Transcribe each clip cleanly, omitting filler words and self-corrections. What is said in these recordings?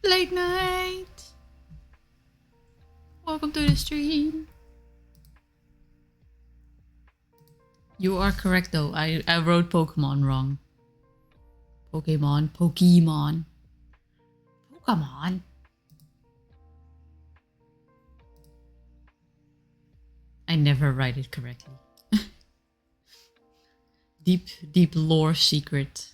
Late night. Welcome to the stream. You are correct though. I wrote Pokemon wrong. Pokemon. I never write it correctly. deep lore secret.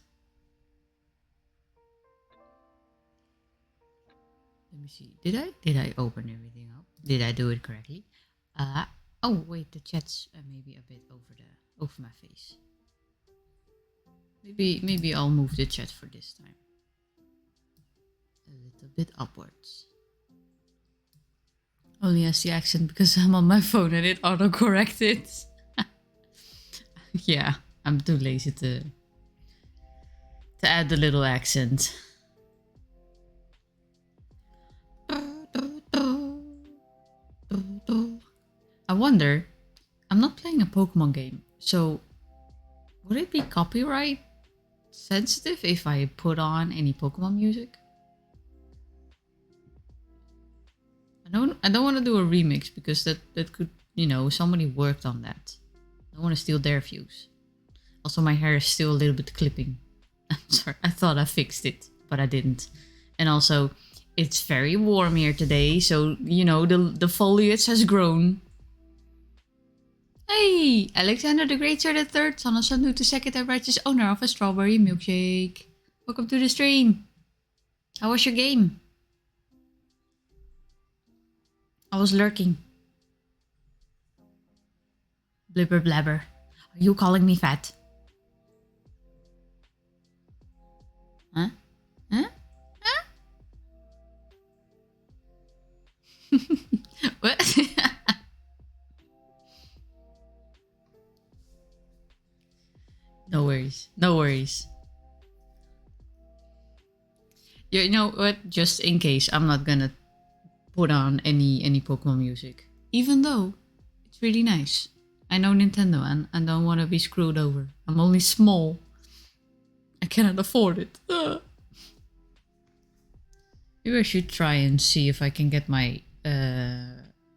Let me see. Did I open everything up? Did I do it correctly? Oh wait, the chat's maybe a bit over my face. Maybe I'll move the chat for this time. A little bit upwards. Only has the accent because I'm on my phone and it auto-corrected. Yeah, I'm too lazy to add the little accent. I wonder, I'm not playing a Pokemon game, so would it be copyright sensitive if I put on any Pokemon music? I don't want to do a remix because that could, you know, somebody worked on that. I don't want to steal their views. Also, my hair is still a little bit clipping. I'm sorry, I thought I fixed it, but I didn't. And also, it's very warm here today, so, you know, the foliage has grown. Hey, Alexander the Great Sir III, son of Sanu II, and righteous owner of a strawberry milkshake. Welcome to the stream. How was your game? I was lurking. Blibber blabber. Are you calling me fat? Huh? Huh? Huh? What? No worries. No worries. You know what? Just in case, I'm not gonna put on any Pokemon music. Even though it's really nice. I know Nintendo and I don't want to be screwed over. I'm only small. I cannot afford it. Maybe I should try and see if I can get my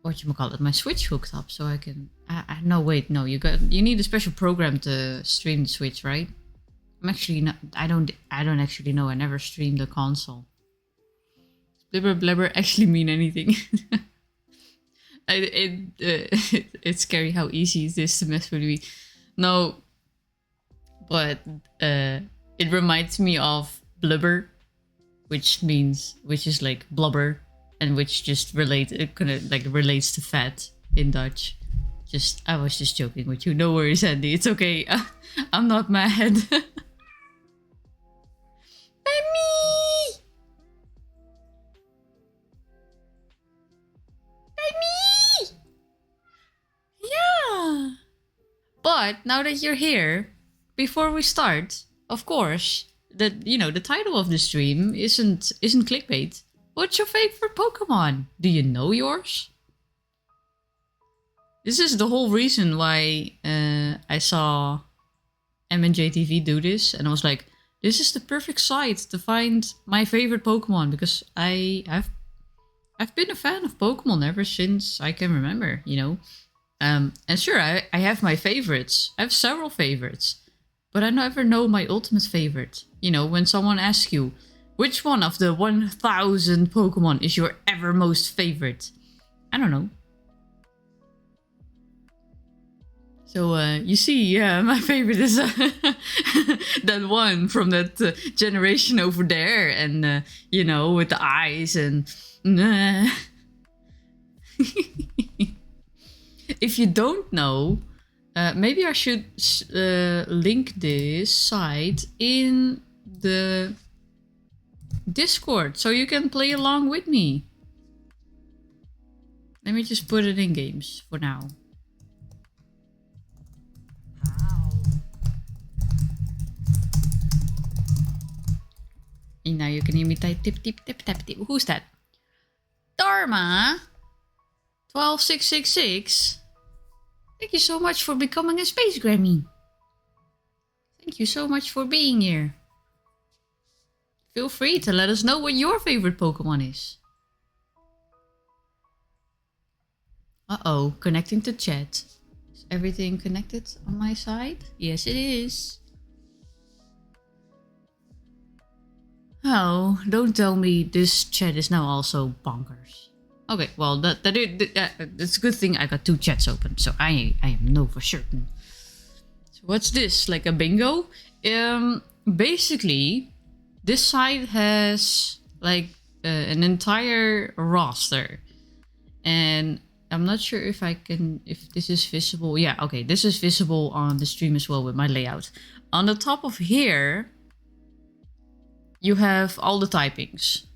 my Switch hooked up so I can. No, wait, no. You need a special program to stream the Switch, right? I'm actually not. I don't actually know. I never streamed a console. Blibber blabber actually mean anything. It's scary how easy it is to mess with me. No, but it reminds me of blubber, which is like blubber, and which just relates to fat in Dutch. I was just joking with you. No worries, Andy. It's okay. I'm not mad. Yeah. But now that you're here, before we start, of course, the title of the stream isn't clickbait. What's your favorite Pokemon? Do you know yours? This is the whole reason why I saw MNJTV do this, and I was like, this is the perfect site to find my favorite Pokemon, because I've been a fan of Pokemon ever since I can remember, you know. And sure, I have my favorites. I have several favorites. But I never know my ultimate favorite. You know, when someone asks you, which one of the 1000 Pokemon is your ever most favorite? I don't know. So, you see, my favorite is that one from that generation over there. And, you know, with the eyes and... If you don't know, maybe I should link this site in the Discord so you can play along with me. Let me just put it in games for now. And now you can hear me type tip tip tip tap tip. Who's that? Dharma 12666. Thank you so much for becoming a Space Grammy. Thank you so much for being here. Feel free to let us know what your favorite Pokemon is. Uh-oh, connecting to chat. Is everything connected on my side? Yes, it is. Oh, don't tell me this chat is now also bonkers. Okay, well, that's a good thing I got 2 chats open, so I know for certain. So what's this? Like a bingo? Basically, this site has like an entire roster, and I'm not sure if this is visible. Yeah, okay, this is visible on the stream as well with my layout. On the top of here, you have all the typings,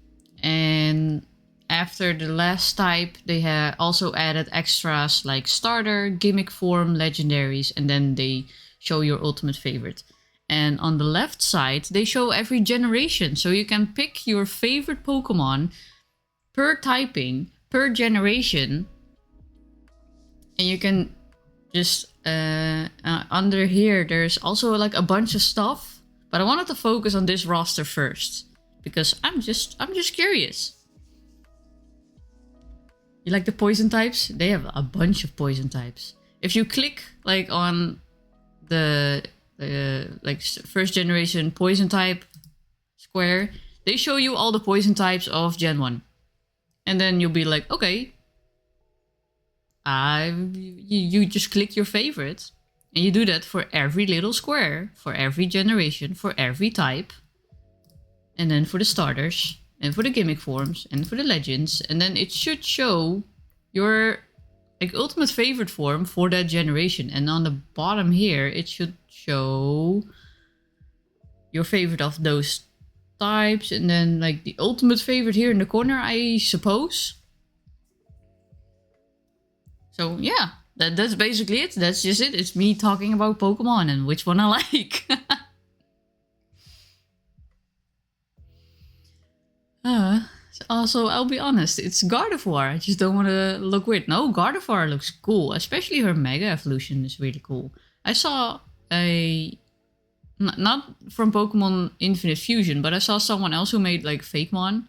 and after the last type, they have also added extras like starter, gimmick form, legendaries, and then they show your ultimate favorite. And on the left side, they show every generation, so you can pick your favorite Pokemon per typing, per generation, and you can just under here, there's also like a bunch of stuff. But I wanted to focus on this roster first, because I'm just curious. You like the poison types? They have a bunch of poison types. If you click like on the like first generation poison type square, they show you all the poison types of Gen 1. And then you'll be like, okay, you just click your favorite. And you do that for every little square, for every generation, for every type. And then for the starters, and for the gimmick forms, and for the legends. And then it should show your like ultimate favorite form for that generation. And on the bottom here, it should show your favorite of those types. And then like the ultimate favorite here in the corner, I suppose. So yeah. That's basically it. That's just it. It's me talking about Pokemon and which one I like. Also, I'll be honest. It's Gardevoir. I just don't want to look weird. No, Gardevoir looks cool. Especially her Mega Evolution is really cool. I saw a... Not from Pokemon Infinite Fusion, but I saw someone else who made like Fakemon.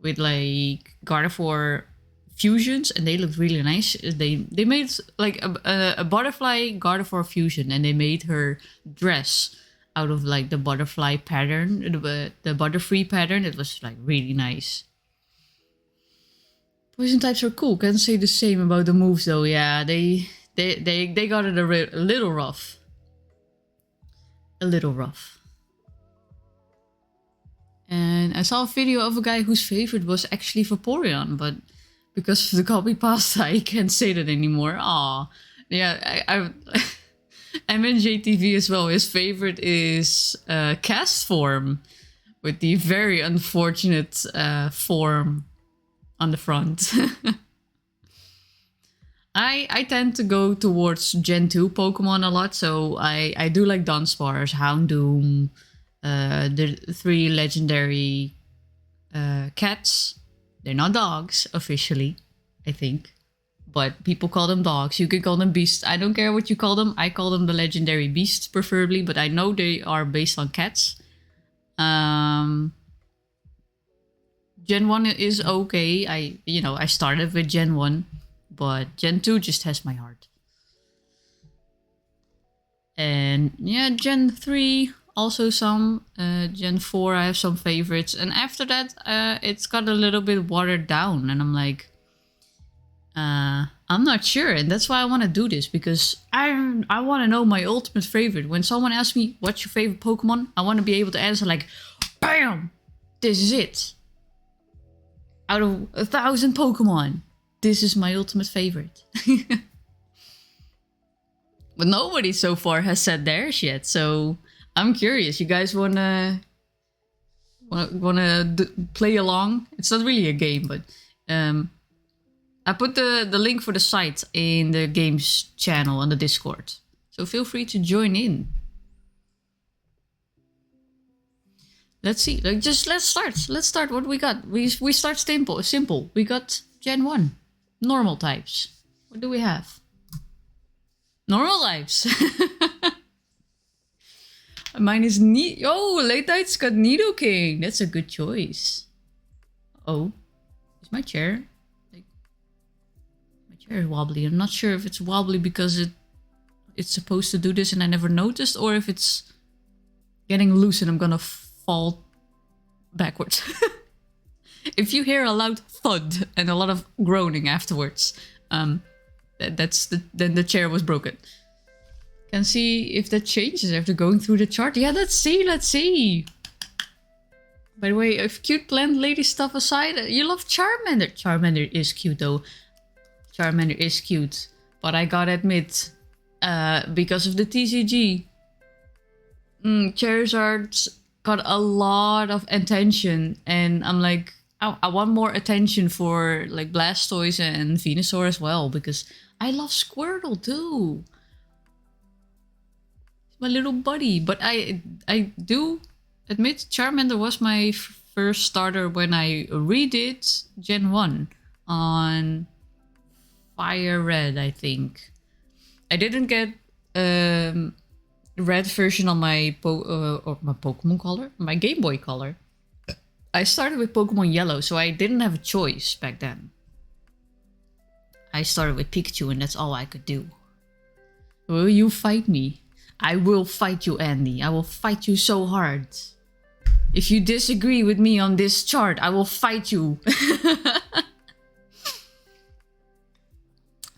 With like Gardevoir fusions, and they looked really nice. They made like a butterfly Gardevoir fusion, and they made her dress out of like the butterfly pattern, the Butterfree pattern. It was like really nice. Poison types are cool. Can't say the same about the moves though. Yeah, they got it a little rough. A little rough. And I saw a video of a guy whose favorite was actually Vaporeon, but because of the copy pasta, I can't say that anymore. Aw. Yeah, I MNJTV as well. His favorite is cast form, with the very unfortunate form on the front. I tend to go towards Gen 2 Pokemon a lot, so I do like Dunsparce, Houndoom, the 3 legendary cats. They're not dogs, officially, I think. But people call them dogs. You can call them beasts. I don't care what you call them. I call them the legendary beasts, preferably. But I know they are based on cats. Gen 1 is okay. I started with Gen 1. But Gen 2 just has my heart. And yeah, Gen 3... also some. Gen 4, I have some favorites. And after that, it's got a little bit watered down. And I'm like, I'm not sure. And that's why I want to do this. Because I want to know my ultimate favorite. When someone asks me, what's your favorite Pokemon? I want to be able to answer like, BAM! This is it. Out of 1,000 Pokemon, this is my ultimate favorite. But nobody so far has said theirs yet. So... I'm curious. You guys wanna play along? It's not really a game, but I put the link for the site in the games channel on the Discord, so feel free to join in. Let's see. Let's start. Let's start. What we got? We start simple. Simple. We got Gen 1, normal types. What do we have? Normal types. Mine is Oh, late night's got Nidoking. That's a good choice. Oh, is my chair? Like, my chair is wobbly. I'm not sure if it's wobbly because it's supposed to do this and I never noticed, or if it's getting loose and I'm gonna fall backwards. If you hear a loud thud and a lot of groaning afterwards, then the chair was broken. Can see if that changes after going through the chart. Yeah, let's see. By the way, if cute plant lady stuff aside, you love Charmander. Charmander is cute though. Charmander is cute. But I gotta admit, because of the TCG, Charizard got a lot of attention, and I'm like, I want more attention for like Blastoise and Venusaur as well, because I love Squirtle too. It's my little buddy. But I do admit Charmander was my first starter when I redid Gen 1 on Fire Red, I think. I didn't get red version on my Pokemon Color, my Game Boy Color. I started with Pokemon Yellow, so I didn't have a choice back then. I started with Pikachu and that's all I could do. Will you fight me? I will fight you, Andy. I will fight you so hard. If you disagree with me on this chart, I will fight you.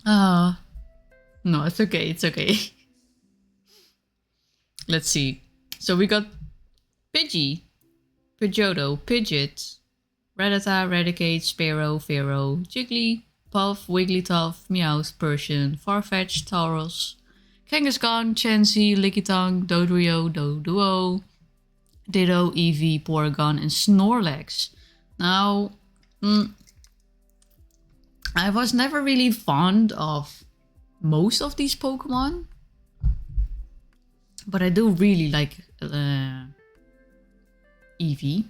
No, it's okay, it's okay. Let's see. So we got Pidgey, Pidgeotto, Pidgeot, Rattata, Raticate, Sparrow, Pharaoh, Jiggly, Puff, Wigglytuff, Meowth, Persian, Farfetch'd, Tauros, Kangaskhan, Chansey, Lickitung, Dodrio, Doduo, Ditto, Eevee, Porygon, and Snorlax. Now, I was never really fond of most of these Pokemon, but I do really like Eevee,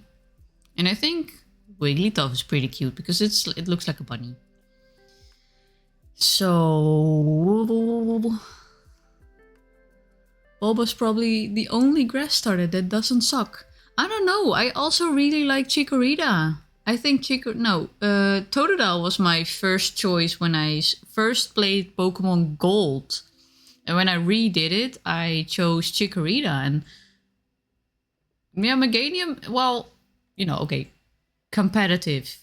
and I think Wigglytuff is pretty cute because it looks like a bunny. So Bulba's probably the only grass starter that doesn't suck. I don't know. I also really like Chikorita. I think Totodile was my first choice when I first played Pokemon Gold. And when I redid it, I chose Chikorita. And yeah, Meganium, well, okay, competitive.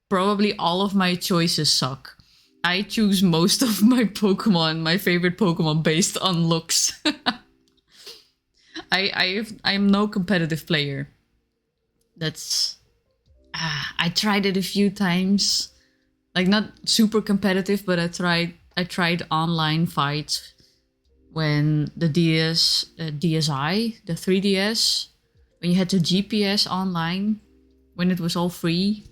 Probably all of my choices suck. I choose most of my Pokemon, my favorite Pokemon, based on looks. I'm no competitive player. I tried it a few times, like not super competitive, but I tried online fights when the DSi, the 3DS, when you had to GPS online, when it was all free.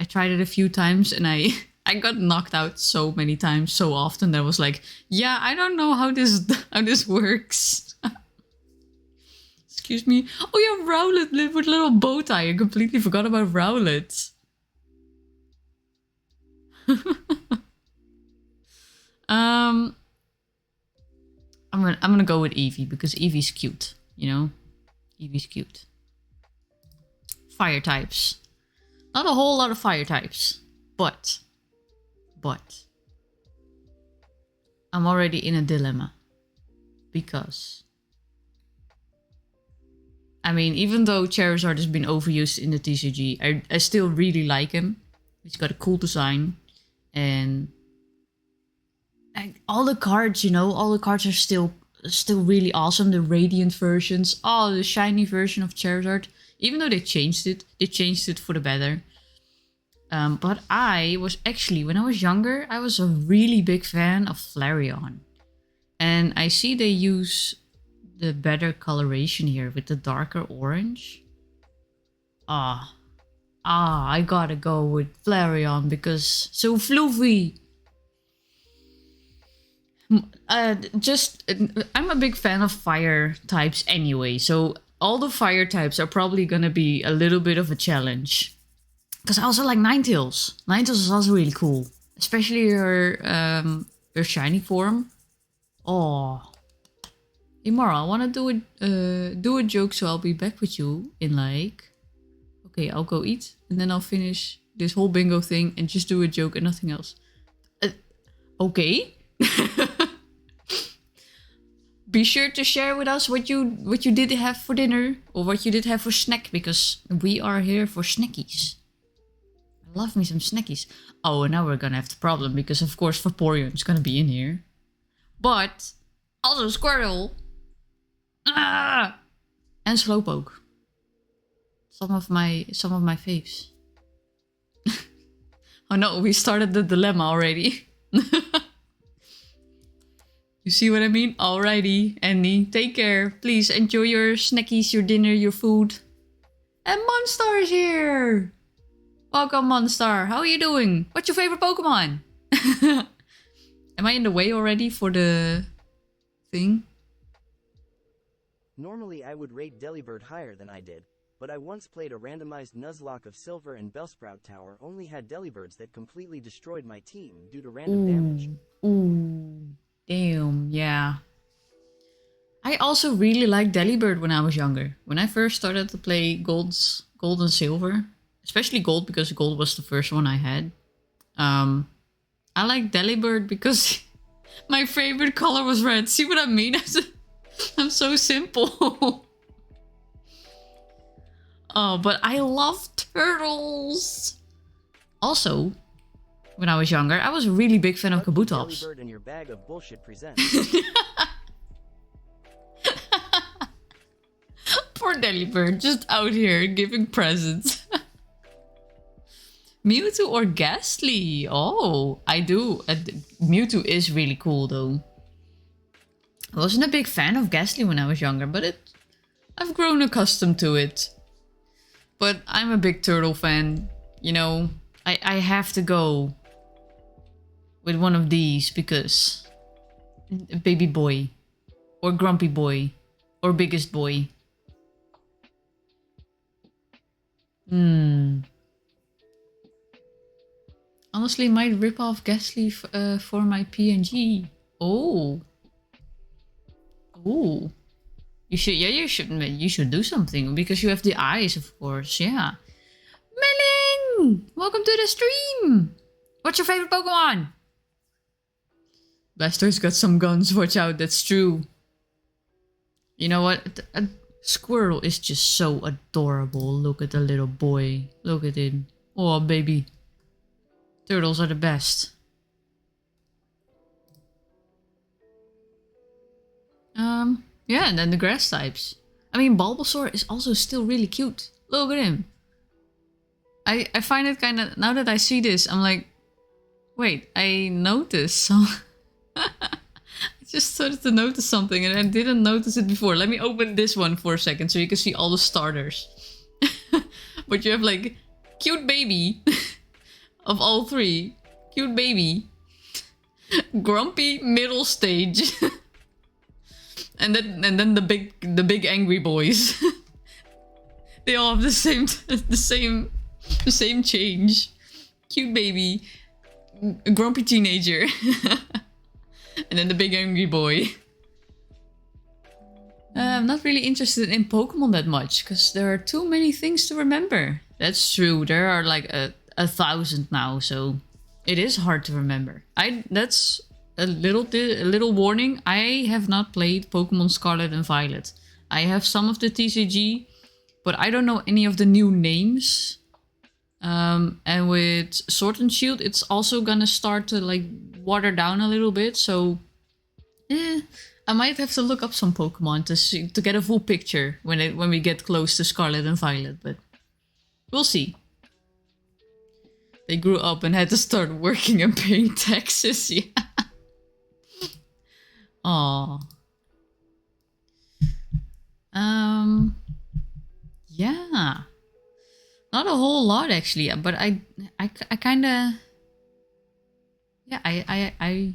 I tried it a few times and I got knocked out so many times, so often that I was like, yeah, I don't know how this works. Excuse me. Oh yeah, Rowlet with little bow tie. I completely forgot about Rowlet. I'm gonna go with Eevee because Eevee's cute, Eevee's cute. Fire types. Not a whole lot of fire types, but I'm already in a dilemma because I mean, even though Charizard has been overused in the TCG, I still really like him. He's got a cool design, and all the cards, all the cards are still really awesome. The Radiant versions, the shiny version of Charizard. Even though they changed it for the better. But I was actually, when I was younger, I was a really big fan of Flareon. And I see they use the better coloration here with the darker orange. I gotta go with Flareon because so fluffy. I'm a big fan of fire types anyway, so all the fire types are probably gonna be a little bit of a challenge. Because I also like Ninetales. Ninetales is also really cool, especially her shiny form. Imara, I want to do a joke, so I'll be back with you in like... Okay, I'll go eat, and then I'll finish this whole bingo thing and just do a joke and nothing else. Okay. Be sure to share with us what you did have for dinner or what you did have for snack, because we are here for snackies. I love me some snackies. Oh, and now we're gonna have the problem because of course Vaporeon is gonna be in here, but also Squirtle. Ah! And Slowpoke. Some of my faves. Oh no, we started the dilemma already. You see what I mean? Alrighty, Andy, take care. Please enjoy your snackies, your dinner, your food. And Monstar is here! Welcome, Monstar. How are you doing? What's your favorite Pokemon? Am I in the way already for the thing? Normally I would rate Delibird higher than I did, but I once played a randomized Nuzlocke of Silver and Bellsprout Tower only had Delibirds that completely destroyed my team due to random damage. Ooh, damn, yeah. I also really liked Delibird when I was younger. When I first started to play Gold and Silver, especially Gold because Gold was the first one I had. I like Delibird because my favorite color was red. See what I mean? I'm so simple. Oh, but I love turtles. Also, when I was younger, I was a really big fan of Kabutops. Delibird and your bag of bullshit presents. Poor Delibird, just out here giving presents. Mewtwo or Ghastly? Oh, I do. Mewtwo is really cool though. I wasn't a big fan of Ghastly when I was younger, but I've grown accustomed to it. But I'm a big turtle fan. You know, I have to go with one of these because Baby Boy or Grumpy Boy or Biggest Boy. Honestly, might rip off Ghastly for my PNG. Oh. Ooh. You should do something because you have the eyes, of course. Yeah. Melon! Welcome to the stream! What's your favorite Pokemon? Blastoise got some guns, watch out, that's true. You know what? A Squirrel is just so adorable. Look at the little boy. Look at him. Oh, baby. Turtles are the best. Yeah, and then the grass types. I mean, Bulbasaur is also still really cute. Look at him. I find it kind of... Now that I see this, I'm like... Wait, I noticed some... I just started to notice something and I didn't notice it before. Let me open this one for a second so you can see all the starters. But you have like... Cute baby. Of all three. Cute baby. Grumpy middle stage. And then the big angry boys. They all have the same change. Cute baby, grumpy teenager, and then the big angry boy. I'm not really interested in Pokemon that much because there are too many things to remember. That's true. There are like 1,000 now, so it is hard to remember. That's a little warning. I have not played Pokemon Scarlet and Violet. I have some of the TCG, but I don't know any of the new names. And with Sword and Shield, it's also gonna start to like water down a little bit. So, I might have to look up some Pokemon to get a full picture when we get close to Scarlet and Violet. But we'll see. They grew up and had to start working and paying taxes. Yeah. Aww. Yeah. Not a whole lot actually, but I kind of... Yeah, I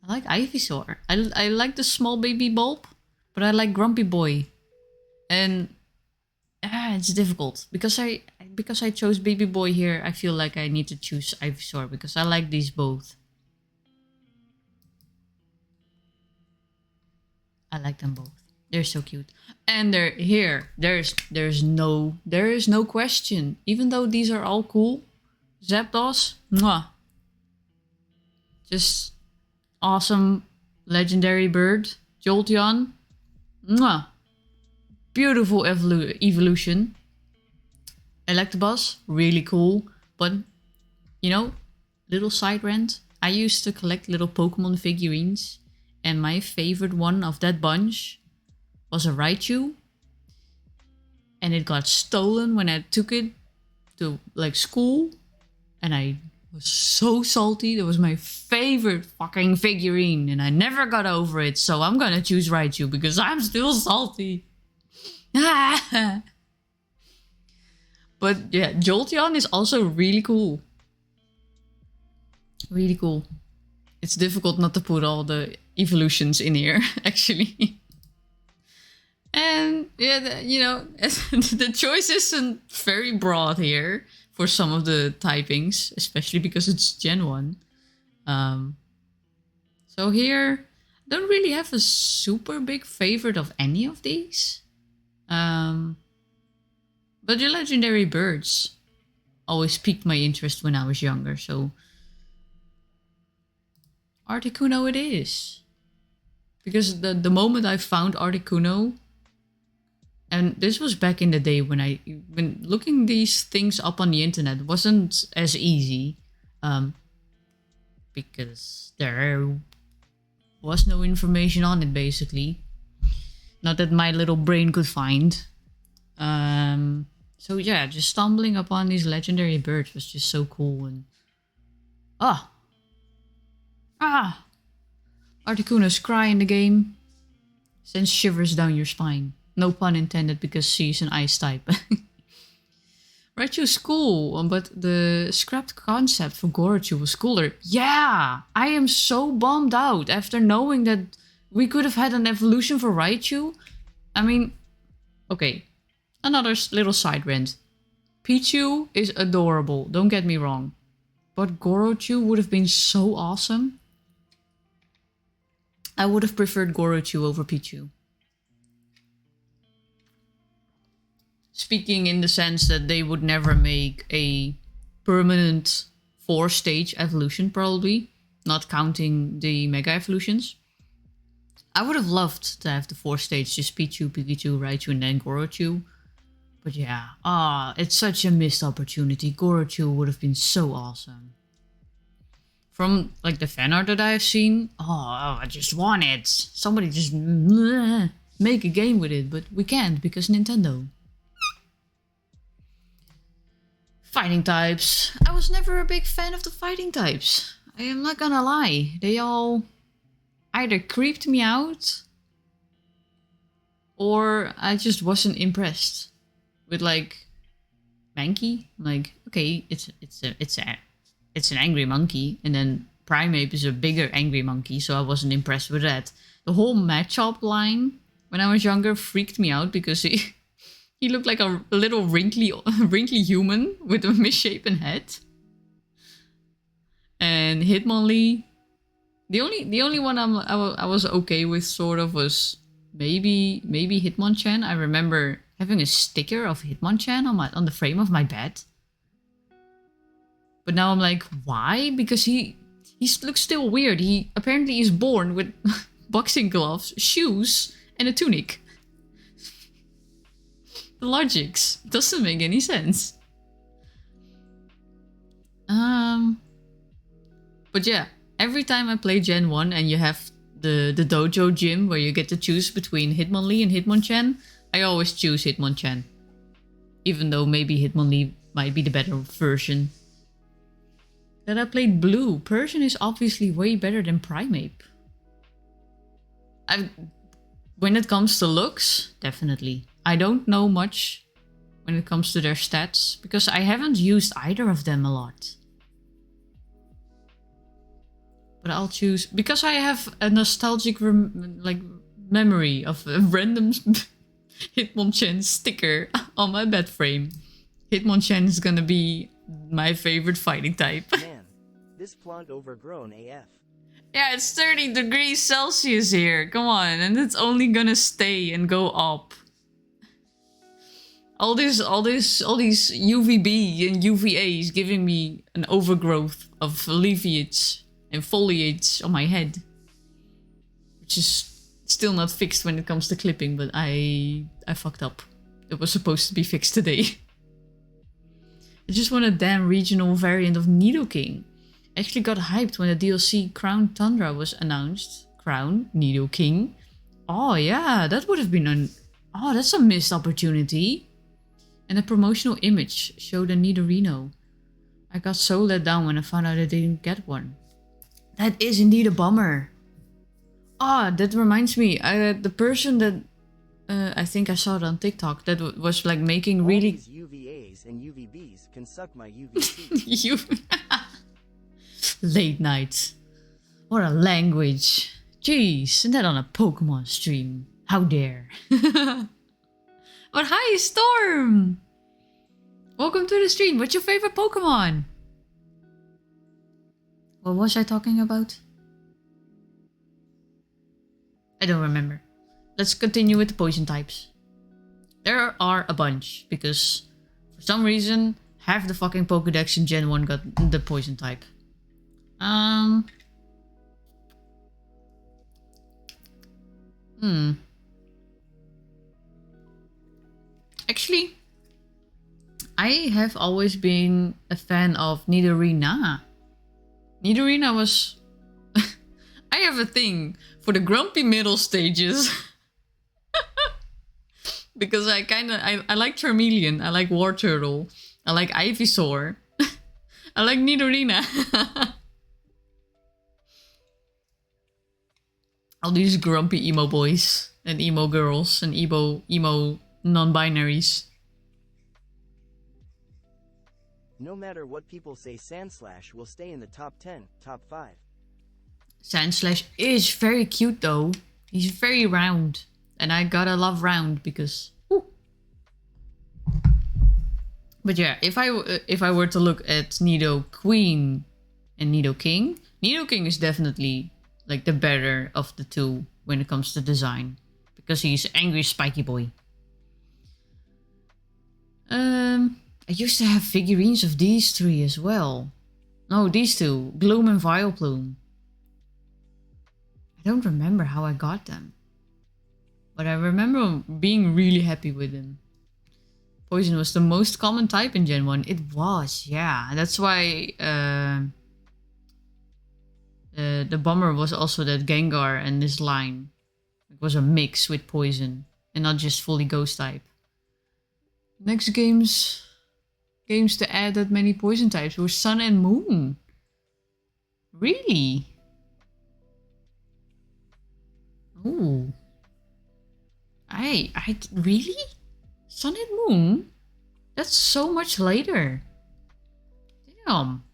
like Ivysaur. I like the small baby bulb, but I like Grumpy Boy. And it's difficult because I chose Baby Boy here. I feel like I need to choose Ivysaur because I like these both. I like them both. They're so cute. And they're here. There is no question. Even though these are all cool, Zapdos, mwah. Just awesome legendary bird. Jolteon, mwah. Beautiful evolution. Electabuzz, really cool. But, you know, little side rant. I used to collect little Pokemon figurines. And my favorite one of that bunch was a Raichu. And it got stolen when I took it to like school. And I was so salty. That was my favorite fucking figurine. And I never got over it. So I'm gonna choose Raichu because I'm still salty. But yeah, Jolteon is also really cool. Really cool. It's difficult not to put all the evolutions in here, actually. And yeah, you know, the choice isn't very broad here for some of the typings, especially because it's Gen 1. So here, don't really have a super big favorite of any of these. But your legendary birds always piqued my interest when I was younger, so Articuno it is. Because the moment I found Articuno, and this was back in the day when looking these things up on the internet wasn't as easy, because there was no information on it basically. Not that my little brain could find. So yeah, just stumbling upon these legendary birds was just so cool. And Articuno's cry in the game sends shivers down your spine. No pun intended, because she's an ice type. Raichu's cool, but the scrapped concept for Gorochu was cooler. Yeah, I am so bummed out after knowing that we could have had an evolution for Raichu. I mean, okay, another little side rant. Pichu is adorable, don't get me wrong. But Gorochu would have been so awesome. I would have preferred Gorochu over Pichu. Speaking in the sense that they would never make a permanent 4-stage evolution, probably. Not counting the Mega Evolutions. I would have loved to have the 4-stage, just Pichu, Pikachu, Raichu, and then Gorochu. But yeah, it's such a missed opportunity. Gorochu would have been so awesome. From like the fan art that I have seen, I just want it. Somebody just make a game with it, but we can't because Nintendo. Fighting types. I was never a big fan of the fighting types. I am not gonna lie. They all either creeped me out or I just wasn't impressed with like Mankey. Like, okay, it's an angry monkey, and then Primeape is a bigger angry monkey, so I wasn't impressed with that. The whole Machop line when I was younger freaked me out because he looked like a little wrinkly human with a misshapen head. And Hitmonlee, the only one I was okay with sort of was maybe Hitmonchan. I remember having a sticker of Hitmonchan on the frame of my bed. But now I'm like, why? Because he looks still weird. He apparently is born with boxing gloves, shoes, and a tunic. The logics doesn't make any sense. But yeah, every time I play Gen 1 and you have the dojo gym where you get to choose between Hitmonlee and Hitmonchan, I always choose Hitmonchan. Even though maybe Hitmonlee might be the better version. That I played Blue. Persian is obviously way better than Primeape. When it comes to looks, definitely. I don't know much when it comes to their stats, because I haven't used either of them a lot. But I'll choose, because I have a nostalgic memory of a random Hitmonchan sticker on my bed frame. Hitmonchan is gonna be my favorite fighting type. Man, this plant overgrown AF. Yeah, it's 30 degrees Celsius here. Come on, and it's only gonna stay and go up. All these UVB and UVA is giving me an overgrowth of leafage and foliage on my head, which is still not fixed when it comes to clipping. But I fucked up. It was supposed to be fixed today. I just want a damn regional variant of Nidoking. Actually got hyped when the DLC Crown Tundra was announced. Crown Nidoking. Oh yeah, that would have been an... Oh, that's a missed opportunity. And a promotional image showed a Nidorino. I got so let down when I found out I didn't get one. That is indeed a bummer. Ah, that reminds me. The person that... I think I saw it on TikTok that was like making really... All these UVAs and UVBs can suck my UVC. You... Late night. What a language. Jeez, and that on a Pokemon stream. How dare. But hi, Storm! Welcome to the stream. What's your favorite Pokemon? What was I talking about? I don't remember. Let's continue with the poison types. There are a bunch, because for some reason, half the fucking Pokédex in Gen 1 got the poison type. Actually, I have always been a fan of Nidorina. Nidorina was... I have a thing for the grumpy middle stages. Because I like Charmeleon, I like War Turtle, I like Ivysaur, I like Nidorina. All these grumpy emo boys and emo girls and emo non-binaries. No matter what people say, Sandslash will stay in the top 10, top 5. Sandslash is very cute though. He's very round. And I gotta love round because... Woo. But yeah, if I were to look at Nidoqueen and Nidoking, Nidoking is definitely like the better of the two when it comes to design. Because he's angry spiky boy. I used to have figurines of these three as well. No, these two. Gloom and Vileplume. I don't remember how I got them. But I remember being really happy with them. Poison was the most common type in Gen 1. It was, yeah. That's why the bummer was also that Gengar and this line. It was a mix with Poison. And not just fully Ghost type. Next games to add that many Poison types were Sun and Moon. Really? Ooh. I really? Sun and Moon? That's so much later. Damn.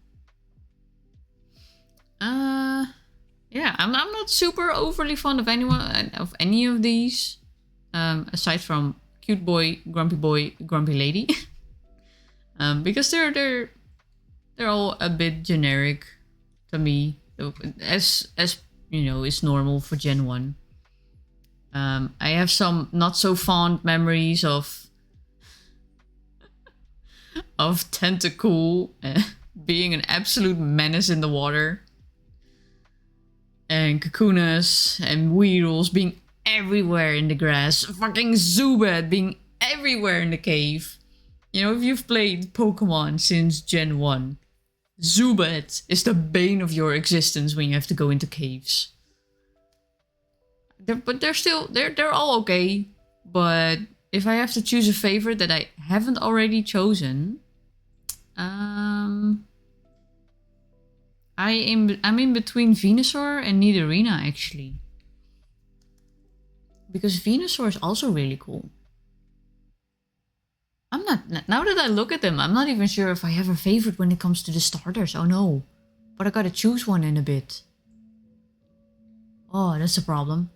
Yeah, I'm not super overly fond of any of these. Aside from cute boy, grumpy lady. Because they're all a bit generic to me. As you know, is normal for Gen 1. I have some not so fond memories of Tentacool being an absolute menace in the water. And Kakunas and Weedles being everywhere in the grass. Fucking Zubat being everywhere in the cave. You know, if you've played Pokemon since Gen 1, Zubat is the bane of your existence when you have to go into caves. But they're all okay. But if I have to choose a favorite that I haven't already chosen, I'm in between Venusaur and Nidorina actually. Because Venusaur is also really cool. Now that I look at them, I'm not even sure if I have a favorite when it comes to the starters. Oh no. But I gotta choose one in a bit. Oh, that's a problem.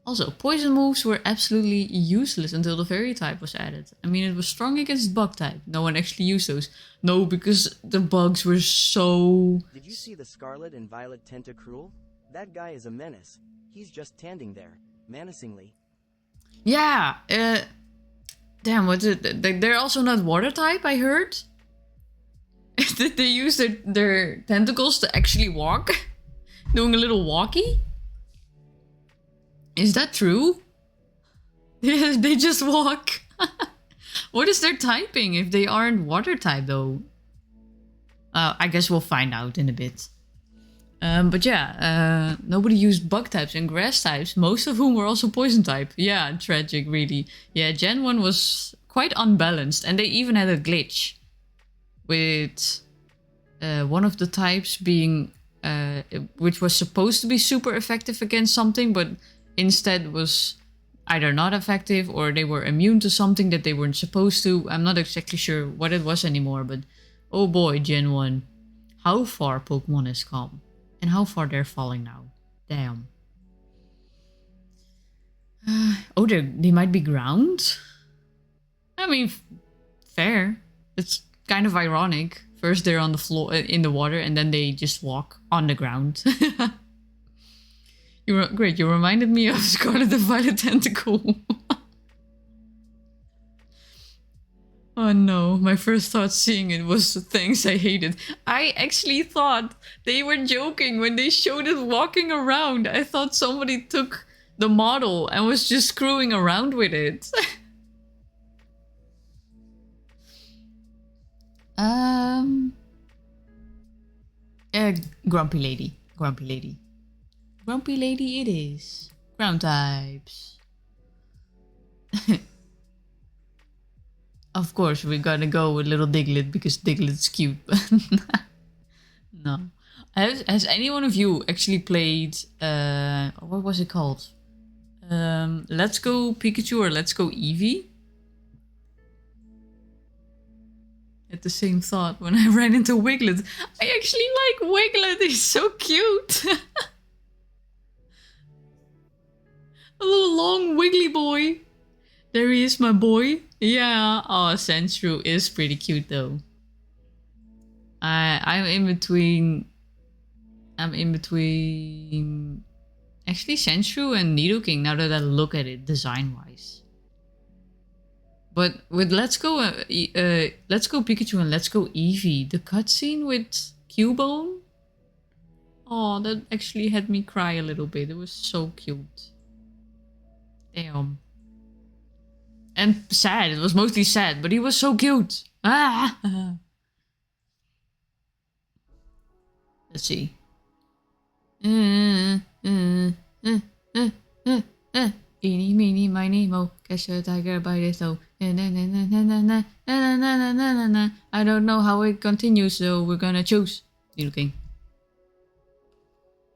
Also, poison moves were absolutely useless until the fairy type was added. I mean, it was strong against bug type. No one actually used those. No, because the bugs were so... Did you see the Scarlet and Violet Tentacruel? That guy is a menace. He's just standing there, menacingly. Yeah, damn, what's it? They're also not water type, I heard. Did they use their tentacles to actually walk? Doing a little walkie? Is that true? Yeah, they just walk. What is their typing if they aren't water type though? I guess we'll find out in a bit. But yeah, nobody used bug types and grass types, most of whom were also poison type. Yeah, tragic, really. Yeah, Gen 1 was quite unbalanced, and they even had a glitch with one of the types being, which was supposed to be super effective against something, but instead was either not effective or they were immune to something that they weren't supposed to. I'm not exactly sure what it was anymore, but oh boy, Gen 1. How far Pokemon has come. And how far they're falling now. Damn. Oh, they might be ground? I mean, fair. It's kind of ironic. First they're on the floor, in the water, and then they just walk on the ground. Great, you reminded me of Scarlet and Violet Tentacle. Oh no, my first thought seeing it was things I hated. I actually thought they were joking when they showed it walking around. I thought somebody took the model and was just screwing around with it. Grumpy lady. Grumpy lady. Grumpy lady it is. Ground types. Of course, we gotta go with little Diglett because Diglett's cute, but no. Has any one of you actually played, what was it called? Let's Go Pikachu or Let's Go Eevee? Had the same thought when I ran into Wiglet. I actually like Wiglet, he's so cute. A little long wiggly boy. There he is, my boy. Yeah, oh, Sandshrew is pretty cute though. I'm in between actually Sandshrew and Nidoking now that I look at it design-wise. But with Let's Go Pikachu and Let's Go Eevee, the cutscene with Cubone, oh, that actually had me cry a little bit. It was so cute. Damn. And sad. It was mostly sad, but he was so cute. Ah. Let's see. Eeny, meeny, miny, mo. Catch a tiger by the toe. I don't know how it continues, so we're gonna choose. Nidoking.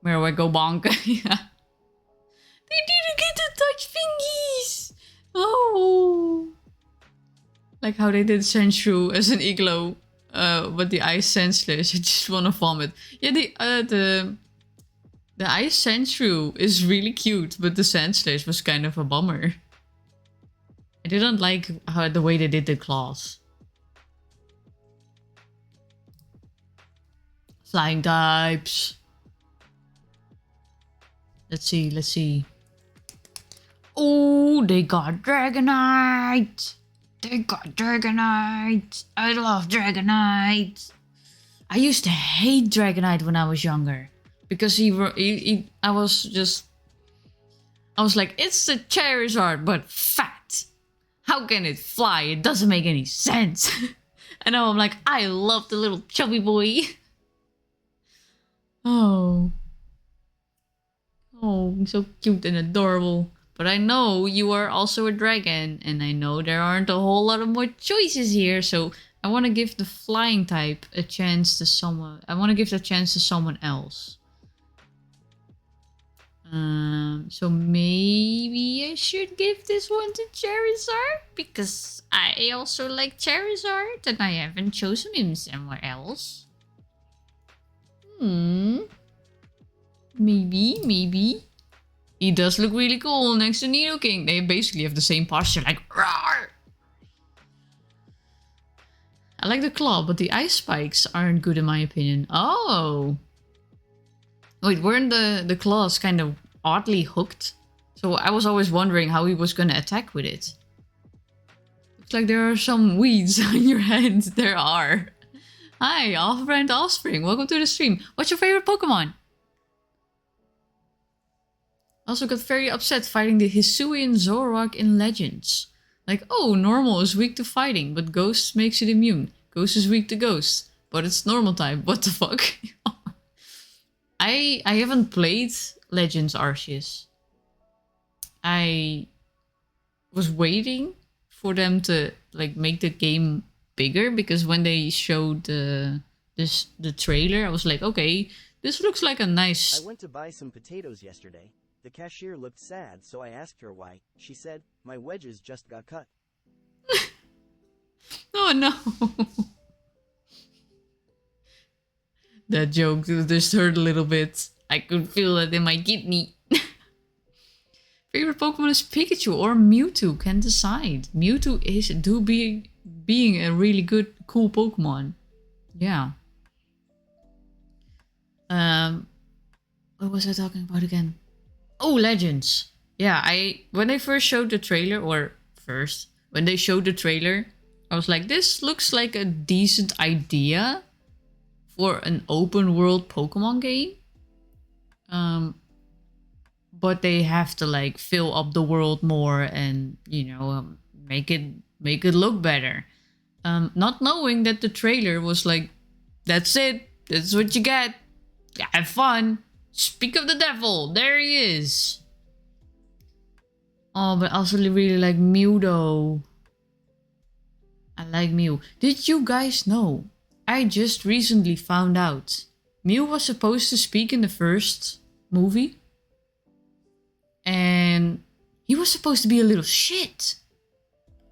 Where do I go bonk? Yeah. They didn't get to touch fingies! Oh! Like how they did Sandshrew as an Iglo, but the Ice Sandslash, I just wanna vomit. Yeah, the Ice Sandshrew is really cute, but the Sandslash was kind of a bummer. I didn't like the way they did the claws. Flying types. Let's see. Oh, they got Dragonite! I love Dragonite! I used to hate Dragonite when I was younger. Because I was like, it's a Charizard, but fat. How can it fly? It doesn't make any sense. And now I'm like, I love the little chubby boy. Oh, so cute and adorable. But I know you are also a dragon, and I know there aren't a whole lot of more choices here, so I want to give the flying type a chance to someone. I want to give the chance to someone else. So maybe I should give this one to Charizard, because I also like Charizard and I haven't chosen him somewhere else. Maybe. He does look really cool next to Nidoking. They basically have the same posture, like roar. I like the claw, but the ice spikes aren't good in my opinion. Oh. Wait, weren't the claws kind of oddly hooked? So I was always wondering how he was gonna attack with it. Looks like there are some weeds on your head. There are. Hi, Alpha Offspring. Welcome to the stream. What's your favorite Pokemon? Also got very upset fighting the Hisuian Zoroark in Legends. Like, oh, normal is weak to fighting, but Ghost makes it immune. Ghost is weak to Ghost, but it's normal type. What the fuck? I haven't played Legends Arceus. I was waiting for them to like make the game bigger, because when they showed the trailer, I was like, okay, this looks like a nice... I went to buy some potatoes yesterday. The cashier looked sad, so I asked her why. She said, my wedges just got cut. Oh no. That joke just hurt a little bit. I could feel it in my kidney. Favorite Pokemon is Pikachu or Mewtwo, can't decide. Mewtwo is being a really good, cool Pokemon. Yeah. What was I talking about again? Oh, Legends. Yeah, when they first showed the trailer, when they showed the trailer, I was like, this looks like a decent idea for an open world Pokemon game. But they have to like fill up the world more and, you know, make it look better. Not knowing that the trailer was like, that's it. That's what you get. Have fun. Speak of the devil. There he is. Oh, but I also really like Mew though. I like Mew. Did you guys know? I just recently found out. Mew was supposed to speak in the first movie. And he was supposed to be a little shit.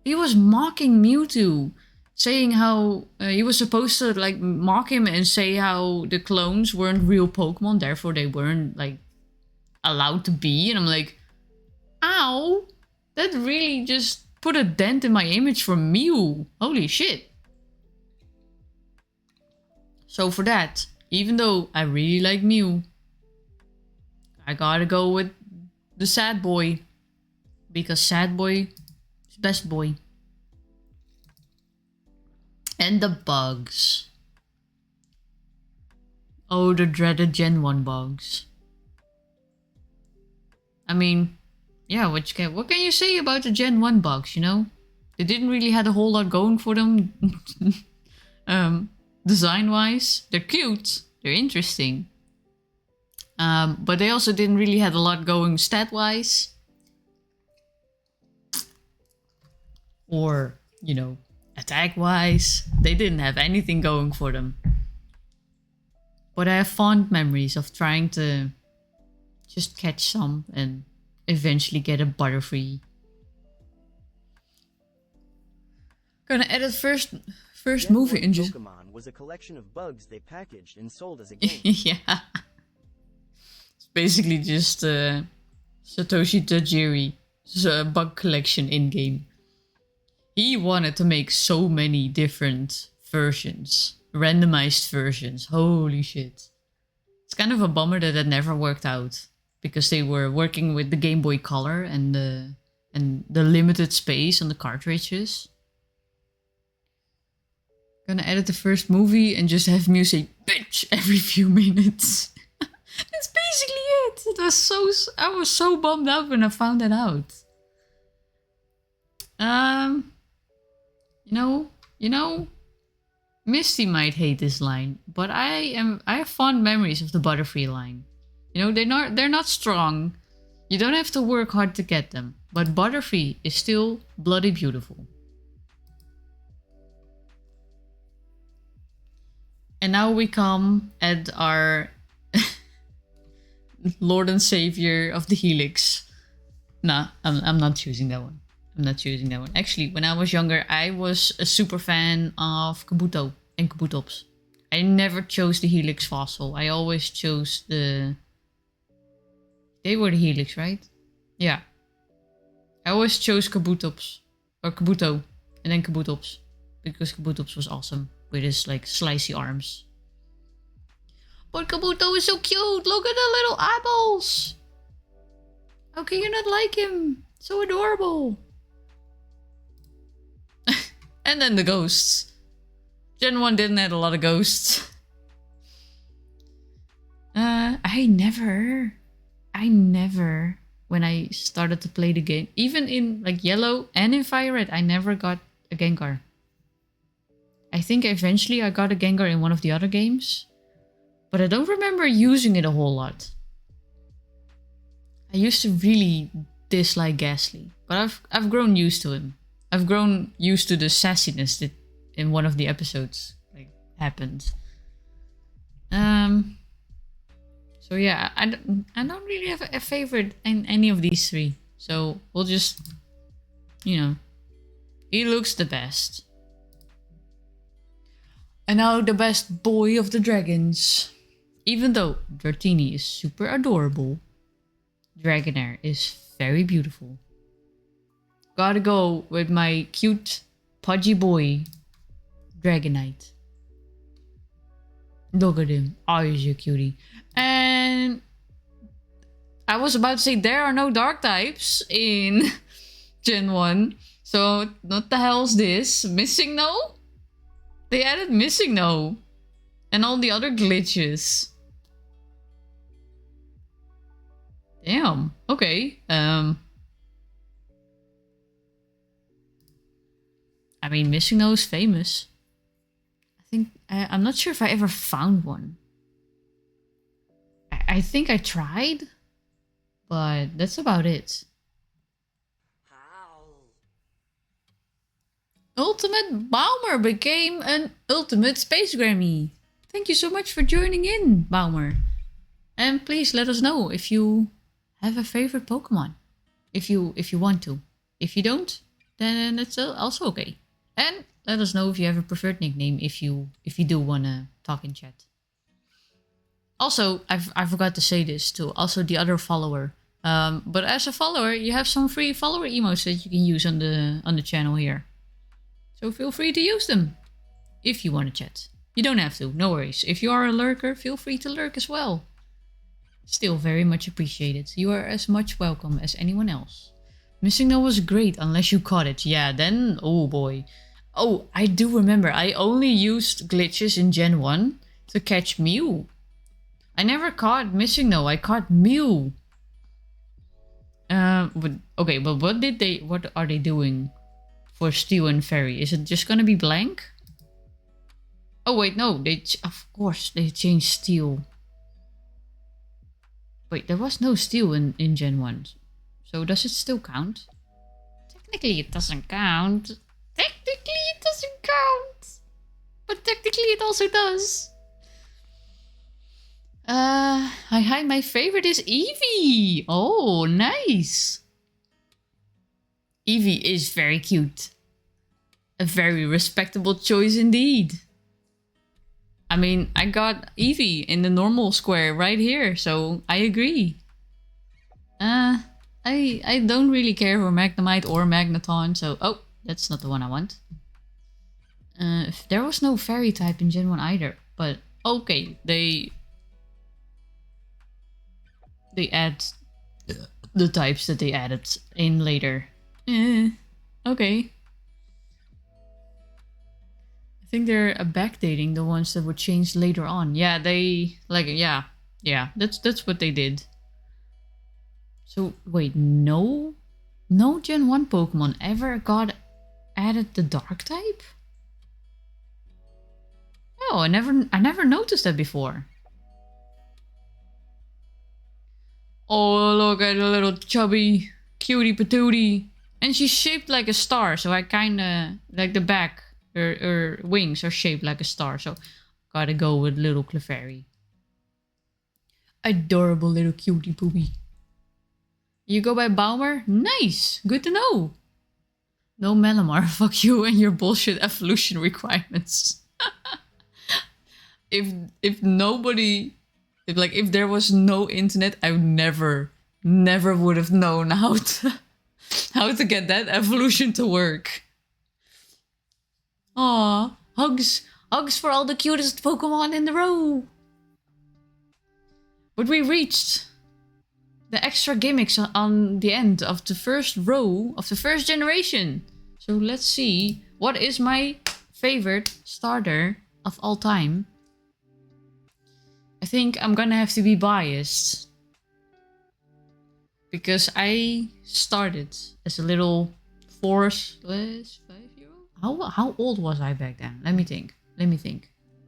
He was mocking Mewtwo. Saying how he was supposed to like mock him and say how the clones weren't real Pokemon, therefore they weren't like allowed to be. And I'm like, ow, that really just put a dent in my image for Mew. Holy shit. So for that, even though I really like Mew, I gotta go with the sad boy. Because sad boy is best boy. And the bugs. Oh, the dreaded Gen 1 bugs. I mean, yeah, what can you say about the Gen 1 bugs, you know? They didn't really have a whole lot going for them. Design-wise. They're cute. They're interesting. But they also didn't really have a lot going stat-wise. Or, you know, attack-wise, they didn't have anything going for them. But I have fond memories of trying to just catch some and eventually get a Butterfree. Gonna edit first movie and just... Pokemon was a collection of bugs they packaged and sold as a game. Yeah. It's basically just Satoshi Tajiri's bug collection in-game. He wanted to make so many different versions. Randomized versions. Holy shit. It's kind of a bummer that it never worked out. Because they were working with the Game Boy Color and the limited space on the cartridges. Gonna edit the first movie and just have Mew say bitch every few minutes. That's basically it. I was so bummed out when I found that out. You know, Misty might hate this line, but I have fond memories of the Butterfree line. You know, they're not strong. You don't have to work hard to get them, but Butterfree is still bloody beautiful. And now we come at our Lord and Savior of the Helix. Nah, I'm not choosing that one. I'm not choosing that one. Actually, when I was younger, I was a super fan of Kabuto and Kabutops. I never chose the Helix fossil. I always chose the They were the Helix, right? Yeah. I always chose Kabutops. Or Kabuto. And then Kabutops. Because Kabutops was awesome. With his like slicey arms. But Kabuto is so cute! Look at the little eyeballs! How can you not like him? So adorable! And then the ghosts. Gen 1 didn't have a lot of ghosts. I never, when I started to play the game, even in like Yellow and in Fire Red, I never got a Gengar. I think eventually I got a Gengar in one of the other games, but I don't remember using it a whole lot. I used to really dislike Ghastly, but I've grown used to him. I've grown used to the sassiness that in one of the episodes like happened. So yeah, I don't really have a favorite in any of these three. So we'll just, you know, he looks the best. And now the best boy of the dragons. Even though Dratini is super adorable, Dragonair is very beautiful. Gotta go with my cute, pudgy boy, Dragonite. Look at him. Oh, he's a cutie. And I was about to say there are no dark types in Gen 1. So what the hell's this? Missing No? They added Missing No. And all the other glitches. Damn. Okay. I mean, Missing No is famous. I'm not sure if I ever found one. I think I tried, but that's about it. Ultimate Baumer became an Ultimate Space Grammy. Thank you so much for joining in, Baumer. And please let us know if you have a favorite Pokemon. If you want to. If you don't, then it's also okay. And let us know if you have a preferred nickname if you do want to talk in chat. Also, I forgot to say this to also the other follower. But as a follower, you have some free follower emotes that you can use on the channel here. So feel free to use them if you want to chat. You don't have to, no worries. If you are a lurker, feel free to lurk as well. Still very much appreciated. You are as much welcome as anyone else. Missing No was great unless you caught it. Yeah, then, oh boy. Oh, I do remember. I only used glitches in Gen 1 to catch Mew. I never caught Missing No. I caught Mew. But what are they doing for Steel and Fairy? Is it just gonna be blank? Oh wait, no. Of course they changed Steel. Wait, there was no Steel in Gen 1. So does it still count? Technically it doesn't count. Technically it doesn't count. But technically it also does. Hi, my favorite is Eevee. Oh, nice. Eevee is very cute. A very respectable choice indeed. I mean, I got Eevee in the normal square right here, so I agree. I don't really care for Magnemite or Magneton, so... Oh, that's not the one I want. There was no fairy type in Gen 1 either, but okay, they add the types that they added in later. Okay. I think they're backdating the ones that were changed later on. Yeah, that's what they did. So wait, no Gen 1 Pokemon ever got added the dark type? Oh, I never noticed that before. Oh, look at the little chubby cutie patootie. And she's shaped like a star, so I kinda like the back. Her wings are shaped like a star, so gotta go with little Clefairy. Adorable little cutie poopy. You go by Baumer? Nice! Good to know! No Malamar, fuck you and your bullshit evolution requirements. if there was no internet, I would never never would have known how to get that evolution to work. Aw, hugs for all the cutest Pokemon in the row. But we reached the extra gimmicks on the end of the first row of the first generation. So let's see, what is my favorite starter of all time? I think I'm gonna have to be biased, because I started as a little 4/5-year-old. How old was I back then? Let me think.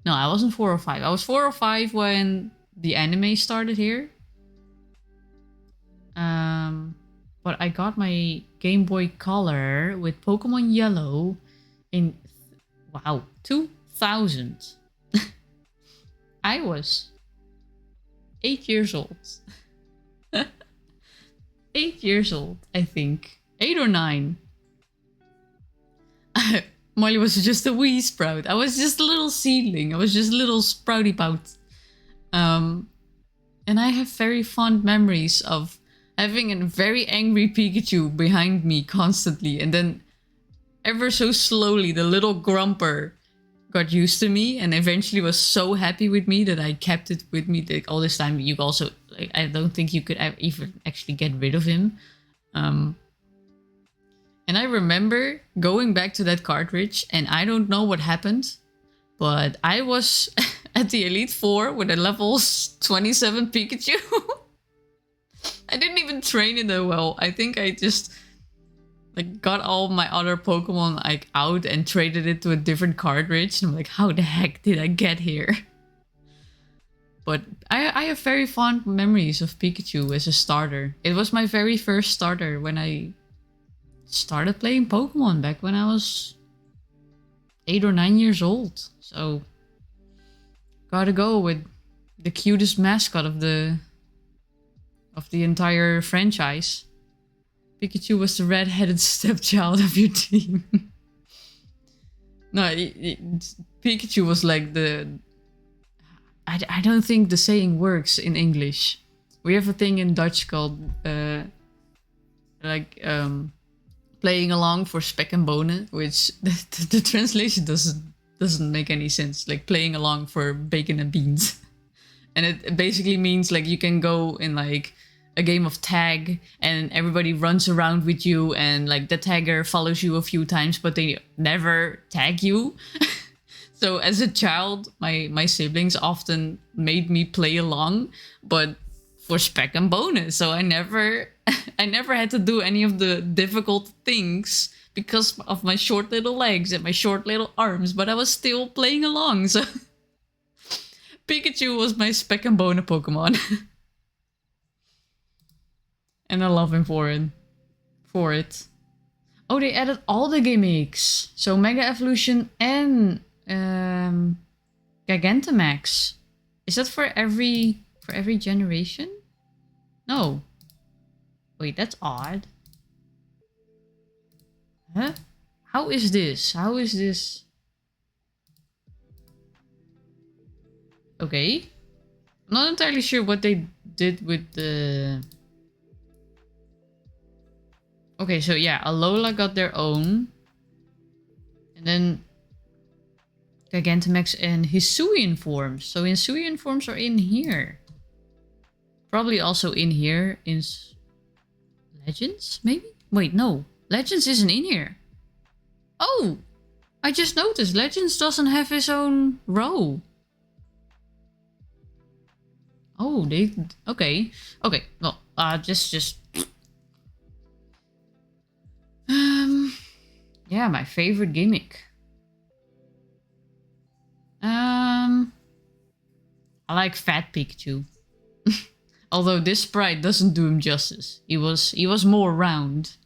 No, I wasn't 4 or 5. I was 4 or 5 when the anime started here. But I got my Game Boy Color with Pokemon Yellow in 2000. I was 8 years old. 8 years old, I think. 8 or 9. Molly was just a wee sprout. I was just a little seedling. I was just a little sprouty pout. And I have very fond memories of having a very angry Pikachu behind me constantly. And then ever so slowly, the little grumper got used to me and eventually was so happy with me that I kept it with me all this time. You also, I don't think you could even actually get rid of him. And I remember going back to that cartridge, and I don't know what happened, but I was at the Elite Four with a level 27 Pikachu. I didn't even train it that well. I think I just got all my other Pokemon out and traded it to a different cartridge. And I'm like, how the heck did I get here? But I have very fond memories of Pikachu as a starter. It was my very first starter when I started playing Pokemon back when I was 8 or 9 years old. So gotta go with the cutest mascot of the entire franchise. Pikachu was the red-headed stepchild of your team. No, Pikachu was like the... I don't think the saying works in English. We have a thing in Dutch called playing along for spek en bonen, which the translation doesn't make any sense. Like playing along for bacon and beans. And it basically means you can go in a game of tag and everybody runs around with you and the tagger follows you a few times, but they never tag you. So as a child, my siblings often made me play along, but for spek en bonen. So I never had to do any of the difficult things because of my short little legs and my short little arms, but I was still playing along. So Pikachu was my spek en bonen Pokemon. And I love him for it. Oh, they added all the gimmicks. So Mega Evolution and Gigantamax. Is that for every generation? No. Wait, that's odd. Huh? How is this? Okay. I'm not entirely sure what they did with the... Okay, so yeah, Alola got their own. And then Gigantamax and Hisuian forms. So Hisuian forms are in here. Probably also in here in Legends, maybe? Wait, no. Legends isn't in here. Oh! I just noticed Legends doesn't have his own row. Oh, they... Okay. Okay, well, just... Yeah, my favorite gimmick. I like Fat Pikachu. Although this sprite doesn't do him justice. He was more round.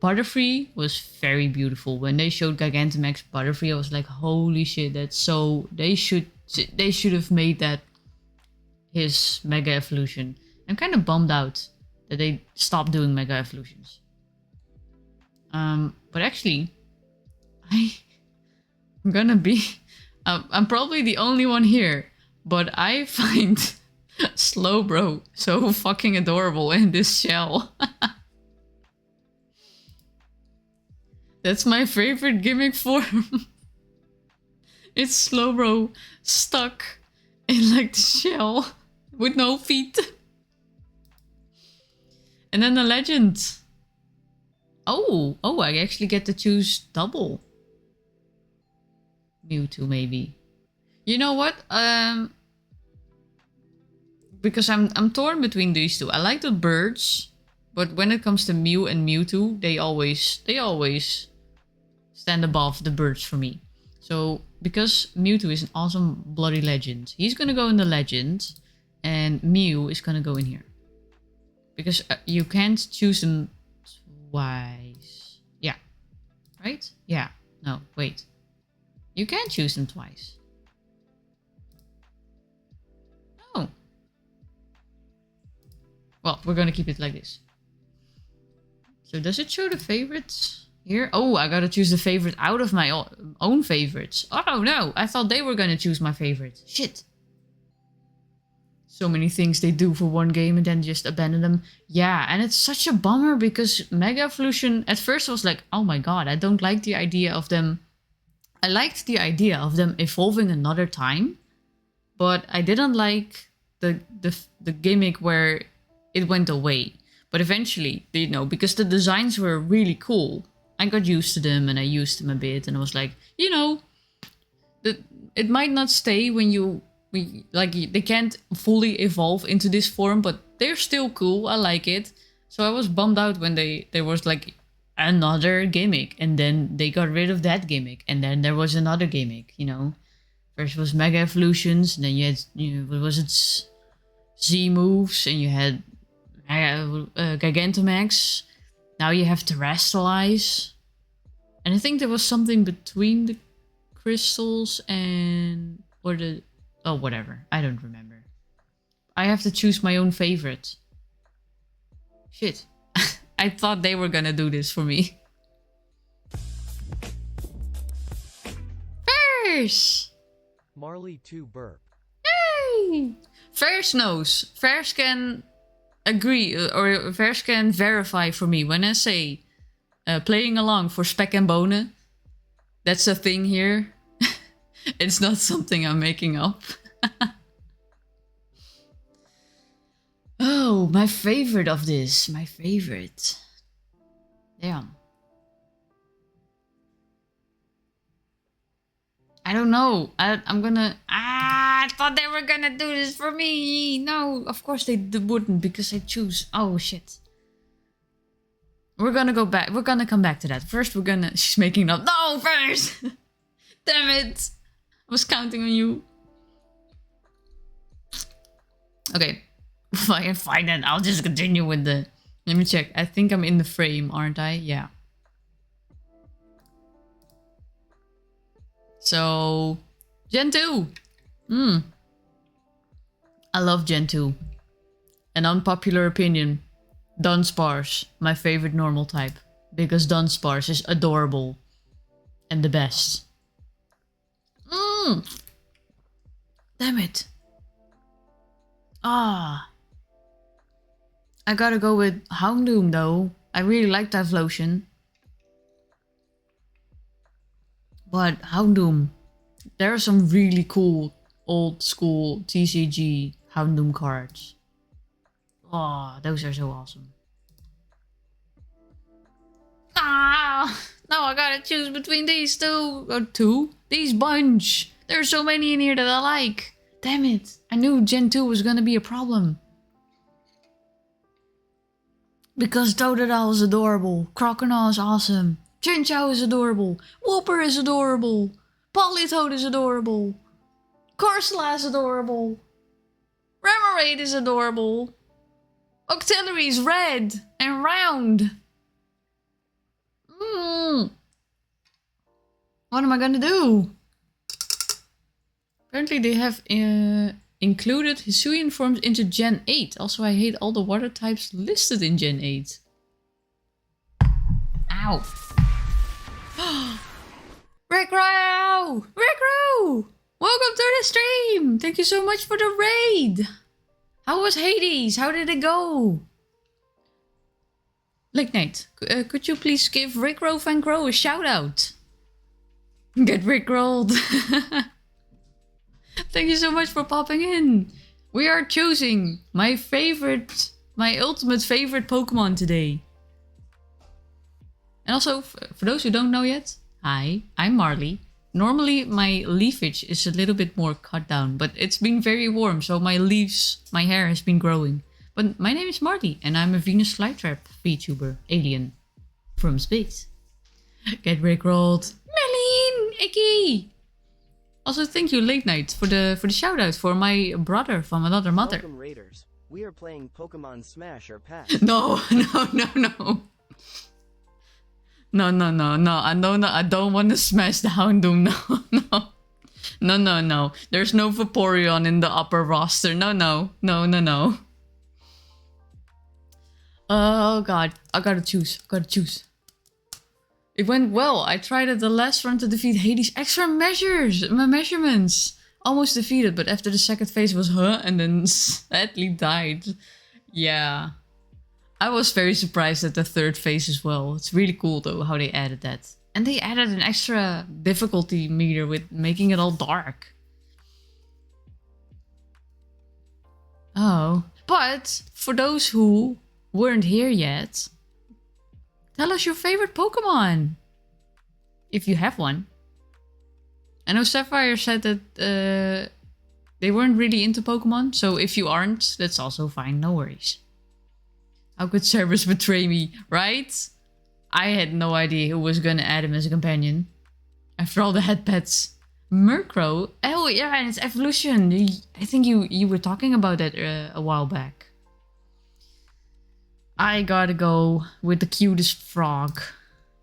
Butterfree was very beautiful. When they showed Gigantamax Butterfree, I was like, holy shit, that's so... They should have made that his Mega Evolution. I'm kind of bummed out that they stopped doing Mega Evolutions. But actually, I'm gonna be... I'm probably the only one here, but I find Slowbro. So fucking adorable in this shell. That's my favorite gimmick form. It's Slowbro stuck in like the shell with no feet. And then the legend. Oh, I actually get to choose double. Mewtwo maybe. You know what? Because I'm torn between these two. I like the birds, but when it comes to Mew and Mewtwo, they always stand above the birds for me. So because Mewtwo is an awesome bloody legend, he's gonna go in the legend, and Mew is gonna go in here. Because you can't choose them twice. Yeah. Right? Yeah. No, wait. You can choose them twice. Oh. Well, we're gonna keep it like this. So does it show the favorites here? Oh, I gotta choose the favorite out of my own favorites. Oh no, I thought they were gonna choose my favorite. Shit. So many things they do for one game and then just abandon them. Yeah, and it's such a bummer because Mega Evolution at first was like, oh my god, I don't like the idea of them. I liked the idea of them evolving another time, but I didn't like the gimmick where it went away. But eventually, you know, because the designs were really cool, I got used to them and I used them a bit, and I was like, you know, it might not stay when they can't fully evolve into this form, but they're still cool. I like it. So I was bummed out when there was like another gimmick, and then they got rid of that gimmick, and then there was another gimmick. You know, first was Mega Evolutions, and then you had what was it, Z moves, and you had Gigantamax. Now you have Terrestrialize, and I think there was something between the crystals and whatever. I don't remember. I have to choose my own favorite. Shit. I thought they were gonna do this for me. Ferris! Marley 2 burp. Yay! Ferris knows. Ferris can agree, or Ferris can verify for me when I say playing along for Spek and Bonen. That's a thing here. It's not something I'm making up. Oh, my favorite of this. My favorite. Damn. I don't know. I'm gonna... I thought they were gonna do this for me. No, of course they wouldn't, because I choose... Oh, shit. We're gonna go back. We're gonna come back to that. First, we're gonna... She's making up... No, first! Damn it. I was counting on you. Okay. If I can find it, I'll just continue with the... Let me check. I think I'm in the frame, aren't I? Yeah. So... Gen 2. I love Gen 2. An unpopular opinion. Dunsparce. My favorite normal type. Because Dunsparce is adorable. And the best. Damn it. Ah. I gotta go with Houndoom though. I really like Typhlosion. But Houndoom. There are some really cool old school TCG Houndoom cards. Oh, those are so awesome. Ah! Now I gotta choose between these two. These bunch. There's so many in here that I like. Damn it. I knew Gen 2 was gonna be a problem. Because Totodile is adorable. Croconaw is awesome. Chinchou is adorable. Whooper is adorable. Politoed is adorable. Corsola is adorable. Remoraid is adorable. Octillery is red and round. What am I gonna do? Apparently they have included Hisuian forms into Gen 8. Also, I hate all the water types listed in Gen 8. Ow. Rickrow! Welcome to the stream! Thank you so much for the raid! How was Hades? How did it go? Late Night, could you please give Rickroll Van Crow a shout out? Get Rickrolled. Thank you so much for popping in. We are choosing my ultimate favorite Pokemon today. And also, for those who don't know yet, hi, I'm Marley. Normally my leafage is a little bit more cut down, but it's been very warm, so my hair has been growing. But my name is Marley, and I'm a Venus Flytrap VTuber alien from space. Get Rickrolled. Merlin! Icky! Also, thank you, Late Night, for the shout out for my brother from another mother. Welcome, Raiders. We are playing Pokemon Smash or Pass. No. No. I don't want to smash the Houndoom. No. There's no Vaporeon in the upper roster. No. Oh god, I gotta choose. It went well. I tried at the last run to defeat Hades' extra measurements. Almost defeated, but after the second phase was and then sadly died. Yeah. I was very surprised at the third phase as well. It's really cool though how they added that. And they added an extra difficulty meter with making it all dark. Oh. But for those who weren't here yet, tell us your favorite Pokemon. If you have one. I know Sapphire said that they weren't really into Pokemon. So if you aren't, that's also fine. No worries. How could Cerberus betray me, right? I had no idea who was gonna add him as a companion. After all the head pets. Murkrow? Oh yeah, and its evolution. I think you were talking about that a while back. I gotta go with the cutest frog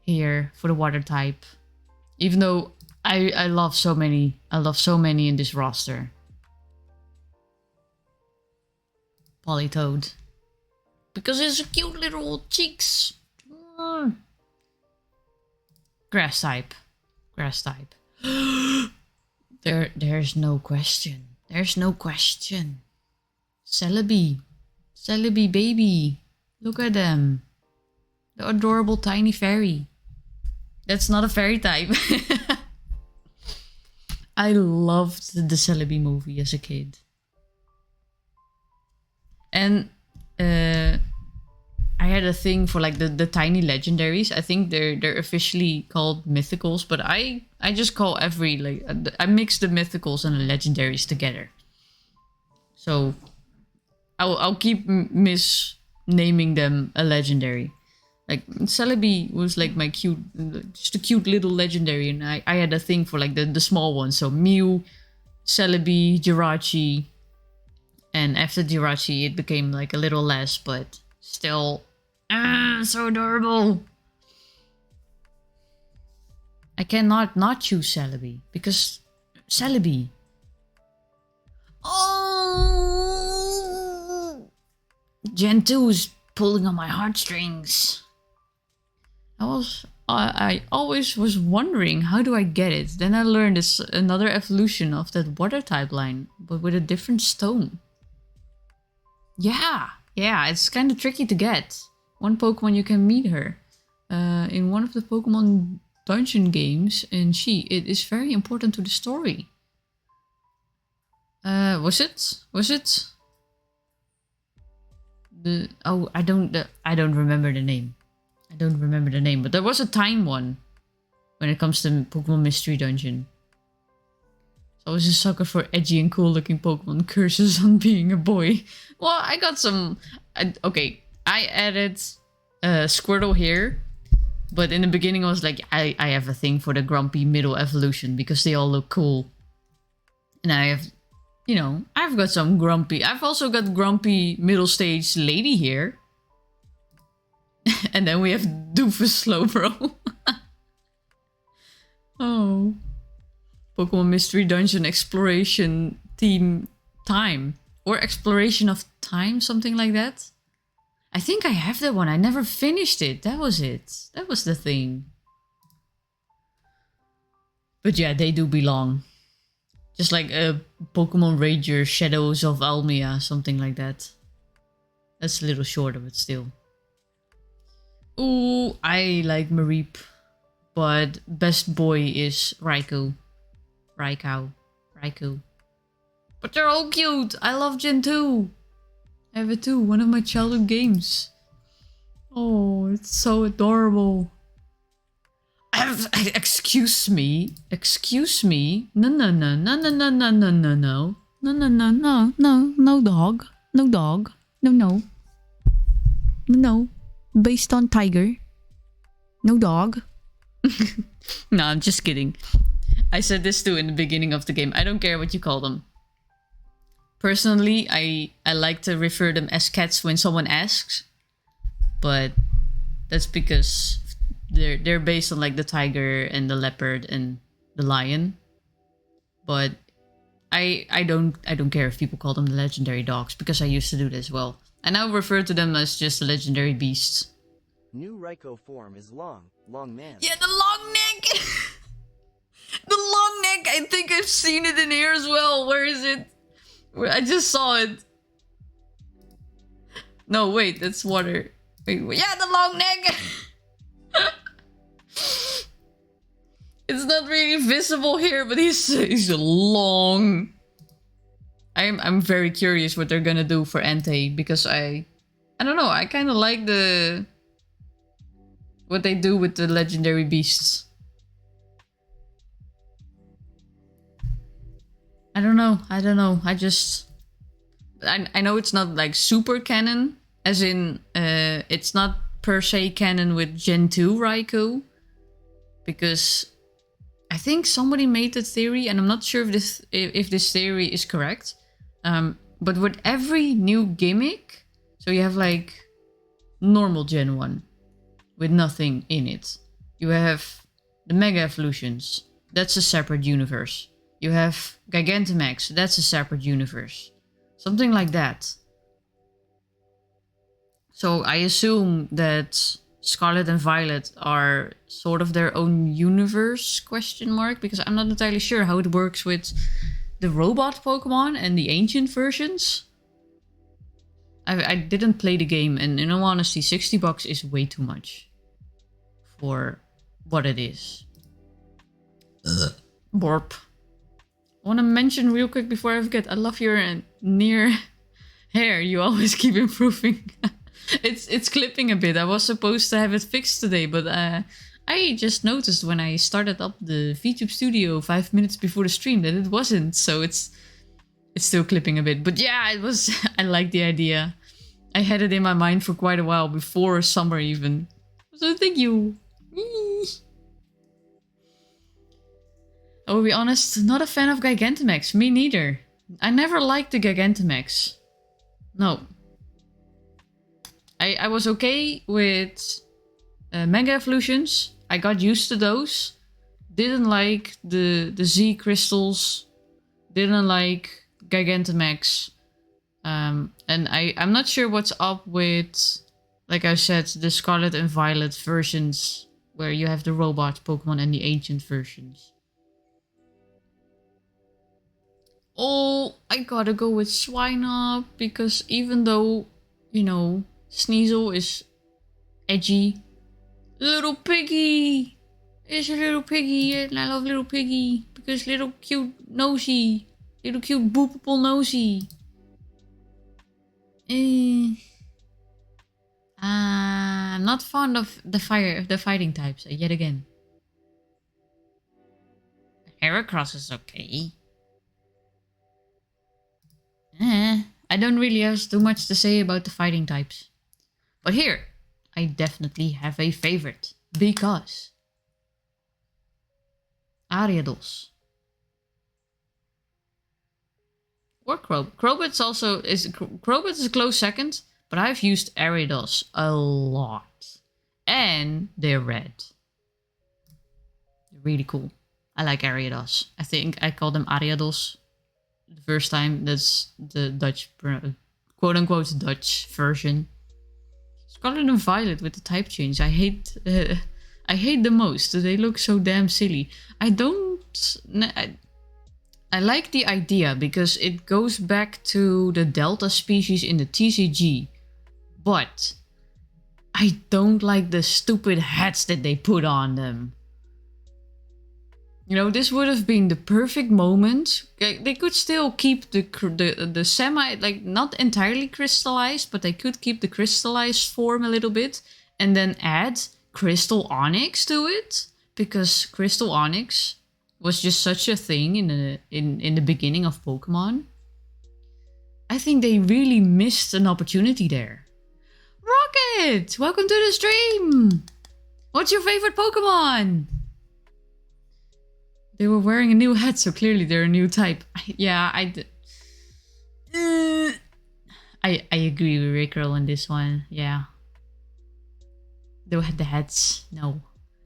here for the water type. Even though I love so many. I love so many in this roster. Politoed. Because it's a cute little cheeks. Grass type. There's no question. Celebi baby. Look at them. The adorable tiny fairy. That's not a fairy type. I loved the Celebi movie as a kid. And I had a thing for like the tiny legendaries. I think they're officially called mythicals, but I just call I mix the mythicals and the legendaries together. So I'll keep misnaming them a legendary. Like Celebi was like my just a cute little legendary, and I had a thing for like the small ones. So Mew, Celebi, Jirachi. And after Jirachi, it became like a little less, but still, so adorable. I cannot not choose Celebi, because Celebi. Oh! Gen 2 is pulling on my heartstrings. I always was wondering, how do I get it? Then I learned it's another evolution of that water type line, but with a different stone. Yeah, it's kind of tricky to get. One Pokemon you can meet her in one of the Pokemon dungeon games, and it is very important to the story. Was it? I don't remember the name. But there was a time one when it comes to Pokemon Mystery Dungeon. I was a sucker for edgy and cool looking Pokemon. Curses on being a boy. Well, I got some... I added Squirtle here. But in the beginning I was like, I have a thing for the grumpy middle evolution because they all look cool. And I have... I've got some grumpy... I've also got grumpy middle stage lady here. And then we have Doofus Slowbro. Oh... Pokemon Mystery Dungeon Exploration Team Time. Or Exploration of Time, something like that. I think I have that one. I never finished it. That was it. That was the thing. But yeah, they do belong. Just like a Pokemon Ranger Shadows of Almia, something like that. That's a little shorter, but still. Ooh, I like Mareep. But best boy is Raikou. Raikou. But they're all cute! I love Gen 2! I have it too, one of my childhood games. Oh, it's so adorable. Excuse me. No, no, no, no, no, no, no, no, no, no. No, no, no, no, no, no dog. No dog. No, no. No. Based on tiger. No dog. No, I'm just kidding. I said this too in the beginning of the game. I don't care what you call them. Personally, I like to refer them as cats when someone asks. But that's because they're based on like the tiger and the leopard and the lion. But I don't care if people call them the legendary dogs, because I used to do that as well. I now refer to them as just the legendary beasts. New Raikou form is long man. Yeah, the long neck! The long neck! I think I've seen it in here as well. Where is it? I just saw it. No, wait, that's water. Wait, yeah, the long neck! It's not really visible here, but he's long. I'm very curious what they're gonna do for Entei, because I don't know, I kind of like what they do with the legendary beasts. I don't know. I know it's not like super canon, as in it's not per se canon with Gen 2 Raikou, because I think somebody made the theory, and I'm not sure if this theory is correct. But with every new gimmick, so you have like normal Gen 1 with nothing in it. You have the Mega Evolutions. That's a separate universe. You have Gigantamax. That's a separate universe. Something like that. So I assume that Scarlet and Violet are sort of their own universe, question mark, because I'm not entirely sure how it works with the robot Pokemon and the ancient versions. I didn't play the game, and in all honesty, $60 is way too much for what it is. Borp. I want to mention real quick before I forget, I love your near hair. You always keep improving. It's clipping a bit. I was supposed to have it fixed today, but I just noticed when I started up the VTube studio 5 minutes before the stream that it wasn't. So it's still clipping a bit. But yeah, it was. I like the idea. I had it in my mind for quite a while, before summer even. So thank you. I will be honest, not a fan of Gigantamax. Me neither. I never liked the Gigantamax. No. I was okay with Mega Evolutions. I got used to those. Didn't like the Z crystals. Didn't like Gigantamax. And I'm not sure what's up with, like I said, the Scarlet and Violet versions, where you have the robot Pokemon and the ancient versions. Oh, I gotta go with Swinub, because even though, you know, Sneasel is edgy, Little Piggy is a little piggy, and I love Little Piggy because little cute nosy, little cute boopable nosy. I'm not fond of the fighting types yet again. Heracross is okay. I don't really have too much to say about the fighting types. But here, I definitely have a favorite. Because Ariados. Or Crobat also is... Crobat is a close second, but I've used Ariados a lot. And they're red. Really cool. I like Ariados. I think I call them Ariados the first time. That's the Dutch, quote-unquote Dutch version. Scarlet and Violet with the type change. I hate the most. They look so damn silly. I I like the idea because it goes back to the Delta species in the TCG. But I don't like the stupid hats that they put on them. You know, this would have been the perfect moment. They could still keep the semi, like not entirely crystallized, but they could keep the crystallized form a little bit and then add crystal onyx to it, because crystal onyx was just such a thing in the beginning of Pokemon. I think they really missed an opportunity there. Rocket, welcome to the stream. What's your favorite Pokemon? They were wearing a new hat, so clearly they're a new type. Yeah, I agree with Rickroll on this one. Yeah. They had the hats. No.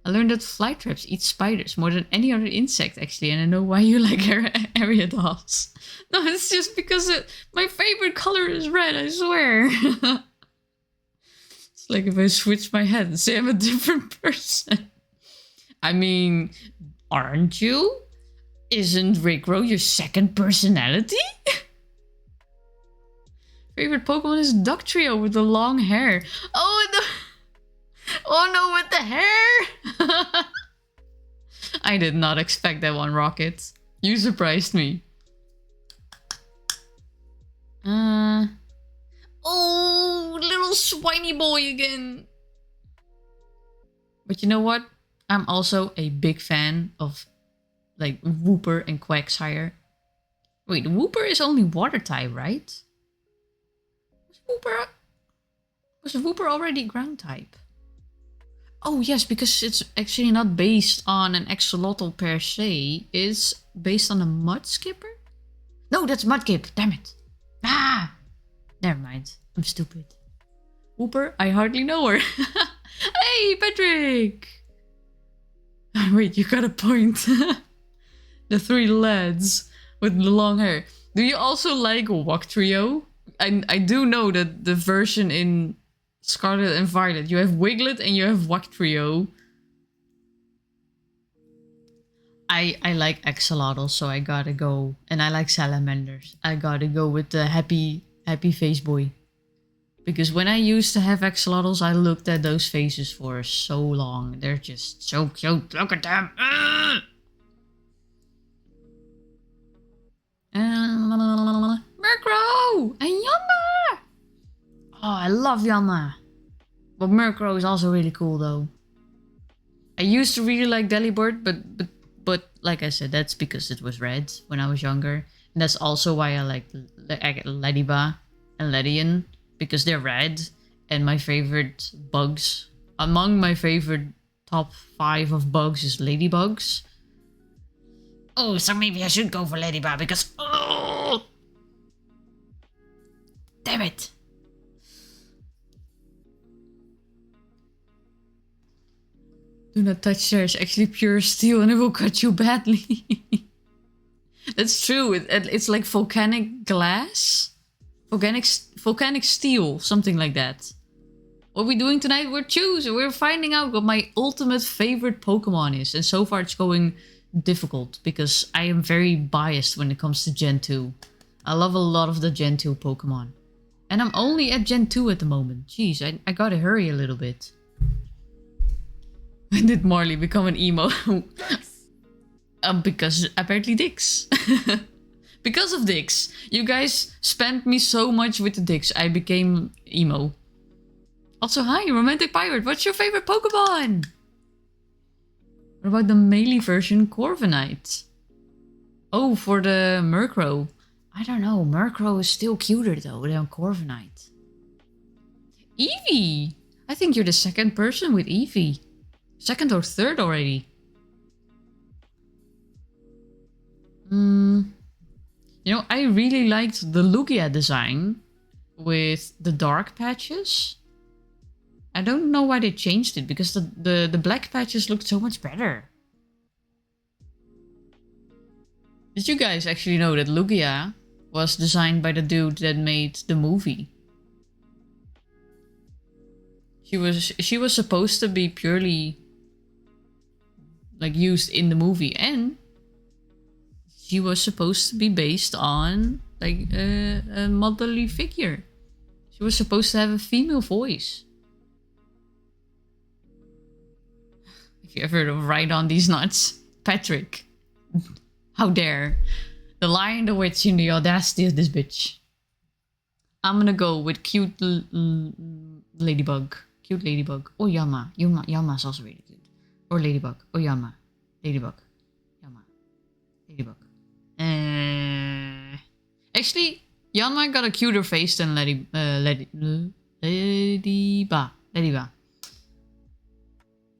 I learned that fly traps eat spiders more than any other insect, actually, and I know why you like Ariadolls. No, it's just because my favorite color is red, I swear. It's like if I switch my head and say I'm a different person. I mean, aren't you? Isn't Rickroll your second personality? Favorite Pokemon is Ductrio with the long hair. Oh no! Oh no, with the hair! I did not expect that one, Rocket. You surprised me. Oh, little swiny boy again. But you know what? I'm also a big fan of like Wooper and Quagsire. Wait, Wooper is only water type, right? Was Wooper already ground type? Oh yes, because it's actually not based on an axolotl per se. It's based on a mud skipper? No, that's Mudkip, damn it. Ah! Never mind, I'm stupid. Wooper, I hardly know her. Hey, Patrick! Wait, you got a point. The three lads with the long hair. Do you also like Wugtrio? I do know that the version in Scarlet and Violet, you have Wiglet and you have Wugtrio. I like axolotls, so I gotta go. And I like salamanders. I gotta go with the happy face boy. Because when I used to have axolotls, I looked at those faces for so long. They're just so cute. Look at them. Murkrow and Yanma. Oh, I love Yanma. But Murkrow is also really cool, though. I used to really like Delibird, but like I said, that's because it was red when I was younger, and that's also why I like Lediba and Ledian. Because they're red, and my favorite bugs, among my favorite top 5 of bugs is ladybugs. Oh, so maybe I should go for Ladybug because... Oh! Damn it! Do not touch there, it's actually pure steel and it will cut you badly. That's true, it's like volcanic glass? Volcanic steel, something like that. What are we doing tonight? We're finding out what my ultimate favorite Pokemon is. And so far it's going difficult because I am very biased when it comes to Gen 2. I love a lot of the Gen 2 Pokemon. And I'm only at Gen 2 at the moment. Jeez, I gotta hurry a little bit. When did Marley become an emo? Because apparently dicks. Because of dicks. You guys spent me so much with the dicks. I became emo. Also, hi, Romantic Pirate. What's your favorite Pokemon? What about the melee version, Corviknight? Oh, for the Murkrow. I don't know. Murkrow is still cuter though than Corviknight. Eevee! I think you're the second person with Eevee. Second or third already. You know, I really liked the Lugia design with the dark patches. I don't know why they changed it, because the black patches looked so much better. Did you guys actually know that Lugia was designed by the dude that made the movie? She was supposed to be purely like used in the movie, and she was supposed to be based on like a motherly figure. She was supposed to have a female voice. If you ever ride on these nuts, Patrick, how dare. The Lion, the Witch, and the audacity of this bitch. I'm gonna go with cute ladybug. Cute ladybug. Oh, Yama. Yama's also really cute. Or ladybug. Oh, Yama. Ladybug. Yama. Ladybug. Actually, Yama got a cuter face than Ladyba. Ladyba.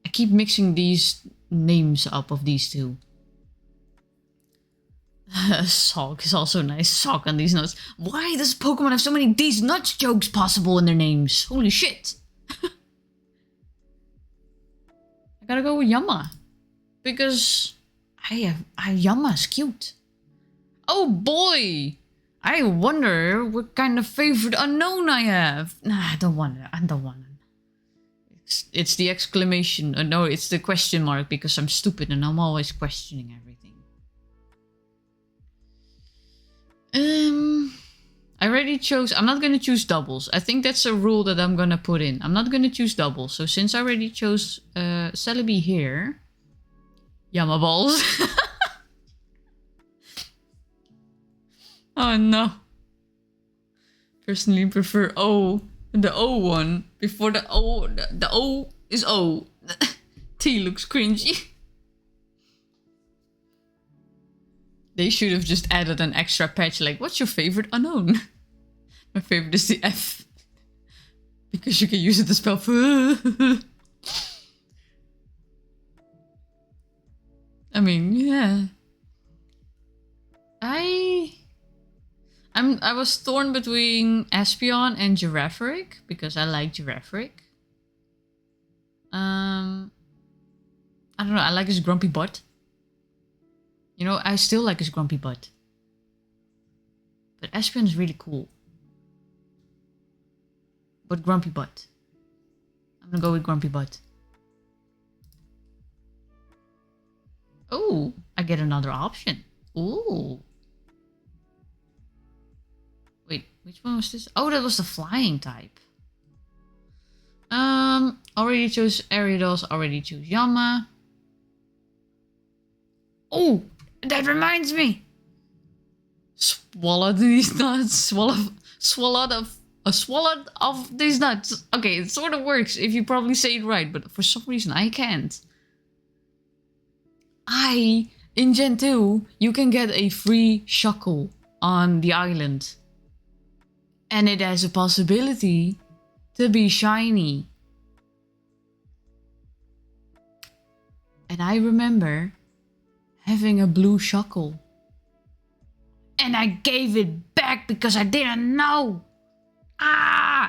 I keep mixing these names up of these two. Sock is also nice. Sock on these notes. Why does Pokemon have so many these nuts jokes possible in their names? Holy shit. I gotta go with Yama. Because Yama's cute. Oh boy! I wonder what kind of favorite unknown I have. Nah, I don't want it. It's the exclamation. No, it's the question mark because I'm stupid and I'm always questioning everything. I already chose. I'm not gonna choose doubles. I think that's a rule that I'm gonna put in. I'm not gonna choose doubles. So since I already chose Celebi here, Yama balls. Oh no. Personally prefer the O one before the O. The O is O. T looks cringy. They should have just added an extra patch like, what's your favorite unknown? My favorite is the F. Because you can use it to spell I mean, yeah. I was torn between Espeon and Giraffaric because I like Giraffaric. I don't know, I like his grumpy butt. You know, I still like his grumpy butt. But Espeon is really cool. But grumpy butt. I'm gonna go with grumpy butt. Oh, I get another option. Ooh. Wait, which one was this? Oh, that was the flying type. Already chose Ariados, already chose Yama. Oh, that reminds me. Swallowed these nuts. Swallowed of these nuts. Okay, it sort of works if you probably say it right, but for some reason I can't. In Gen 2, you can get a free Shuckle on the island. And it has a possibility to be shiny. And I remember having a blue Shuckle. And I gave it back because I didn't know.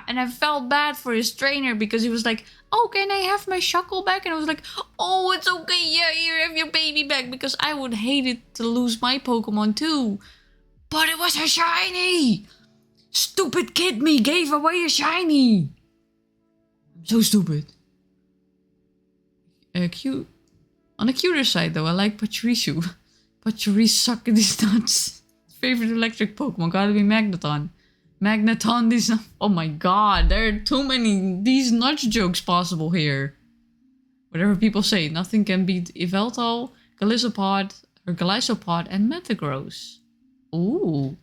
And I felt bad for his trainer because he was like, oh, can I have my Shuckle back? And I was like, oh, it's okay. Yeah, here, have your baby back. Because I would hate it to lose my Pokemon too. But it was a shiny. Stupid kid me gave away a shiny. I'm so stupid. Cute. On the cuter side though, I like Pachirisu. Pachirisu suck these nuts. Favorite electric Pokemon gotta be Magneton. Magneton, these. Oh my god, there are too many these nuts jokes possible here. Whatever people say, nothing can beat Yveltal, Golisopod, or Golisopod, and Metagross. Ooh.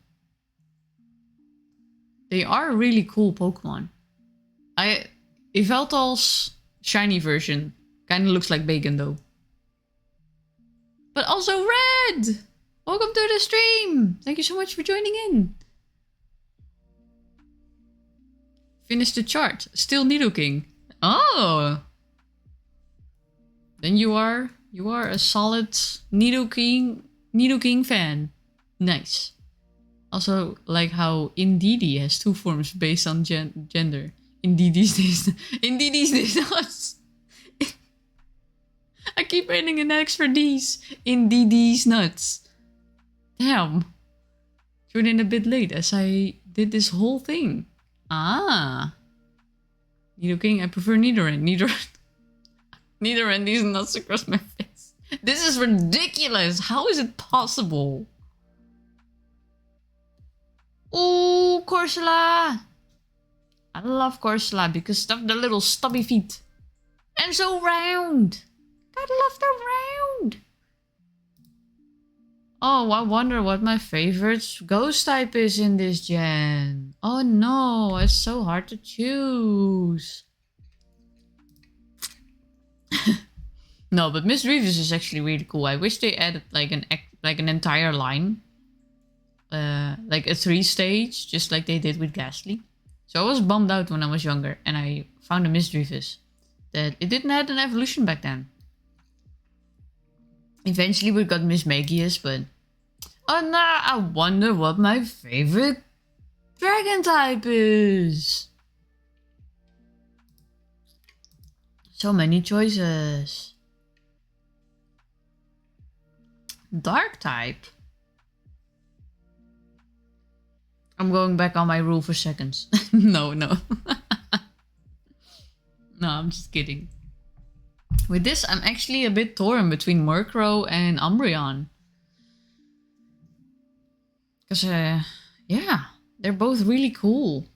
They are really cool Pokemon. Yveltal's shiny version kinda looks like bacon though. But also Red! Welcome to the stream! Thank you so much for joining in. Finish the chart. Still Nidoking. Oh! Then you are a solid Nidoking fan. Nice. Also like how Indeedee has two forms based on gender. Indeedee's nuts. I keep adding an X for these. Indeedee's nuts. Damn. Joined in a bit late as I did this whole thing. Nidoking, I prefer Nidoran. Nidoran, these nuts across my face. This is ridiculous. How is it possible? Corsola! I love Corsola because of the little stubby feet. And so round! God love the round! Oh, I wonder what my favorite ghost type is in this gen. Oh no, it's so hard to choose. No, but Miss Reeves is actually really cool. I wish they added like an entire line. Like a 3-stage, just like they did with Ghastly. So I was bummed out when I was younger and I found a Miss Reeves that it didn't have an evolution back then. Eventually we got Miss Magius, but... Oh no, I wonder what my favorite dragon type is. So many choices. Dark type? I'm going back on my rule for seconds. No. No, I'm just kidding. With this, I'm actually a bit torn between Murkrow and Umbreon. Because, yeah, they're both really cool.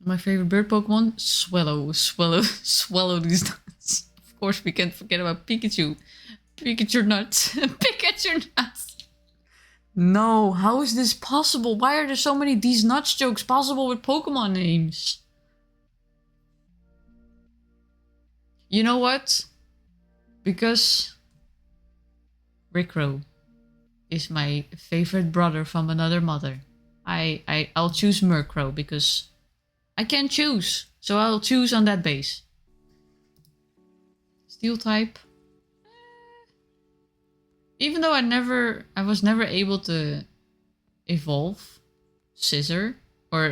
My favorite bird Pokemon? Swallow these nuts. Of course, we can't forget about Pikachu. Pikachu nuts. Pikachu nuts. No, how is this possible? Why are there so many these nuts jokes possible with Pokemon names? You know what? Because Rickrow is my favorite brother from another mother. I'll choose Murkrow because I can't choose. So I'll choose on that base. Steel type. Even though I was never able to evolve Scissor or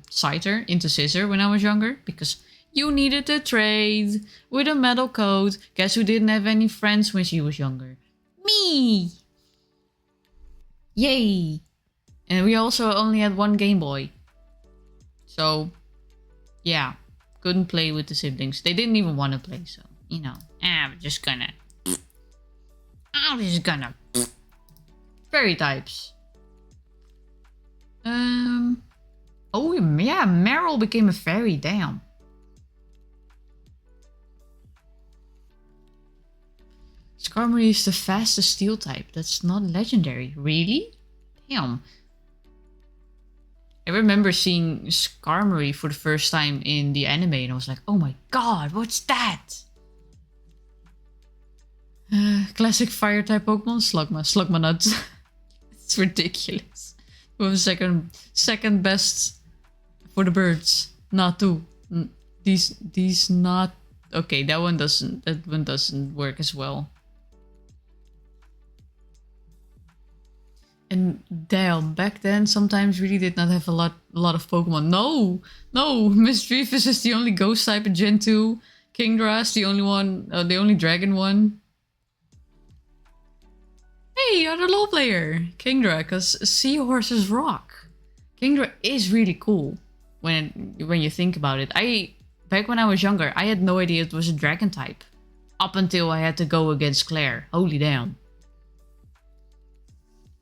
Scyther into Scissor when I was younger because you needed to trade with a metal coat. Guess who didn't have any friends when she was younger? Me! Yay! And we also only had one Game Boy. So, yeah, couldn't play with the siblings. They didn't even want to play, so, you know, I'm just gonna... Fairy types. Oh yeah, Meryl became a fairy, damn. Skarmory is the fastest steel type. That's not legendary. Really? Damn. I remember seeing Skarmory for the first time in the anime and I was like, oh my god, what's that? Classic fire type Pokemon, Slugma. It's ridiculous. We have second best for the birds. Not two. These not okay. That one doesn't work as well. And damn, back then sometimes really did not have a lot of Pokemon. No, Misdreavus is the only ghost type in Gen 2. Kingdra's the only one, the only dragon one. Hey, you're the low player! Kingdra, because seahorses rock. Kingdra is really cool when you think about it. Back when I was younger, I had no idea it was a dragon type. Up until I had to go against Claire. Holy damn.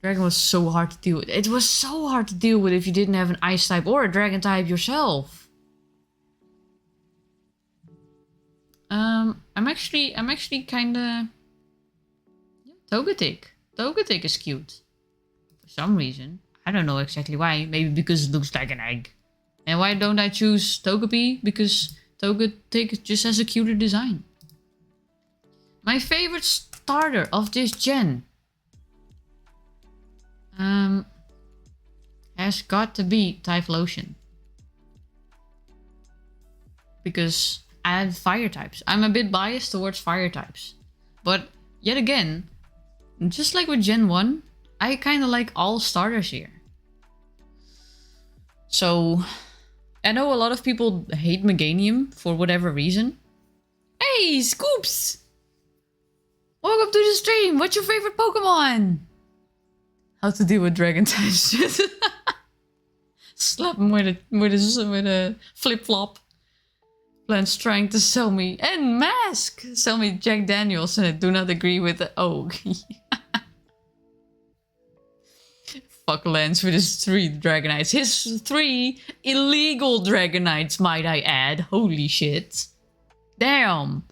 Dragon was so hard to deal with. It was so hard to deal with if you didn't have an ice type or a dragon type yourself. I'm actually kinda... Togetic. Togetic is cute. For some reason. I don't know exactly why. Maybe because it looks like an egg. And why don't I choose Togepi? Because Togetic just has a cuter design. My favorite starter of this gen has got to be Typhlosion. Because I have fire types. I'm a bit biased towards fire types. But yet again, just like with Gen 1, I kind of like all starters here. So, I know a lot of people hate Meganium for whatever reason. Hey, Scoops! Welcome to the stream! What's your favorite Pokemon? How to deal with dragon types. Slap him with a flip-flop. Plans trying to sell me. And Mask! Sell me Jack Daniels and I do not agree with the... Oh. Fuck Lance with his 3 Dragonites. His 3 illegal Dragonites, might I add. Holy shit. Damn.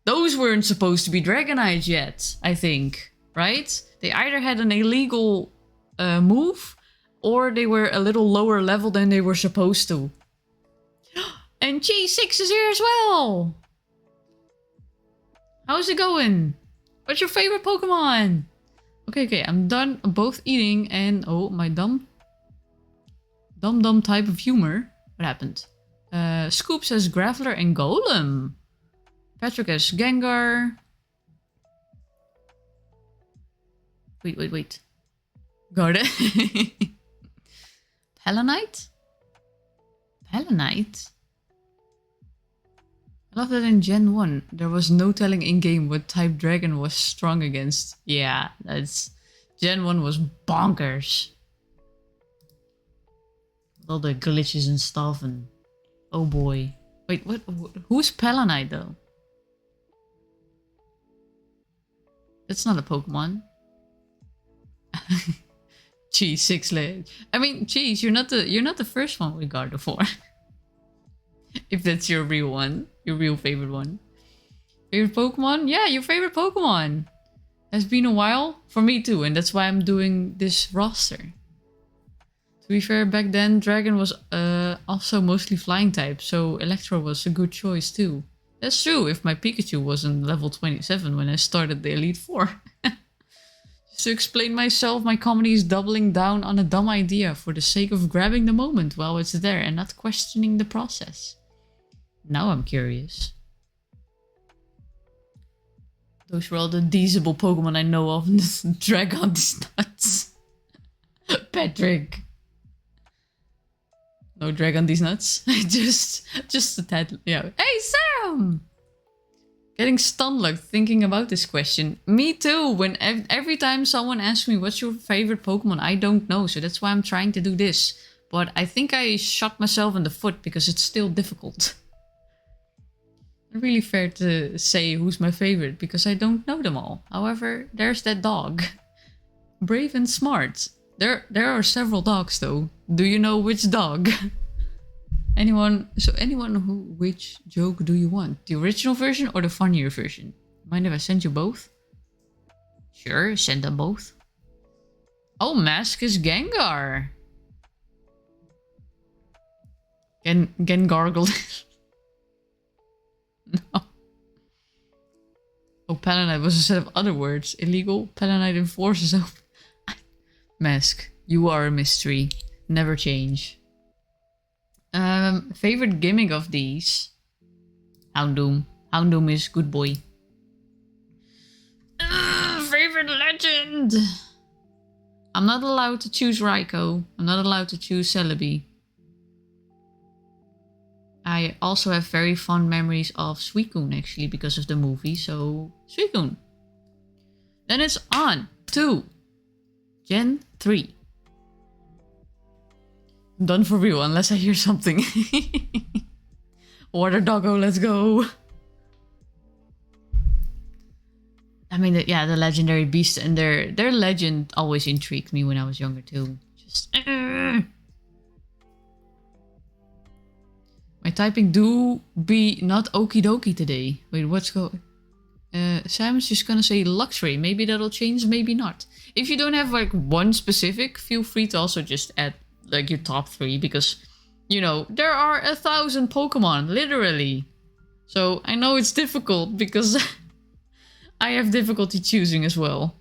Those weren't supposed to be Dragonites yet, I think. Right? They either had an illegal move, or they were a little lower level than they were supposed to. And G6 is here as well! How's it going? What's your favorite Pokemon? Okay, I'm done both eating and... Oh, my dumb type of humor. What happened? Scoop says Graveler and Golem. Patrick has Gengar. Wait. Garden. Palanite? Palanite? I love that in Gen 1, there was no telling in-game what type dragon was strong against. Yeah, that's... Gen 1 was bonkers. With all the glitches and stuff and... Oh boy. Wait, what? Who's Palanite though? That's not a Pokemon. Geez, 6 legs. I mean, geez, you're not the first one we got before. If that's your real one. Your real favorite one. Favorite Pokemon? Yeah, your favorite Pokemon. Has been a while for me too, and that's why I'm doing this roster. To be fair, back then Dragon was also mostly flying type, so Electro was a good choice too. That's true, if my Pikachu wasn't level 27 when I started the Elite Four. Just to explain myself, my comedy is doubling down on a dumb idea for the sake of grabbing the moment while it's there and not questioning the process. Now I'm curious. Those were all the Deezable Pokemon I know of. Drag on these nuts. Patrick. No, drag on these nuts. just a tad. Yeah. Hey, Sam! Getting stunned like thinking about this question. Me too. When every time someone asks me what's your favorite Pokemon, I don't know. So that's why I'm trying to do this. But I think I shot myself in the foot because it's still difficult. Not really fair to say who's my favorite because I don't know them all. However, there's that dog. Brave and smart. There are several dogs though. Do you know which dog? Which joke do you want? The original version or the funnier version? Mind if I send you both? Sure, send them both. Oh, Mask is Gengar. Gengargled. No. Oh, Palanite was a set of other words. Illegal. Palanite enforces. Oh. Mask, you are a mystery. Never change. Favorite gimmick of these? Houndoom. Houndoom is good boy. Favorite legend? I'm not allowed to choose Raikou. I'm not allowed to choose Celebi. I also have very fond memories of Suicune actually because of the movie, so Suicune. Then it's on to Gen 3. I'm done for real unless I hear something. Water doggo, let's go. I mean, the legendary beasts and their legend always intrigued me when I was younger too. Just... My typing do be not okie dokie today. Wait, what's going... Simon's just gonna say luxury. Maybe that'll change, maybe not. If you don't have like one specific, feel free to also just add like your top 3 because, you know, there are 1,000 Pokemon, literally. So I know it's difficult because I have difficulty choosing as well.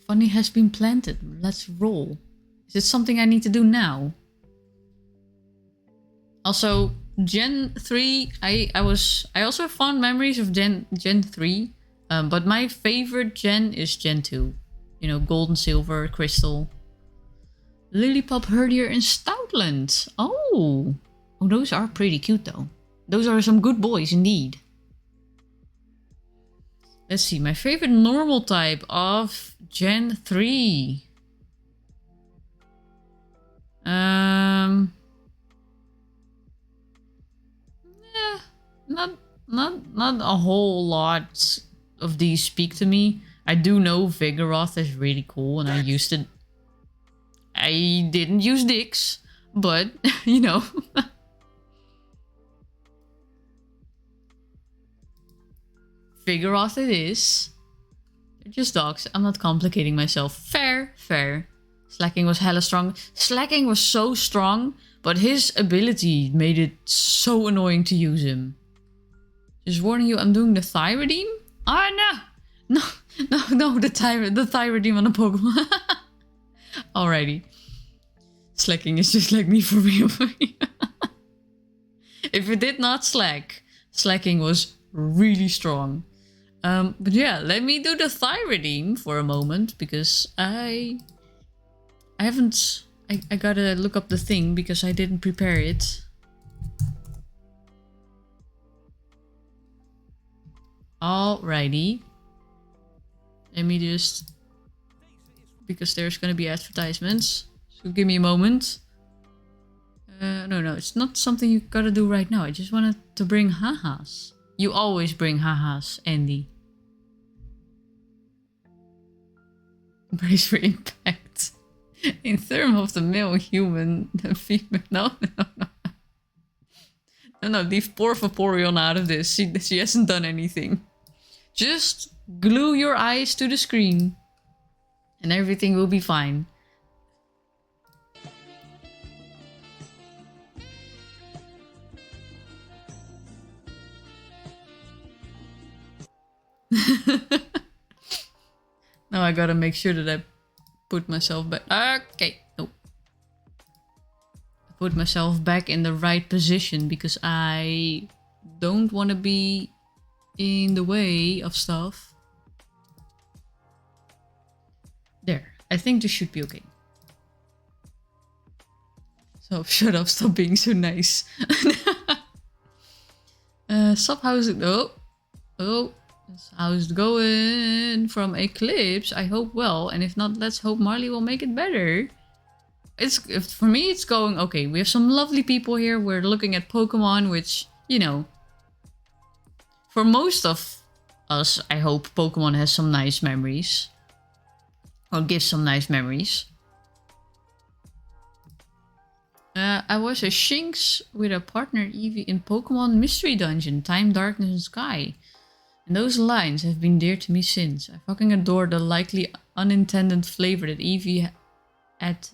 Funny has been planted. Let's roll. Is it something I need to do now? Also, Gen 3, I also have fond memories of Gen 3. But my favorite gen is Gen 2. You know, Gold and Silver, Crystal. Lillipup, Herdier, and Stoutland. Oh, those are pretty cute though. Those are some good boys indeed. Let's see, my favorite normal type of Gen 3. not a whole lot of these speak to me. I do know Vigoroth is really cool, and I used it. I didn't use Dix, but you know. Vigoroth it is. They're just dogs. I'm not complicating myself. Fair, fair. Slacking was hella strong. Slacking was so strong, but his ability made it so annoying to use him. Just warning you, I'm doing the Thigh Redeem? Ah, no! No, the Thigh Redeem on a Pokemon. Alrighty. Slacking is just like me for real. If it did not slack, slacking was really strong. But yeah, let me do the Thigh Redeem for a moment, because I haven't... I gotta look up the thing, because I didn't prepare it. Alrighty. Let me just... Because there's gonna be advertisements. So give me a moment. No, it's not something you gotta do right now. I just wanted to bring ha-has. You always bring ha-has, Andy. Brace for impact. In terms of the male human, the female... No, leave poor Vaporeon out of this. She hasn't done anything. Just glue your eyes to the screen. And everything will be fine. Now I gotta make sure that I put myself back. Okay, no. I put myself back in the right position because I don't want to be in the way of stuff. There. I think this should be okay. So shut up, stop being so nice. Stop, how's it? Oh. How's it going from Eclipse? I hope well, and if not, let's hope Marley will make it better. For me, it's going okay. We have some lovely people here. We're looking at Pokemon, which, you know, for most of us, I hope Pokemon has some nice memories. Or gives some nice memories. I was a Shinx with a partner Eevee in Pokemon Mystery Dungeon, Time, Darkness, and Sky. And those lines have been dear to me since. I fucking adore the likely unintended flavor that Eevee had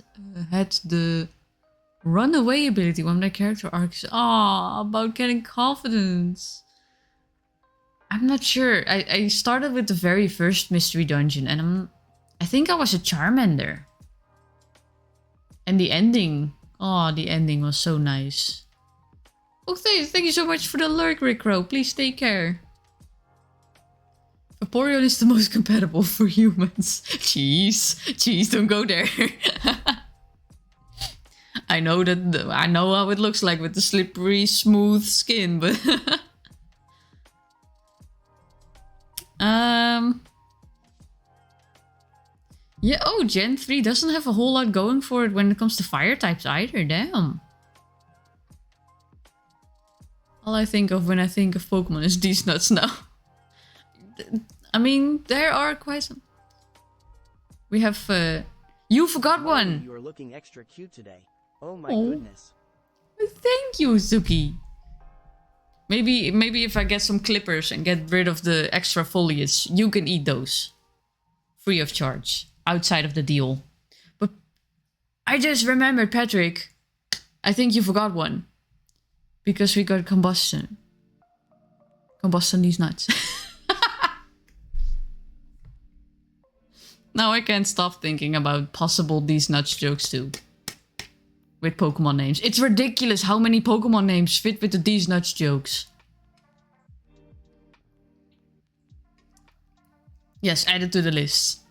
the runaway ability. One of their character arcs. About getting confidence. I'm not sure. I started with the very first Mystery Dungeon, and I think I was a Charmander. And the ending. The ending was so nice. Oh, thank you so much for the lurk, Rick Crow. Please take care. Vaporeon is the most compatible for humans. Jeez, don't go there. I know how it looks like with the slippery, smooth skin, but yeah. Oh, Gen 3 doesn't have a whole lot going for it when it comes to fire types either. Damn. All I think of when I think of Pokemon is these nuts now. I mean, there are quite some. We have, you forgot one! You're looking extra cute today. Oh my goodness. Thank you, Zuki. Maybe if I get some clippers and get rid of the extra foliage, you can eat those. Free of charge. Outside of the deal. But I just remembered, Patrick. I think you forgot one. Because we got combustion. Combustion these nuts. Now I can't stop thinking about possible these nuts jokes too. With Pokemon names. It's ridiculous how many Pokemon names fit with the these nuts jokes. Yes, add it to the list.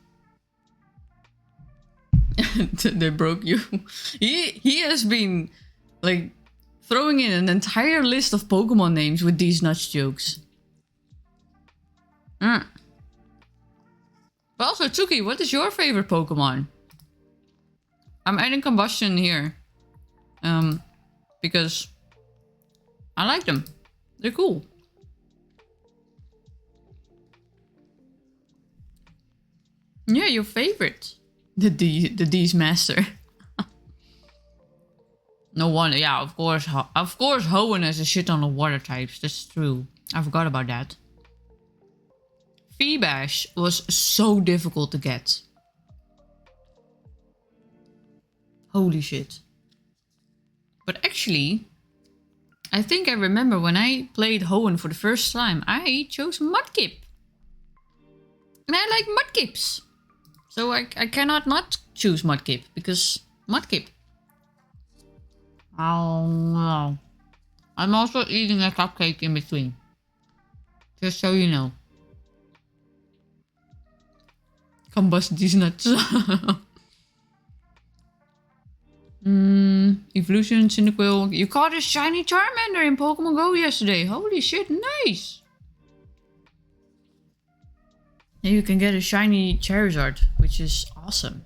They broke you. He has been like throwing in an entire list of Pokemon names with these nuts jokes. But also, Tsuki, what is your favorite Pokemon? I'm adding combustion here. Because I like them. They're cool. Yeah, your favorite. The D's master. No wonder. Yeah, of course. Of course, Hoenn has a shit on the water types. That's true. I forgot about that. Feebash was so difficult to get. Holy shit. But actually, I think I remember when I played Hoenn for the first time, I chose Mudkip. And I like Mudkips. So I cannot not choose Mudkip because Mudkip. Oh no. I'm also eating a cupcake in between. Just so you know. Combust these nuts. Evolution, Cyndaquil. You caught a shiny Charmander in Pokemon Go yesterday. Holy shit, nice. And you can get a shiny Charizard, which is awesome.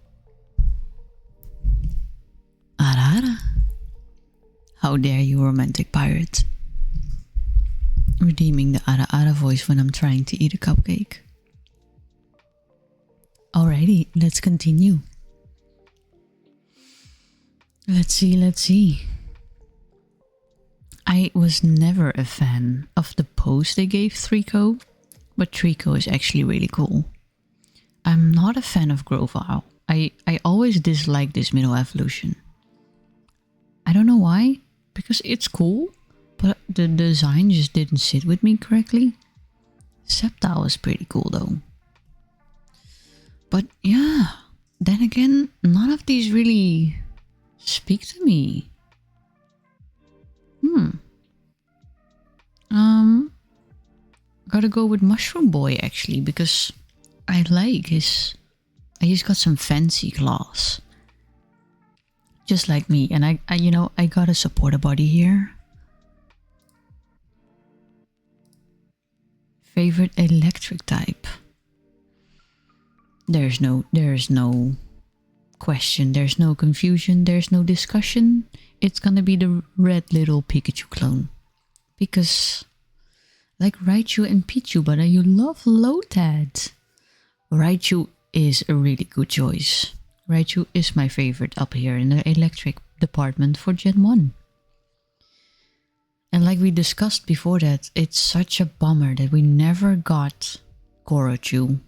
Arara. How dare you, romantic pirate. Redeeming the Ara Ara voice when I'm trying to eat a cupcake. Alrighty, let's continue. Let's see. I was never a fan of the pose they gave Trico, but Trico is actually really cool. I'm not a fan of Grovyle. I always disliked this middle evolution. I don't know why, because it's cool, but the design just didn't sit with me correctly. Sceptile is pretty cool though. But yeah, then again, none of these really speak to me. Gotta go with Mushroom Boy actually, because I like his... He's got some fancy claws. Just like me, and I gotta support a body here. Favorite electric type. There's no question, there's no confusion, there's no discussion. It's gonna be the red little Pikachu clone. Because, like Raichu and Pichu, but you love Lotad. Raichu is a really good choice. Raichu is my favorite up here in the electric department for Gen 1. And like we discussed before that, it's such a bummer that we never got Korochu.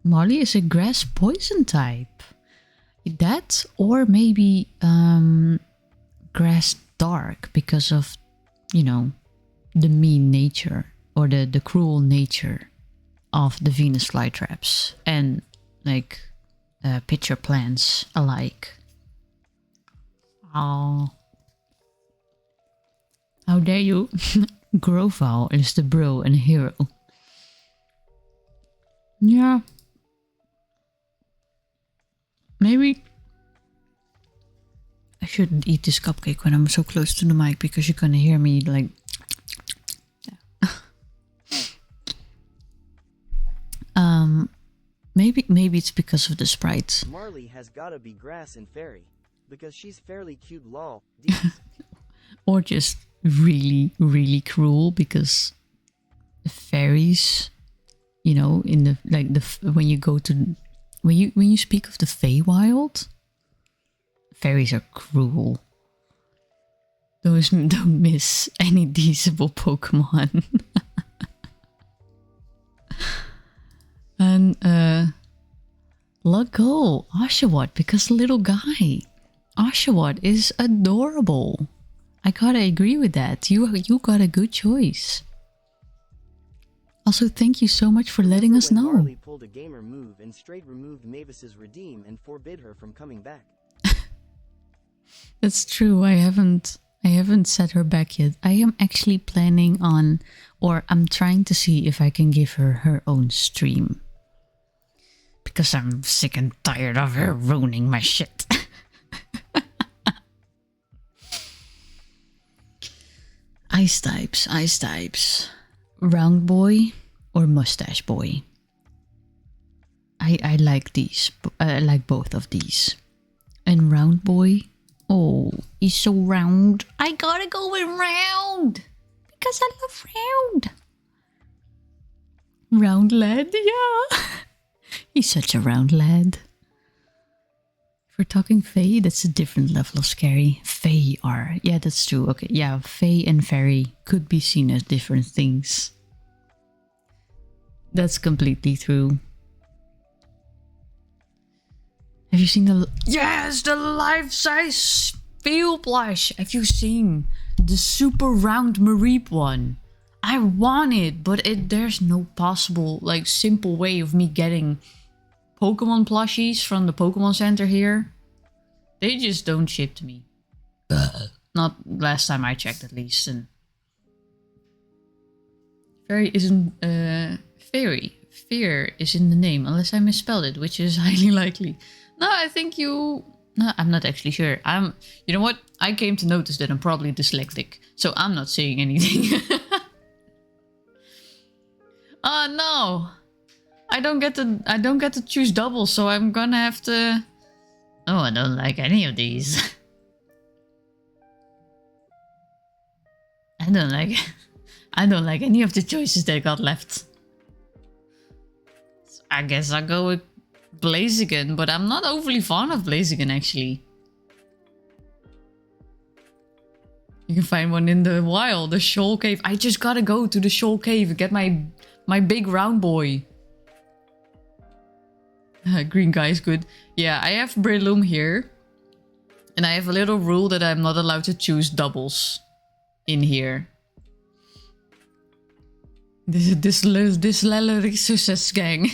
Molly is a grass poison type. That or maybe grass dark because of, the mean nature or the cruel nature of the Venus flytraps and like pitcher plants alike. Oh. How dare you? Grovyle is the bro and hero. Yeah. Maybe I shouldn't eat this cupcake when I'm so close to the mic because you're gonna hear me like... Maybe it's because of the sprite. Marley has gotta be grass and fairy, because she's fairly cute lol. Or just really, really cruel because the fairies, in the when you go to when you speak of the Feywild, fairies are cruel. Those don't miss any decibel Pokemon. And let go Oshawott because little guy. Oshawott is adorable. I gotta agree with that. You got a good choice. Also, thank you so much for letting us know. Marley pulled a gamer move and straight removed Mavis's redeem and forbid her from coming back. That's true. I haven't set her back yet. I am actually planning on, or I'm trying to see if I can give her her own stream. Because I'm sick and tired of her ruining my shit. Ice types. Round boy or mustache boy? I like these. I like both of these. And round boy, oh, he's so round. I gotta go with round because I love round. Round lad, yeah. He's such a round lad. If we're talking Fae, that's a different level of scary. Fae are... Yeah, that's true. Okay, yeah, Fae and Fairy could be seen as different things. That's completely true. Have you seen the... Yes, the life-size field plush! Have you seen the super round Mareep one? I want it, but there's no possible, like, simple way of me getting Pokemon plushies from the Pokemon Center here. They just don't ship to me. Not last time I checked, at least. And Fairy isn't... Fairy. Fear is in the name, unless I misspelled it, which is highly likely. No, I think you... No, I'm not actually sure. You know what? I came to notice that I'm probably dyslexic, so I'm not saying anything. Oh no! I don't get to choose double, so I'm gonna have to... Oh, I don't like any of these. I don't like any of the choices that got left. So I guess I'll go with Blaziken, but I'm not overly fond of Blaziken actually. You can find one in the wild, the Shoal Cave. I just gotta go to the Shoal Cave and get my big round boy. Green guy is good. Yeah, I have Breloom here. And I have a little rule that I'm not allowed to choose doubles in here. This Lellerixus gang.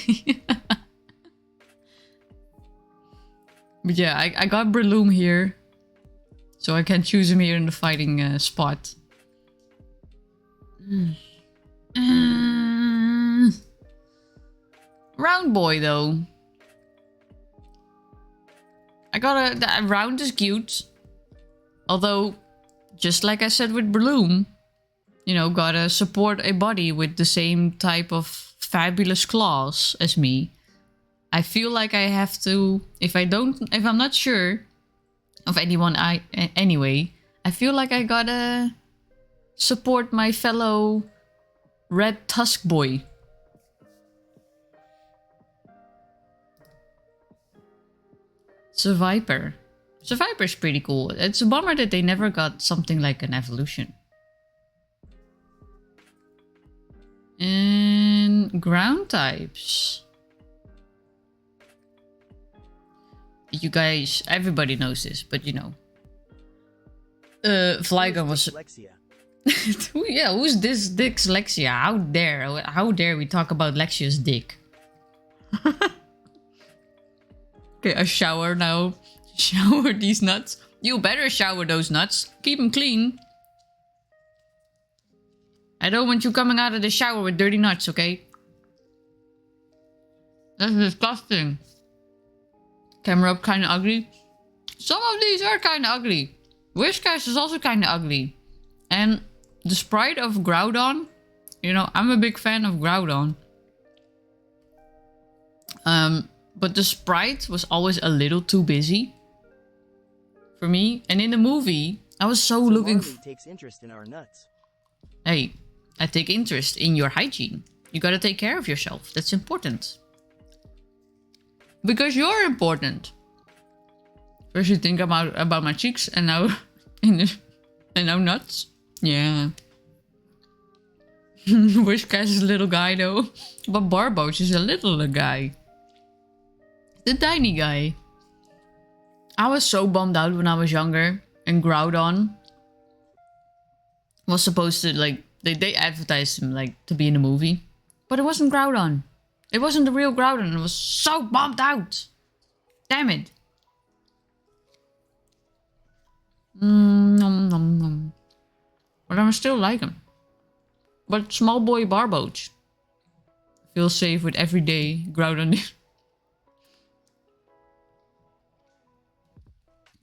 But yeah, I got Breloom here. So I can choose him here in the fighting spot. Round boy though. I got that round is cute. Although, just like I said with Breloom, you know, gotta support a body with the same type of fabulous claws as me. I feel like I have to, if I'm not sure of anyone anyway, I feel like I gotta support my fellow red tusk boy. Survivor. Survivor's pretty cool. It's a bummer that they never got something like an evolution. And ground types. You guys, everybody knows this, but you know. Flygon was... Yeah, who's this Dick's Lexia? How dare we talk about Lexia's dick? Okay, a shower now. Shower these nuts. You better shower those nuts. Keep them clean. I don't want you coming out of the shower with dirty nuts, okay? That's disgusting. Camera up kinda ugly. Some of these are kinda ugly. Whiscash is also kinda ugly. And the sprite of Groudon, you know, I'm a big fan of Groudon. But the sprite was always a little too busy for me. And in the movie, I was so looking for... takes interest in our nuts. Hey, I take interest in your hygiene. You gotta take care of yourself. That's important. Because you're important. First you think about my cheeks and now and now nuts. Yeah. Whiscash is a little guy though. But Barboach is a little guy. The tiny guy. I was so bummed out when I was younger and Groudon was supposed to, like, they advertised him like to be in a movie. But it wasn't Groudon. It wasn't the real Groudon. I was so bummed out. Damn it. Nom nom nom. But I still like him. But small boy Barboach feels safe with everyday Groudon.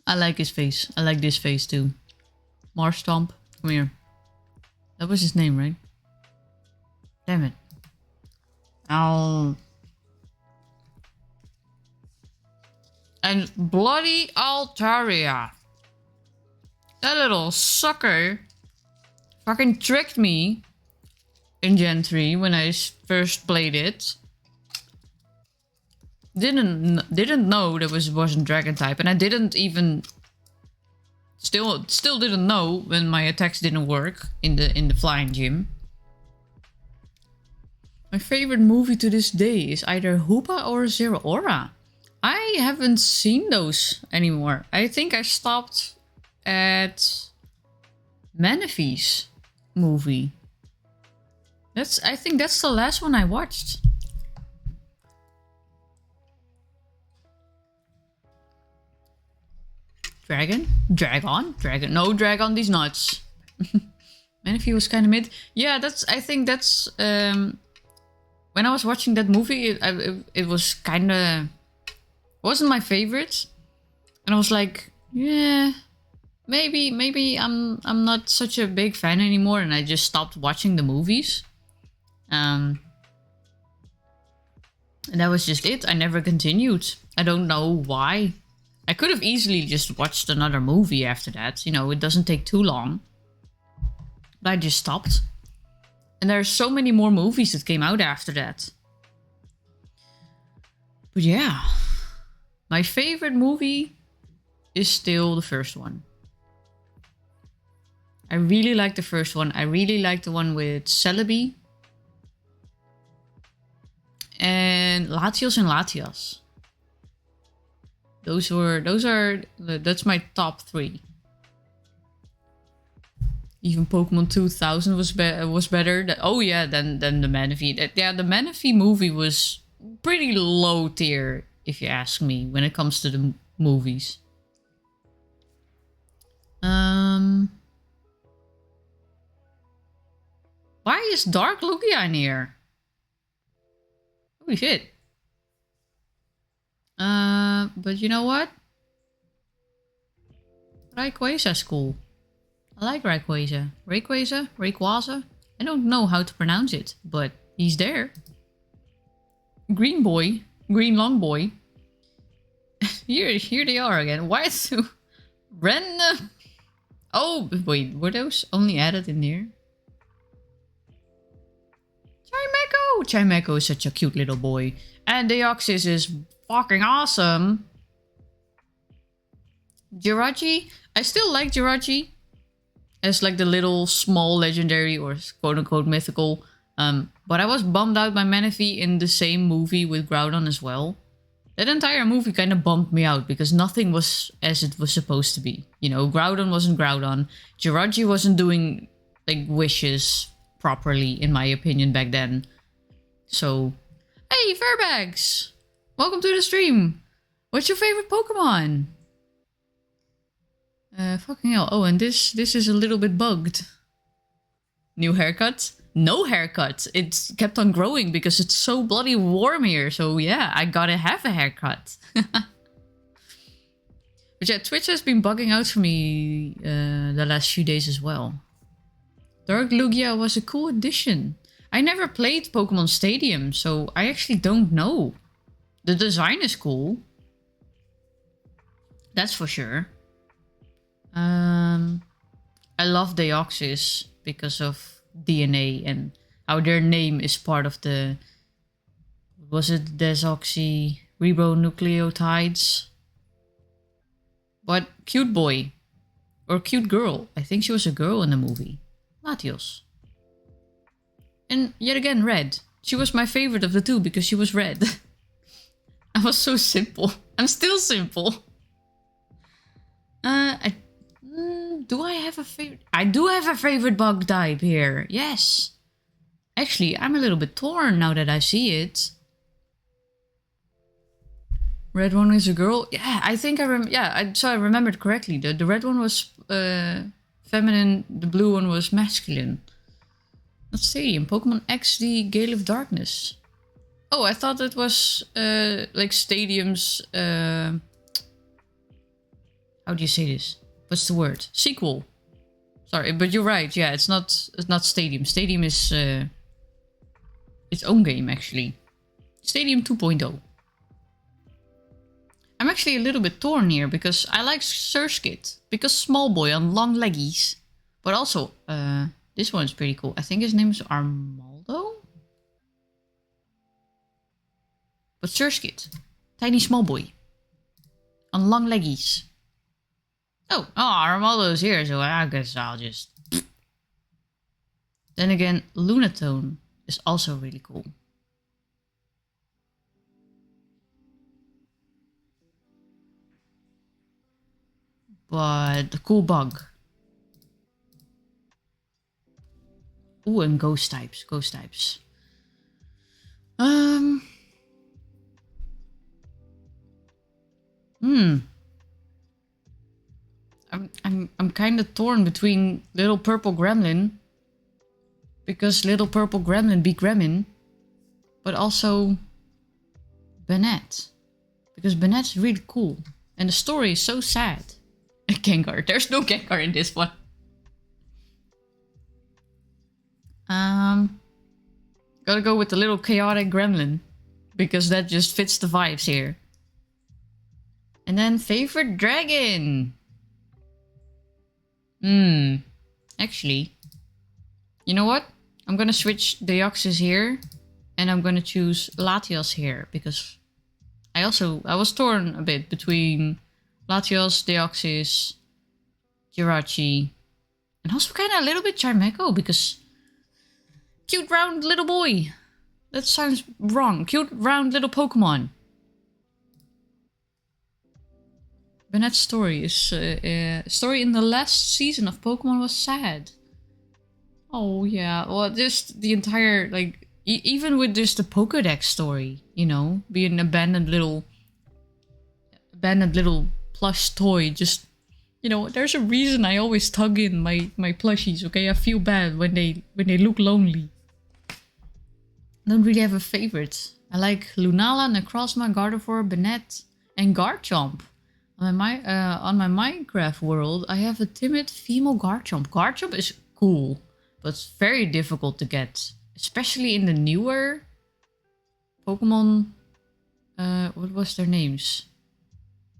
I like his face. I like this face too. Marstomp, come here. That was his name, right? Damn it. Ow. And bloody Altaria. That little sucker fucking tricked me in Gen 3 when I first played it. didn't know there wasn't dragon type, and I didn't even still didn't know when my attacks didn't work in the flying gym. My favorite movie to this day is either Hoopa or Zero Aura. I haven't seen those anymore. I think I stopped at Manaphy's movie. I think that's the last one I watched. Dragon? No, Dragon, these nuts. Manaphy was kind of mid. Yeah, I think that's, when I was watching that movie, it was kind of, wasn't my favorite. And I was like, yeah, maybe I'm not such a big fan anymore, and I just stopped watching the movies. And that was just it. I never continued. I don't know why. I could have easily just watched another movie after that. You know, it doesn't take too long. But I just stopped. And there are so many more movies that came out after that. But yeah. My favorite movie is still the first one. I really like the first one. I really like the one with Celebi. And Latios and Latias. That's my top 3. Even Pokemon 2000 was better. Oh yeah, than the Manaphy. The Manaphy movie was pretty low tier, if you ask me, when it comes to the movies. Why is Dark Lugia in here? Holy shit. But you know what? Rayquaza's cool. I like Rayquaza. Rayquaza? I don't know how to pronounce it, but he's there. Green long boy. Here they are again. Why so Ren? Oh, wait, were those only added in there? Chimecho is such a cute little boy. And Deoxys is fucking awesome. Jirachi? I still like Jirachi as like the little small legendary or quote-unquote mythical. But I was bummed out by Manaphy in the same movie with Groudon as well. That entire movie kind of bummed me out because nothing was as it was supposed to be. You know, Groudon wasn't Groudon. Jirachi wasn't doing like wishes properly, in my opinion, back then. So, hey, Fairbags! Welcome to the stream! What's your favorite Pokemon? Fucking hell. Oh, and this is a little bit bugged. New haircut? No haircut. It kept on growing because it's so bloody warm here. So yeah, I gotta have a haircut. But yeah, Twitch has been bugging out for me the last few days as well. Dark Lugia was a cool addition. I never played Pokemon Stadium, so I actually don't know. The design is cool. That's for sure. I love Deoxys because of DNA and how their name is part of the... Was it Desoxy ribonucleotides? But cute boy. Or cute girl. I think she was a girl in the movie. Latios. And yet again, red. She was my favorite of the two because she was red. I was so simple. I'm still simple. Do I have a favorite? I do have a favorite bug type here. Yes. Actually, I'm a little bit torn now that I see it. Red one is a girl. Yeah, I think I I remembered correctly. The red one was feminine. The blue one was masculine. Not Stadium. Pokemon XD Gale of Darkness. Oh, I thought it was like Stadium's. How do you say this? What's the word? Sequel. Sorry, but you're right. Yeah, it's not Stadium. Stadium is its own game actually. Stadium 2.0. I'm actually a little bit torn here because I like Surskit because small boy on long leggies, but also this one's pretty cool. I think his name is Armaldo. But Surskit. Tiny small boy. On long leggies. Oh, Armaldo's here, so I guess I'll just... Then again, Lunatone is also really cool. But the cool bug. Ooh, and ghost types. I'm kind of torn between Little Purple Gremlin, because Little Purple Gremlin be Gremlin, but also Bennett, because Bennett's really cool and the story is so sad. Gengar, there's no Gengar in this one. Gotta go with the little chaotic gremlin, because that just fits the vibes here. And then favorite dragon. Actually, you know what? I'm gonna switch Deoxys here, and I'm gonna choose Latios here, because I was torn a bit between Latios, Deoxys, Jirachi, and also kind of a little bit Chimecho, because cute round little boy. That sounds wrong. Cute round little Pokemon. Bennett's story is story in the last season of Pokemon was sad. Oh yeah, well just the entire like even with just the Pokédex story, you know, being an abandoned little plush toy. Just, you know, there's a reason I always tug in my plushies. Okay, I feel bad when they look lonely. I don't really have a favorite. I like Lunala, Necrozma, Gardevoir, Bennett, and Garchomp. On my Minecraft world, I have a timid female Garchomp. Garchomp is cool, but it's very difficult to get, especially in the newer Pokemon. What was their names?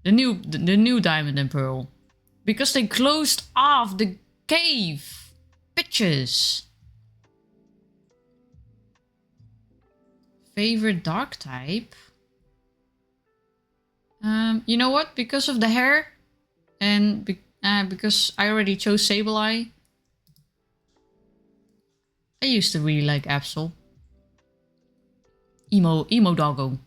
The new Diamond and Pearl, because they closed off the cave. Bitches. Favorite dark type? You know what? Because of the hair, and because I already chose Sableye, I used to really like Absol. Emo doggo.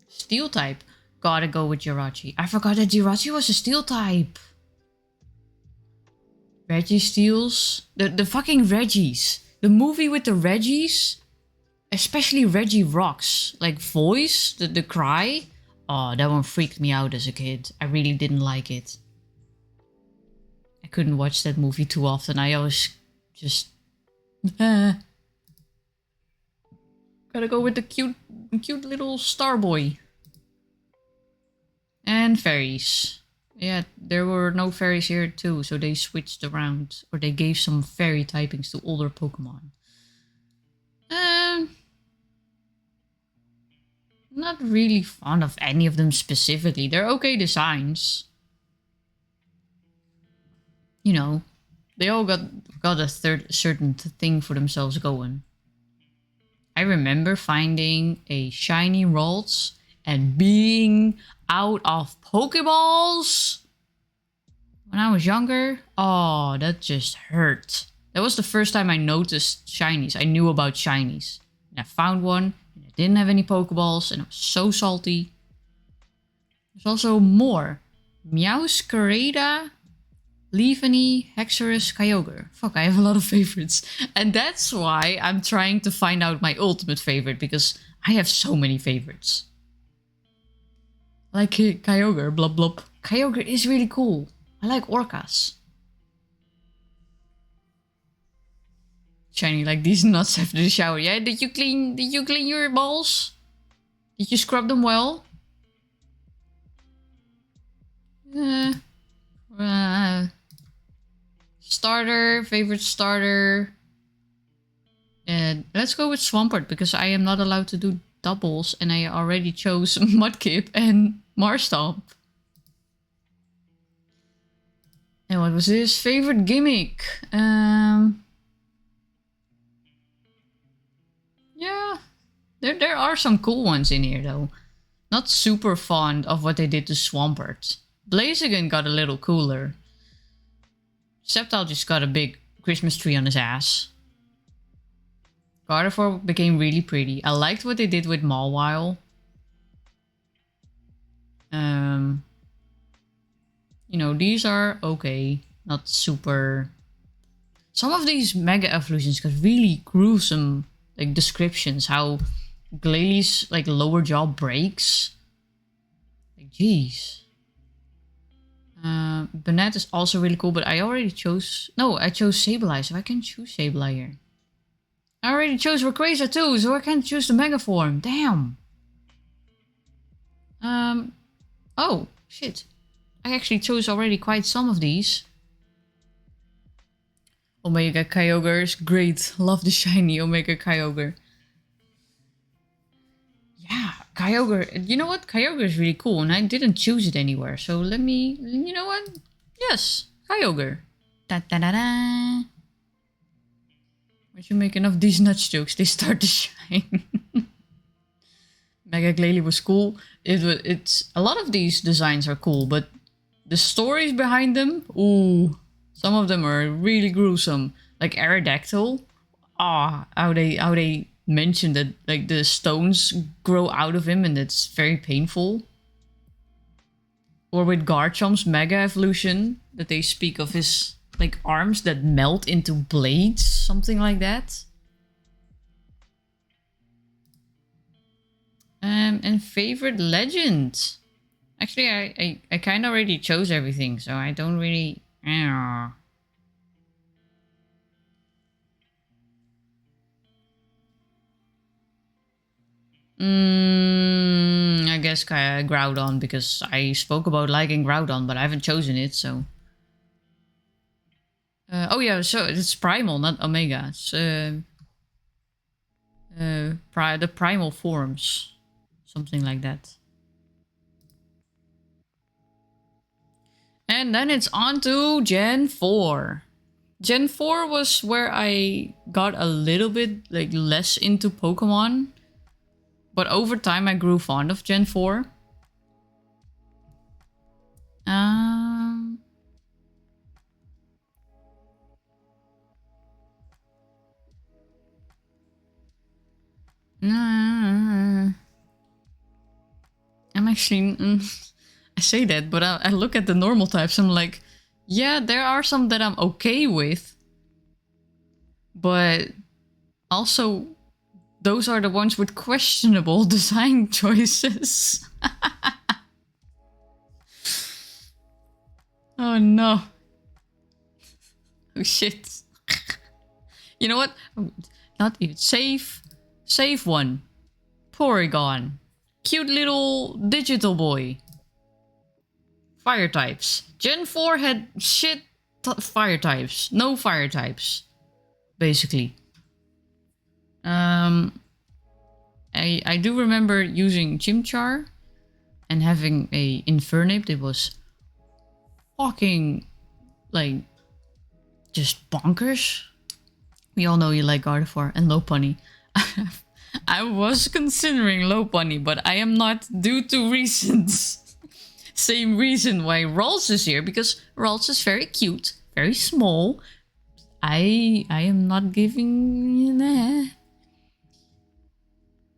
Steel type. Gotta go with Jirachi. I forgot that Jirachi was a steel type. Registeals. The fucking Reggies. The movie with the Reggies. Especially Reggie Rocks. Like voice, the cry. Oh, that one freaked me out as a kid. I really didn't like it. I couldn't watch that movie too often. I always just... Gotta go with the cute little star boy. And fairies. Yeah, there were no fairies here too, so they switched around. Or they gave some fairy typings to older Pokemon. Not really fond of any of them specifically. They're okay designs. You know, they all got a certain thing for themselves going. I remember finding a shiny Ralts and being out of Pokeballs when I was younger. Oh, that just hurt. That was the first time I noticed shinies. I knew about shinies. And I found one. Didn't have any Pokeballs and it was so salty. There's also more. Meowscarada, Leaveney, Hexorus, Kyogre. Fuck, I have a lot of favorites. And that's why I'm trying to find out my ultimate favorite, because I have so many favorites. Like Kyogre, blub blub. Kyogre is really cool. I like Orcas. Shiny like these nuts after the shower. Yeah, did you clean your balls? Did you scrub them well? Starter, favorite starter. Let's go with Swampert, because I am not allowed to do doubles and I already chose Mudkip and Marstomp. And what was his favorite gimmick? Yeah, there are some cool ones in here though. not super fond of what they did to Swampert. Blaziken got a little cooler. Sceptile just got a big Christmas tree on his ass. Gardevoir became really pretty. I liked what they did with Mawile. You know, these are okay. Not super... Some of these Mega Evolutions got really gruesome, like, descriptions. How Glalie like, lower jaw breaks. Like, jeez. Banette is also really cool, but I already chose... No, I chose Sableye, so I can choose Sableye here. I already chose Rayquaza too, so I can't choose the Mega form. Damn. Oh, shit. I actually chose already quite some of these. Omega Kyogre is great. Love the shiny Omega Kyogre. Yeah, Kyogre. You know what? Kyogre is really cool, and I didn't choose it anywhere. So let me... You know what? Yes, Kyogre. Da-da-da-da. Once you make enough these nuts jokes, they start to shine. Mega Glalie was cool. It's a lot of these designs are cool, but the stories behind them, ooh, some of them are really gruesome. Like Aerodactyl, how they mention that like the stones grow out of him and it's very painful. Or with Garchomp's Mega Evolution, that they speak of his like arms that melt into blades, something like that. And favorite legend. Actually, I kind of already chose everything, so I don't really... I guess Groudon, because I spoke about liking Groudon, but I haven't chosen it, so... oh yeah, so it's Primal, not Omega. It's the Primal forms. Something like that. And then it's on to Gen 4. Gen 4 was where I got a little bit like less into Pokemon. But over time I grew fond of Gen 4. I'm actually... I say that, but I look at the normal types, I'm like, yeah, there are some that I'm okay with. But also, those are the ones with questionable design choices. Oh no. Oh shit. You know what? Not even save. Save one. Porygon. Cute little digital boy. Fire types. Gen 4 had shit fire types. No fire types. Basically. I do remember using Chimchar and having a Infernape that was fucking like just bonkers. We all know you like Gardevoir and Lopunny. I was considering Lopunny, but I am not due to reasons. Same reason why Ralts is here, because Ralts is very cute, very small. I am not giving... Nah.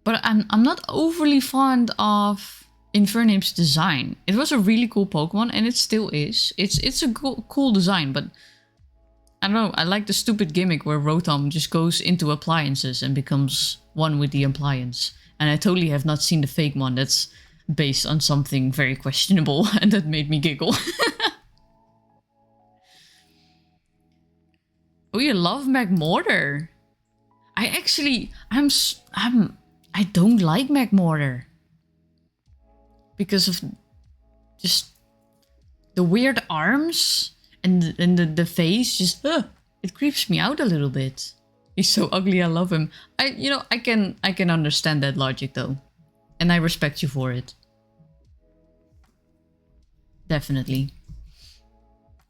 But I'm not overly fond of Infernape's design. It was a really cool Pokemon, and it still is. It's a cool design, but I don't know. I like the stupid gimmick where Rotom just goes into appliances and becomes one with the appliance. And I totally have not seen the fake one that's based on something very questionable, and that made me giggle. Oh, you love Magmortar. I don't like Magmortar. Because of just the weird arms and the face, just it creeps me out a little bit. He's so ugly, I love him. I can understand that logic though. And I respect you for it. Definitely.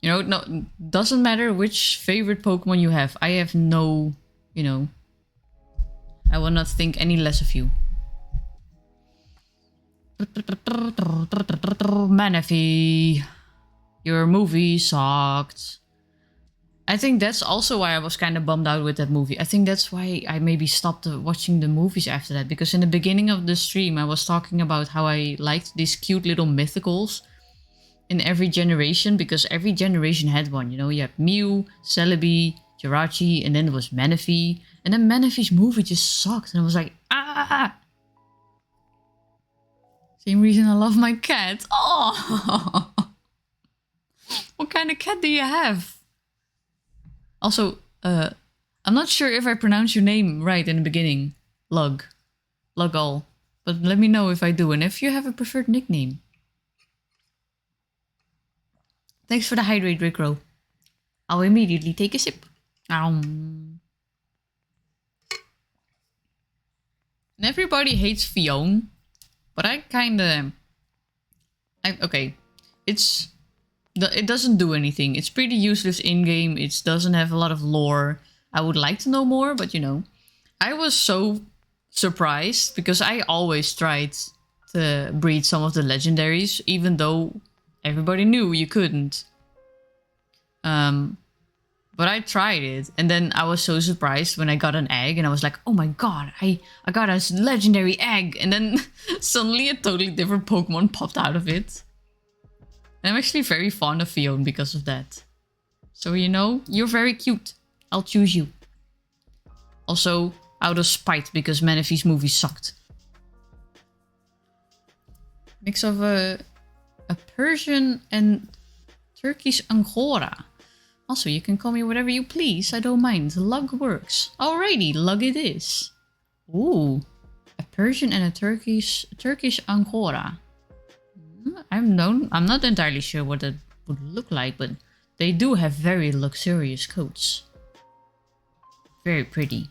You know, no, doesn't matter which favorite Pokemon you have. I have no, I will not think any less of you. Manaphy, your movie sucked. I think that's also why I was kind of bummed out with that movie. I think that's why I maybe stopped watching the movies after that. Because in the beginning of the stream, I was talking about how I liked these cute little mythicals in every generation. Because every generation had one, you know. You have Mew, Celebi, Jirachi, and then there was Manaphy. And then Manaphy's movie just sucked. And I was like, ah! Same reason I love my cat. Oh! What kind of cat do you have? Also, I'm not sure if I pronounced your name right in the beginning. Lug. Lugal. But let me know if I do and if you have a preferred nickname. Thanks for the hydrate, Rickro. I'll immediately take a sip. And everybody hates Fiona. But I kinda... okay. It doesn't do anything. It's pretty useless in-game. It doesn't have a lot of lore. I would like to know more, but you know. I was so surprised because I always tried to breed some of the legendaries, even though everybody knew you couldn't. But I tried it, and then I was so surprised when I got an egg, and I was like, oh my god, I got a legendary egg, and then suddenly a totally different Pokemon popped out of it. And I'm actually very fond of Fiona because of that. So, you know, you're very cute. I'll choose you. Also, out of spite, because Manaphy's movie sucked. Mix of a Persian and Turkish Angora. Also, you can call me whatever you please. I don't mind. Lug works. Alrighty, Lug it is. Ooh. A Persian and a Turkish Angora. I'm not entirely sure what that would look like, but they do have very luxurious coats. Very pretty.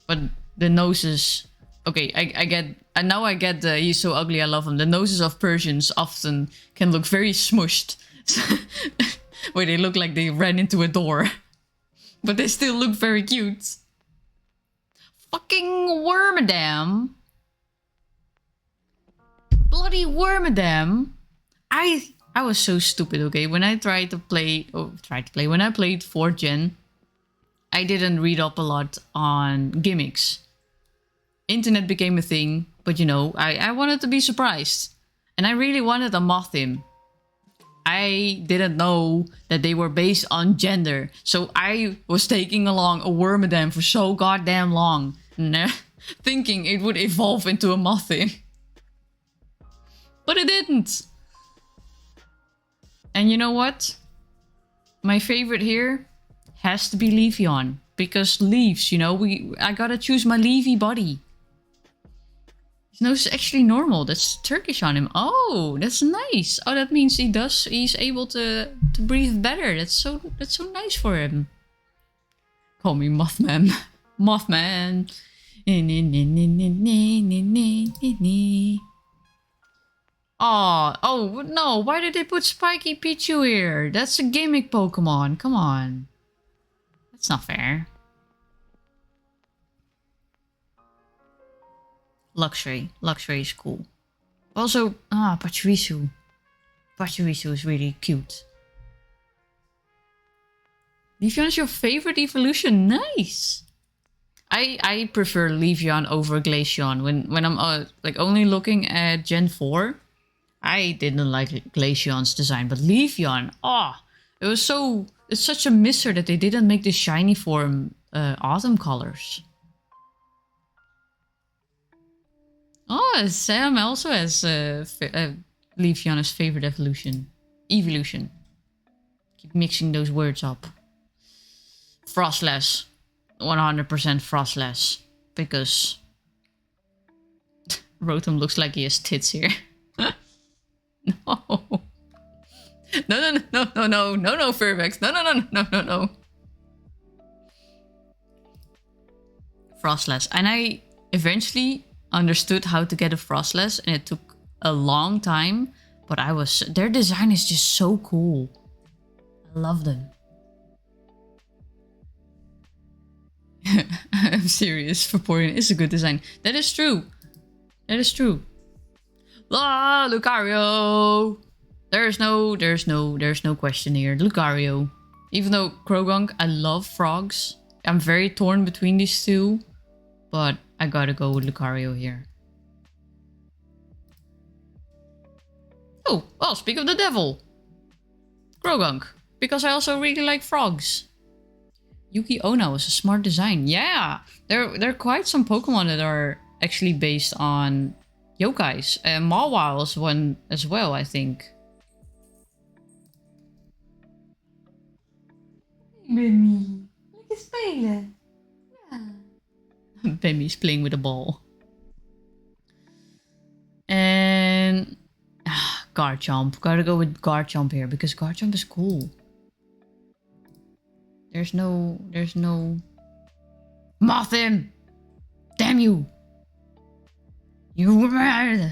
But the noses... Okay, I get... And now I get the he's so ugly, I love him. The noses of Persians often can look very smushed. Where they look like they ran into a door. But they still look very cute. Fucking Wormadam. Bloody Wormadam. I was so stupid, okay? When I tried to play... When I played 4th gen, I didn't read up a lot on gimmicks. Internet became a thing, but you know, I wanted to be surprised. And I really wanted a Mothim. I didn't know that they were based on gender. So I was taking along a Wormadam for so goddamn long. Thinking it would evolve into a Mothim. But it didn't. And you know what? My favorite here has to be Leafeon. Because leaves, you know, I gotta choose my leafy body. His nose is actually normal. That's Turkish on him. Oh, that's nice. Oh, that means he's able to breathe better. That's so nice for him. Call me Mothman. Mothman. Oh no, why did they put Spiky Pichu here? That's a gimmick Pokemon. Come on. That's not fair. Luxury. Luxury is cool. Also, Pachirisu. Pachirisu is really cute. Leafeon is your favorite evolution? Nice! I prefer Leafeon over Glaceon. When I'm like only looking at Gen 4, I didn't like Glaceon's design. But Leafeon, it's such a misser that they didn't make the shiny form autumn colors. Oh, Sam also has Leafeon as favorite evolution. Evolution. Keep mixing those words up. Frostless. 100% Frostless. Because Rotom looks like he has tits here. No. No, Furbex. No. Frostless. And I eventually understood how to get a Frostless, and it took a long time, but their design is just so cool. I love them. I'm serious, Vaporeon is a good design. That is true. That is true. Ah, Lucario! There's no question here. Lucario. Even though Krogunk, I love frogs. I'm very torn between these two. But I gotta go with Lucario here. Oh, well, speak of the devil. Krogunk. Because I also really like frogs. Yuki Onna was a smart design. Yeah, there are quite some Pokemon that are actually based on yokais. Mawile is one as well, I think. Bemmy, lekker spelen. Ja. Bemmy's playing with a ball. And Garchomp. Gotta go with Garchomp here because Garchomp is cool. There's no Moth him! Damn you! You mad!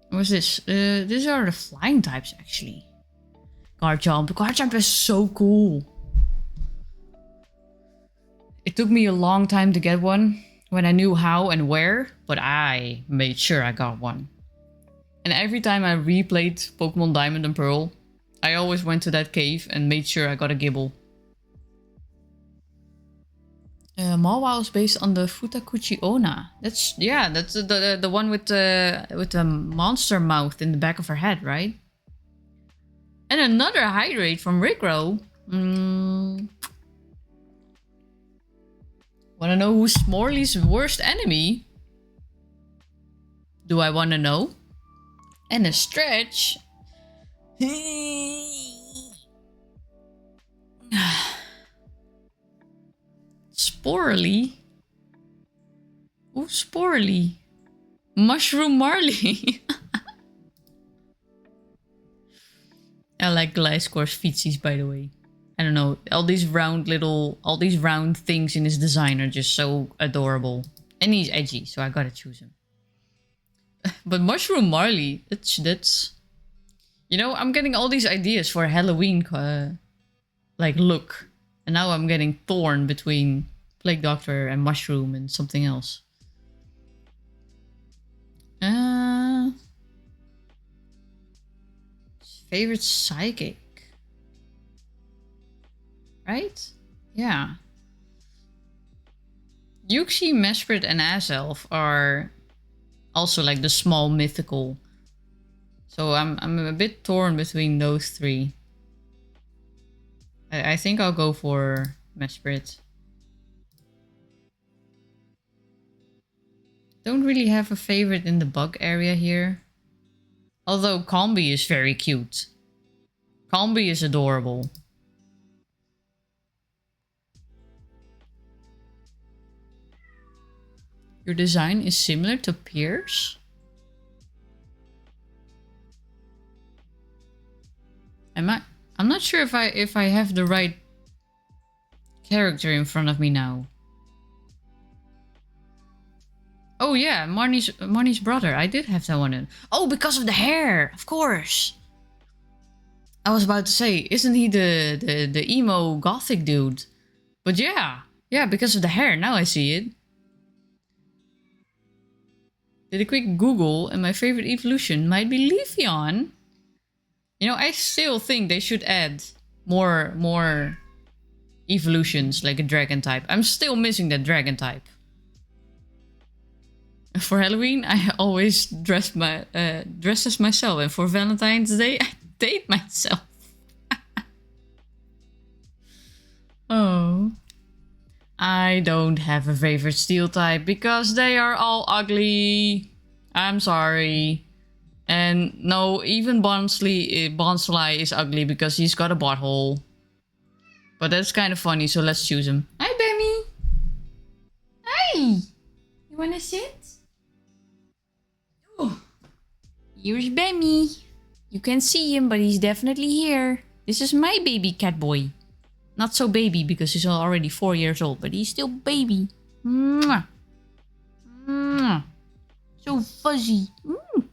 What's this? These are the flying types actually. Garchomp. Garchomp is so cool. It took me a long time to get one when I knew how and where, but I made sure I got one. And every time I replayed Pokemon Diamond and Pearl, I always went to that cave and made sure I got a Gibble. Mawile is based on the Futakuchi Onna. That's the one with the monster mouth in the back of her head, right? And another hydrate from Rickrow. Wanna know who's Morley's worst enemy? Do I wanna know? And a stretch. Sporely? Who's Sporely? Mushroom Marley. I like Gliscor's feetsies, by the way. I don't know, all these round things in his design are just so adorable. And he's edgy, so I gotta choose him. But Mushroom Marley, that's... You know, I'm getting all these ideas for a Halloween, like, look. And now I'm getting torn between Plague Doctor and Mushroom and something else. Favorite psychic? Right? Yeah. Yuxi, Mesprit, and Azelf are also like the small mythical. So I'm a bit torn between those three. I think I'll go for Mesprit. Don't really have a favorite in the bug area here. Although Combi is very cute. Combi is adorable. Your design is similar to Pierce? I'm not sure if I have the right character in front of me now. Oh yeah, Marnie's brother. I did have that one in. Oh, because of the hair, of course. I was about to say, isn't he the emo gothic dude? But yeah, because of the hair. Now I see it. Did a quick Google, and my favorite evolution might be Leafeon. You know, I still think they should add more evolutions, like a dragon type. I'm still missing that dragon type. For Halloween, I always dress as myself, and for Valentine's Day, I date myself. Oh. I don't have a favorite steel type because they are all ugly. I'm sorry. And no, even Bonsly is ugly because he's got a butthole. But that's kind of funny, so let's choose him. Hi, Bemmy. Hi. You wanna sit? Oh. Here's Bemmy. You can't see him, but he's definitely here. This is my baby cat boy. Not so baby because he's already 4 years old, but he's still baby. Mwah. Mwah. So fuzzy. Mm.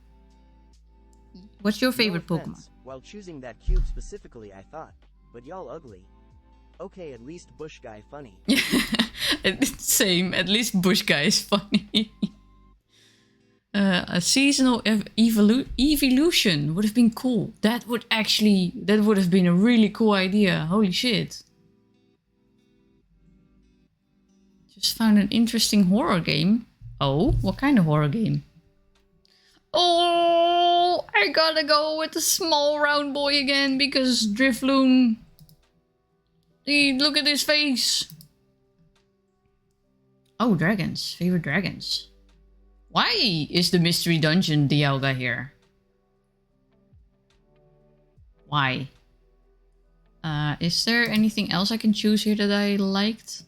What's your favorite Pokemon? While choosing that cube specifically, I thought, but y'all ugly. Okay, at least Bush Guy funny. Same, at least Bush Guy is funny. A seasonal evolution would have been cool. That would have been a really cool idea. Holy shit. Just found an interesting horror game. Oh, what kind of horror game? Oh, I gotta go with the small round boy again because Drifloon. Look at his face. Oh, dragons. Favorite dragons. Why is the mystery dungeon Dialga here? Why? Is there anything else I can choose here that I liked?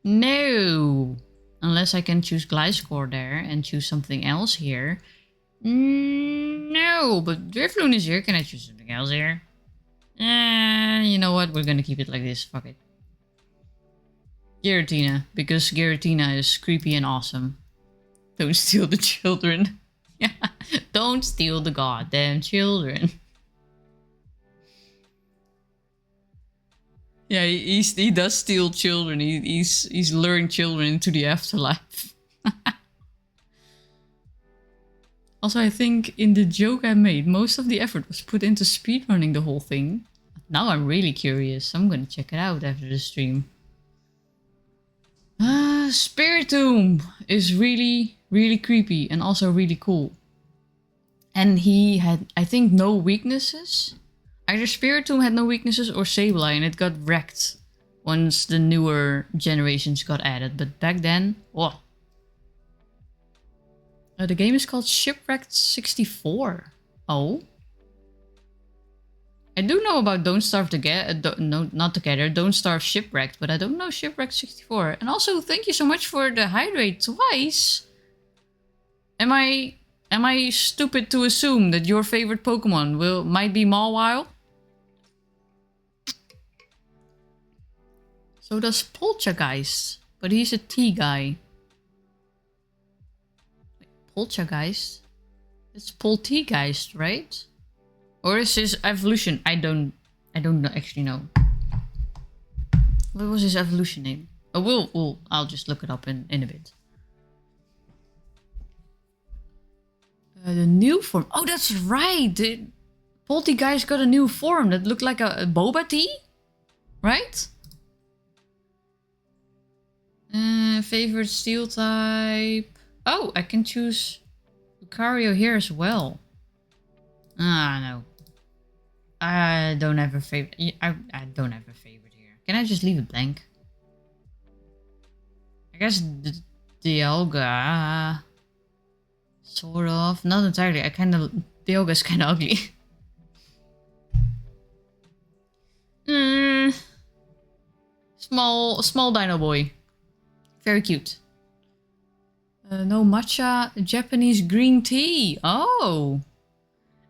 No! Unless I can choose Gliscor there and choose something else here. No, but Drifloon is here. Can I choose something else here? You know what? We're gonna keep it like this. Fuck it. Giratina, because Giratina is creepy and awesome. Don't steal the children. Yeah, don't steal the goddamn children. Yeah, he does steal children. He's luring children into the afterlife. Also, I think in the joke I made, most of the effort was put into speedrunning the whole thing. Now I'm really curious. I'm gonna check it out after the stream. Spiritomb is really, really creepy and also really cool. And he had, I think, no weaknesses. Either Spiritomb had no weaknesses or Sableye, and it got wrecked once the newer generations got added. But back then, whoa. The game is called Shipwrecked 64. Oh. I do know about Don't Starve Together, no, not Together, Don't Starve Shipwrecked, but I don't know Shipwrecked 64. And also, thank you so much for the hydrate twice. Am I stupid to assume that your favorite Pokemon might be Mawile? So does Poltergeist, but he's a T guy. Wait, Poltergeist? It's Poltergeist, right? Or is his evolution? I don't actually know. What was his evolution name? Oh, I'll just look it up in a bit. The new form. Oh, that's right. The Poltergeist got a new form that looked like a boba tea, right? Favorite steel type. Oh, I can choose Lucario here as well. No. I don't have a favorite. I don't have a favorite here. Can I just leave it blank? I guess the Dialga. Sort of. Not entirely. Dialga is kind of ugly. Small dino boy. Very cute. No matcha, Japanese green tea. Oh.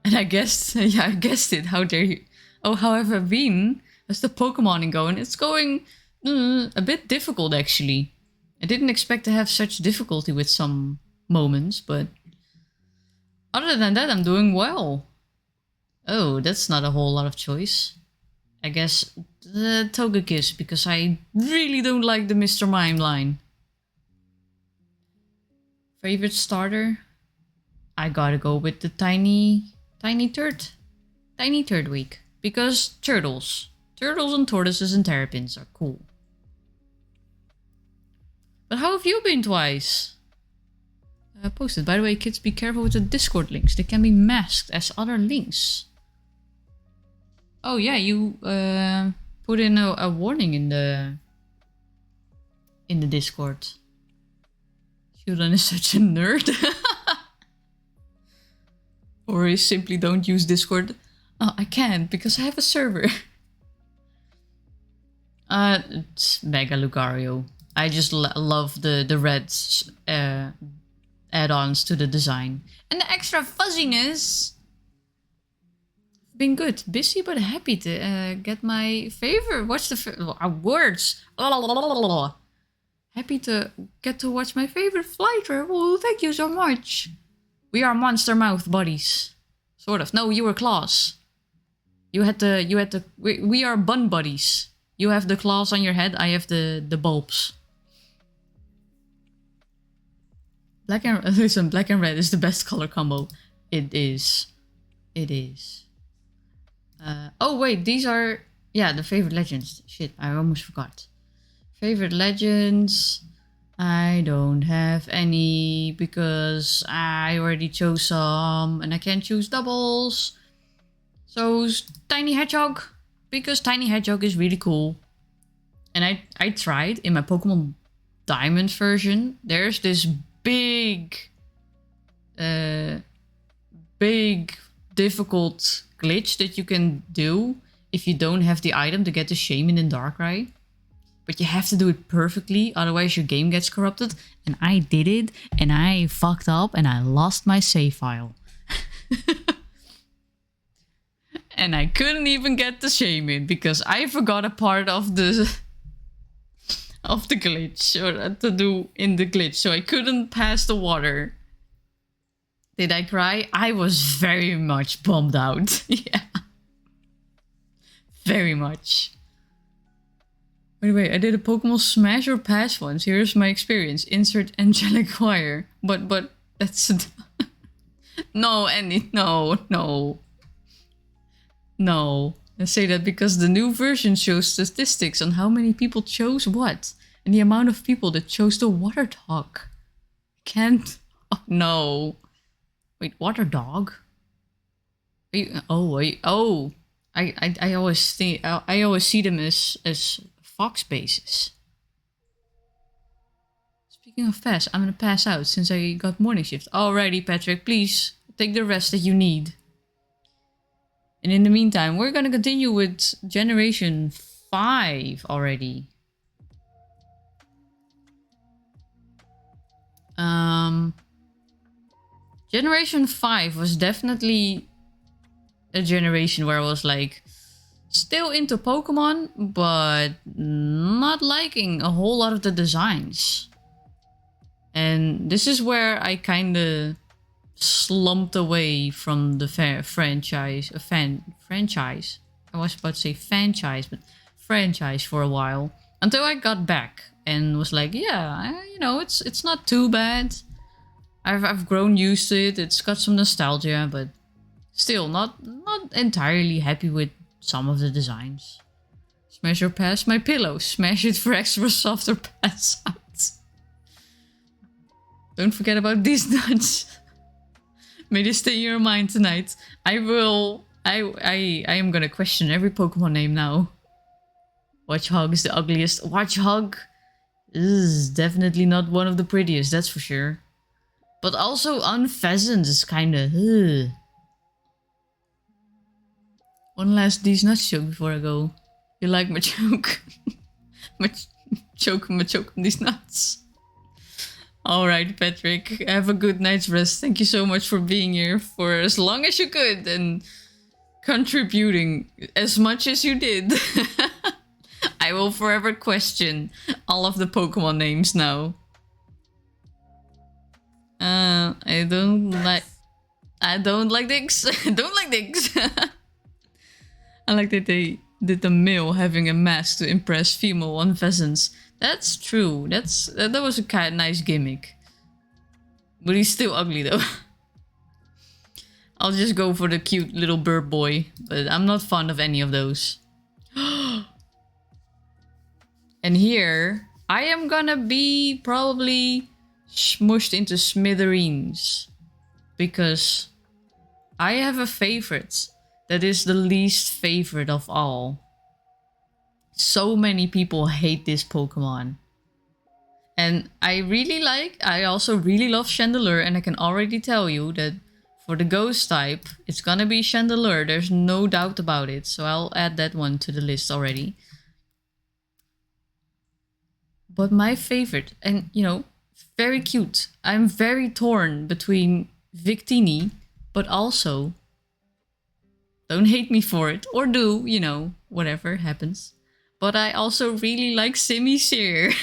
And I guessed, yeah, I guessed it. How dare you? Oh, how have I been? How's the Pokemoning going? It's going a bit difficult, actually. I didn't expect to have such difficulty with some moments, but other than that, I'm doing well. Oh, that's not a whole lot of choice. I guess the Togekiss, because I really don't like the Mr. Mime line. Favorite starter? I gotta go with the Tiny Turd week. Because turtles. Turtles and tortoises and terrapins are cool. But how have you been twice? Posted. By the way, kids, be careful with the Discord links. They can be masked as other links. Oh yeah, you put in a warning in the Discord. Shudan is such a nerd. Or I simply don't use Discord. Oh, I can't because I have a server. It's Mega Lucario. I just love the red add-ons to the design. And the extra fuzziness. Been good. Busy but happy to get my favorite. Watch the words. Happy to get to watch my favorite fighter. Oh, thank you so much. We are monster mouth buddies. Sort of. No, you were claws. You had the we are bun buddies. You have the claws on your head, I have the bulbs. Black and listen, black and red is the best color combo. It is. It is. Oh wait, these are the favorite legends. Shit, I almost forgot. Favorite legends. I don't have any because I already chose some and I can't choose doubles. So Tiny Hedgehog, because Tiny Hedgehog is really cool. And I tried in my Pokemon Diamond version. There's this big difficult glitch that you can do if you don't have the item to get the Shaman in Darkrai. But you have to do it perfectly, otherwise your game gets corrupted. And I did it, and I fucked up, and I lost my save file. And I couldn't even get the Shaman, because I forgot a part of the glitch, or to do in the glitch, so I couldn't pass the water. Did I cry? I was very much bummed out. Yeah. Very much. By the way, I did a Pokemon Smash or Pass once. Here's my experience. Insert Angelic Choir. But that's... No, Andy. No. I say that because the new version shows statistics on how many people chose what. And the amount of people that chose the Water Dog. Can't... Oh, no. Wait, Water Dog? I always think... I always see them as Fox bases. Speaking of fast, I'm gonna pass out since I got morning shift. Alrighty, Patrick, please take the rest that you need. And in the meantime, we're gonna continue with Generation 5 already. Generation 5 was definitely a generation where I was like, still into Pokemon, but not liking a whole lot of the designs. And this is where I kinda slumped away from the franchise. I was about to say franchise, but franchise for a while. Until I got back and was like, yeah, it's not too bad. I've grown used to it. It's got some nostalgia, but still not entirely happy with some of the designs. Smash or pass my pillow. Smash it for extra soft or pass out. Don't forget about these nuts. May they stay in your mind tonight. I am gonna question every Pokemon name now. Watchog is the ugliest. Watchog is definitely not one of the prettiest, that's for sure. But also Unpheasant is kinda... One last these nuts joke before I go. You like my choke? my choke these nuts. Alright, Patrick. Have a good night's rest. Thank you so much for being here for as long as you could and contributing as much as you did. I will forever question all of the Pokemon names now. I don't like dicks. I don't like dicks. I like that they did the male having a mask to impress female Unpheasants. That's true. That was a kind of nice gimmick. But he's still ugly though. I'll just go for the cute little bird boy. But I'm not fond of any of those. And here, I am gonna be probably smushed into smithereens. Because I have a favorite that is the least favorite of all. So many people hate this Pokemon. And I also really love Chandelure, and I can already tell you that for the ghost type, it's gonna be Chandelure. There's no doubt about it. So I'll add that one to the list already. But my favorite, and very cute. I'm very torn between Victini, but also, don't hate me for it, or do, whatever happens. But I also really like Simisear.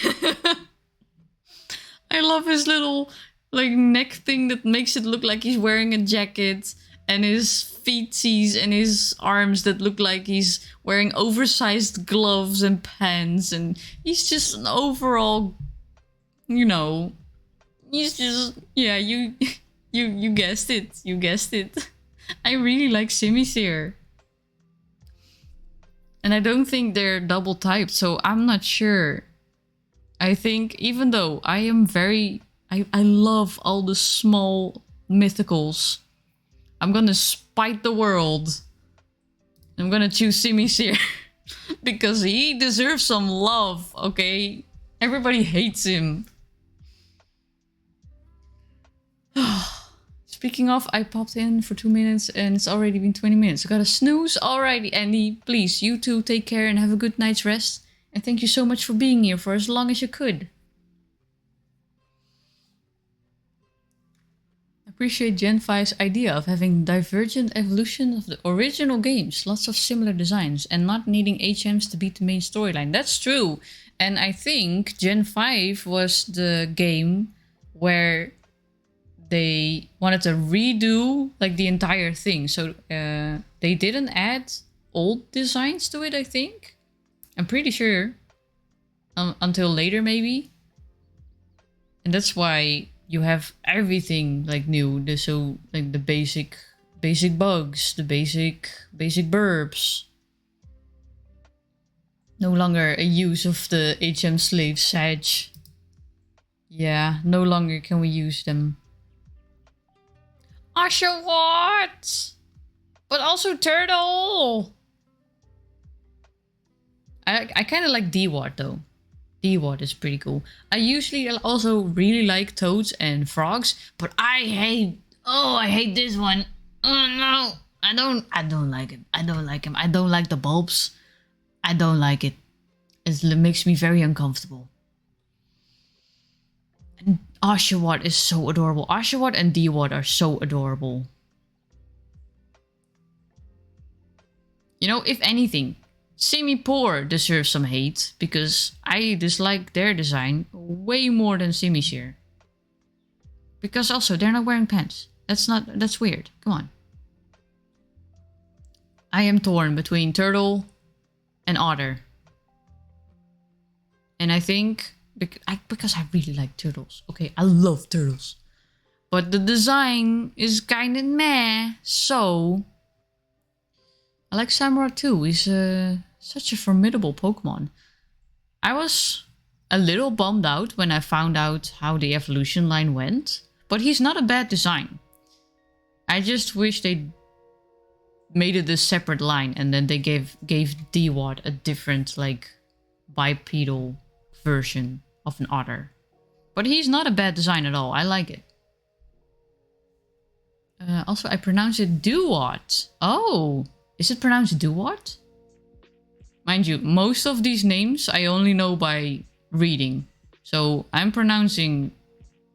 I love his little neck thing that makes it look like he's wearing a jacket, and his feetsies and his arms that look like he's wearing oversized gloves and pants, and he's just an overall, He's just, yeah, you guessed it. You guessed it. I really like Simisear. And I don't think they're double typed, so I'm not sure. I think even though I am very, I love all the small mythicals. I'm gonna spite the world. I'm gonna choose Simisear because he deserves some love, okay? Everybody hates him. Speaking of, I popped in for 2 minutes and it's already been 20 minutes. I gotta snooze. Alrighty, Andy, please, you too, take care and have a good night's rest. And thank you so much for being here for as long as you could. I appreciate Gen 5's idea of having divergent evolution of the original games, lots of similar designs, and not needing HMs to beat the main storyline. That's true. And I think Gen 5 was the game where they wanted to redo like the entire thing. So they didn't add old designs to it, I think. I'm pretty sure. Until later, maybe. And that's why you have everything like new. So like the basic bugs, the basic burps. No longer a use of the HM slave Sag. Yeah, no longer can we use them. Oshawott! But also Turtle! I kind of like D-Wart though. D-Wart is pretty cool. I usually also really like toads and frogs, but I hate this one. Oh no! I don't like it. I don't like him. I don't like the bulbs. I don't like it. It makes me very uncomfortable. And Oshawott is so adorable. Oshawott and D-Wart are so adorable. You know, if anything, Simipour deserves some hate because I dislike their design way more than Simisear. Because also, they're not wearing pants. That's weird. Come on. I am torn between Turtle and Otter. And I think, because I really like turtles. Okay, I love turtles. But the design is kind of meh. So, I like Samurott too. He's such a formidable Pokemon. I was a little bummed out when I found out how the evolution line went. But he's not a bad design. I just wish they made it a separate line and then they gave D-Wart a different, like, bipedal version of an otter. But he's not a bad design at all. I like it. Also, I pronounce it Duat. Oh, is it pronounced Duat? Mind you, most of these names I only know by reading. So I'm pronouncing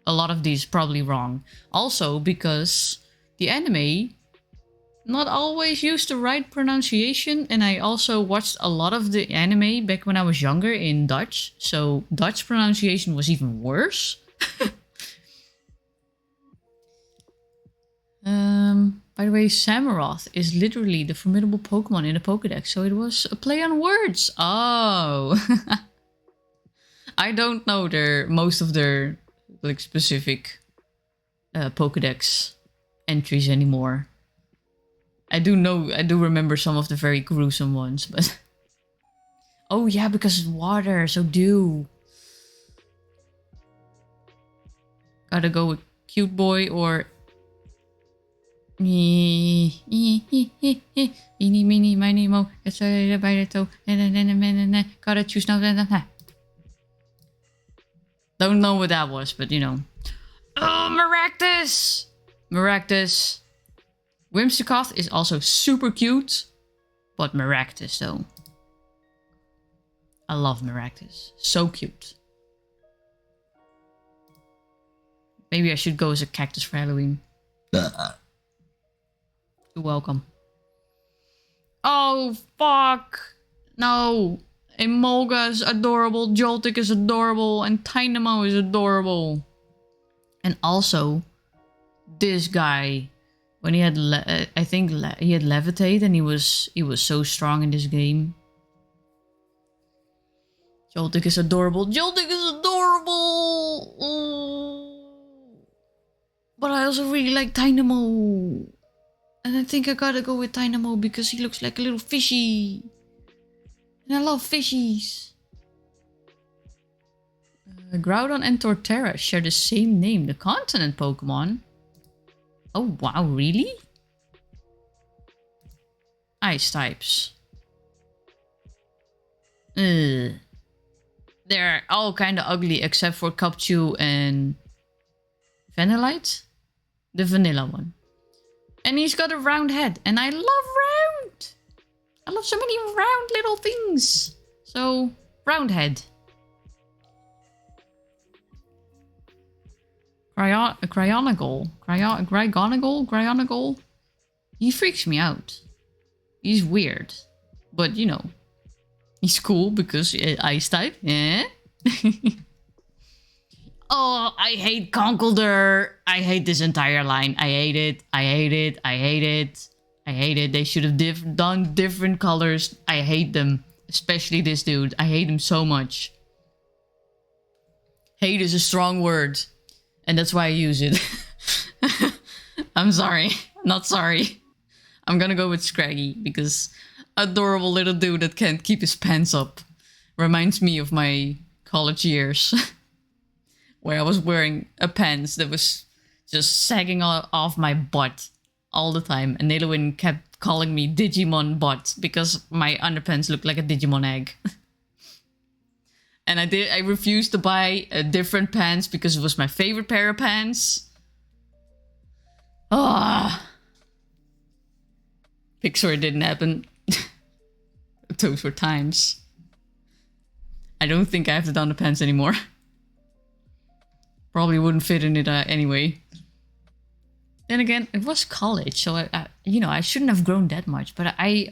a lot of these probably wrong. Also because the anime not always used the right pronunciation, and I also watched a lot of the anime back when I was younger in Dutch, so Dutch pronunciation was even worse. By the way, Samurott is literally the formidable Pokemon in the Pokédex, so it was a play on words. Oh. I don't know most of their like specific Pokédex entries anymore. I do remember some of the very gruesome ones, but... Oh yeah, because it's water, so dew. Gotta go with cute boy or... Eeny, meeny, miny, mo. Get started by the toe. Gotta choose now. Don't know what that was, but you know. Oh, Maractus! Maractus. Whimsicott is also super cute, but Maractus though. I love Maractus. So cute. Maybe I should go as a cactus for Halloween. You're welcome. Oh, fuck. No. Emolga is adorable, Joltik is adorable, and Tynamo is adorable. And also, this guy... When he had, I think he had Levitate, and he was so strong in this game. Joltik is adorable. Joltik is adorable. also really like Dynamo. And I think I gotta go with Dynamo because he looks like a little fishy. And I love fishies. Groudon and Torterra share the same name, the continent Pokemon. Oh wow, really? Ice types. They're all kind of ugly except for Cupchew and Vanillite. The vanilla one. And he's got a round head. And I love round. I love so many round little things. So, round head. Cryogonagol. He freaks me out. He's weird. But, you know. He's cool because ice type. Yeah. Oh, I hate Conkeldurr. I hate this entire line. I hate it. I hate it. I hate it. I hate it. They should have done different colors. I hate them. Especially this dude. I hate him so much. Hate is a strong word. And that's why I use it. I'm sorry. Not sorry. I'm gonna go with Scraggy because adorable little dude that can't keep his pants up. Reminds me of my college years. Where I was wearing a pants that was just sagging off my butt all the time. And Nilowin kept calling me Digimon butt because my underpants looked like a Digimon egg. And I refused to buy different pants because it was my favorite pair of pants. Ah. Pixar didn't happen. Those were times. I don't think I have the underpants anymore. Probably wouldn't fit in it anyway. Then again, it was college, so I shouldn't have grown that much. But I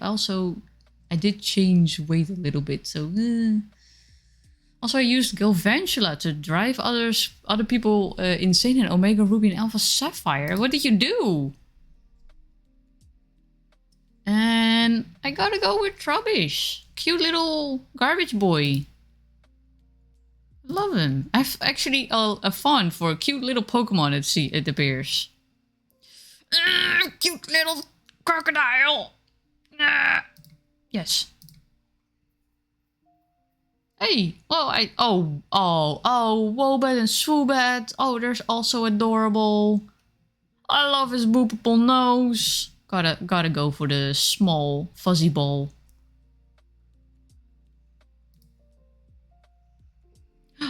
did change weight a little bit, so. Also, I used Galvantula to drive other people insane in Omega Ruby and Alpha Sapphire. What did you do? And I gotta go with Trubbish. Cute little garbage boy. Love him. I've actually a font for a cute little Pokemon it appears. Cute little crocodile. Yes. Hey, Wobbat and Swoobat. Oh, there's also adorable. I love his boopable nose. Gotta go for the small fuzzy ball.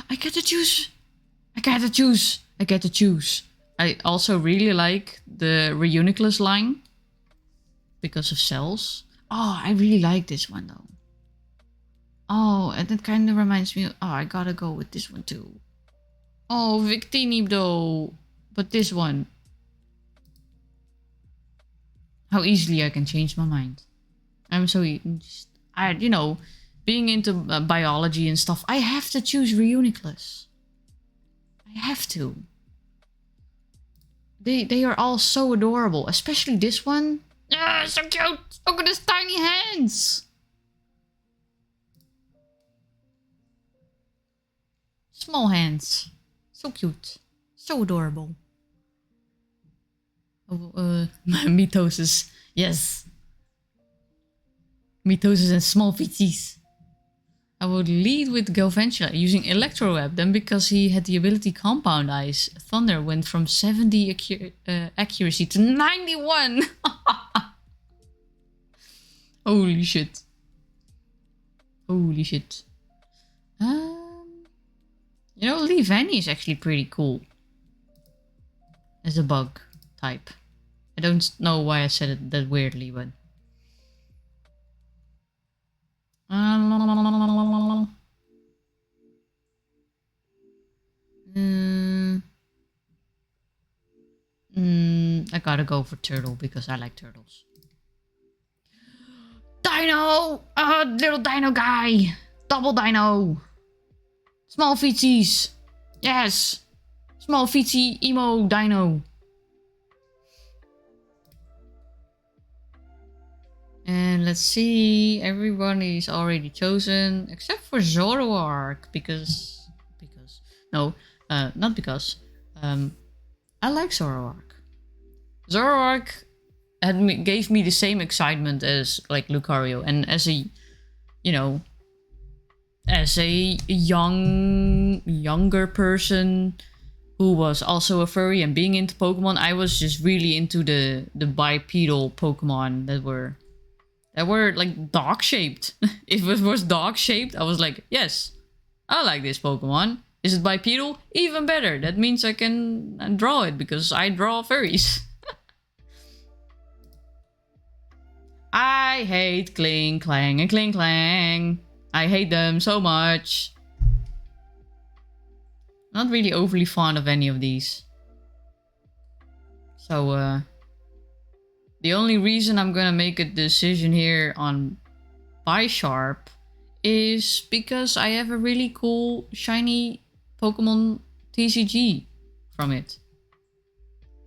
I get to choose. I also really like the Reuniclus line because of cells. Oh, I really like this one though. Oh, and it kind of reminds me. Oh, I gotta go with this one too. Oh, Victini though, but this one. How easily I can change my mind. I'm so being into biology and stuff, I have to choose Reuniclus. I have to. They are all so adorable, especially this one. Ah, so cute! Look at his tiny hands. Small hands, so cute, so adorable. Oh, mitosis, yes. Mitosis and small feeties. I would lead with Galvantula using Electro Web. Then because he had the ability Compound Eyes, Thunder went from 70 accuracy to 91. Holy shit. Holy shit. Leavanny is actually pretty cool. As a bug type. I don't know why I said it that weirdly, but... I gotta go for turtle because I like turtles. Dino! Little dino guy! Double dino! Small feetsies! Yes! Small feetsy emo dino. And let's see, everyone is already chosen except for Zoroark because not because I like Zoroark. Zoroark gave me the same excitement as like Lucario, and as a, you know, as a younger person who was also a furry and being into Pokemon, I was just really into the bipedal Pokemon that were like dog shaped. If it was dog shaped, I was like, yes, I like this Pokemon. Is it bipedal? Even better. That means I can draw it because I draw furries. I hate Kling Clang and Kling Clang. I hate them so much. Not really overly fond of any of these. So, the only reason I'm gonna make a decision here on Bisharp is because I have a really cool shiny Pokemon TCG from it.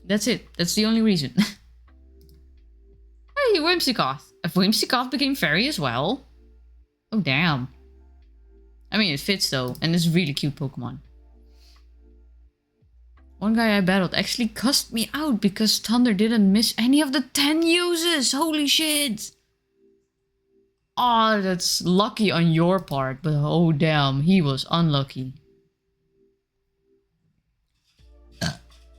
That's it. That's the only reason. Hey, Whimsicott. If Whimsicott became fairy as well. Oh, damn. I mean, it fits though, and it's a really cute Pokemon. One guy I battled actually cussed me out because Thunder didn't miss any of the 10 uses. Holy shit. Oh, that's lucky on your part, but oh damn, he was unlucky.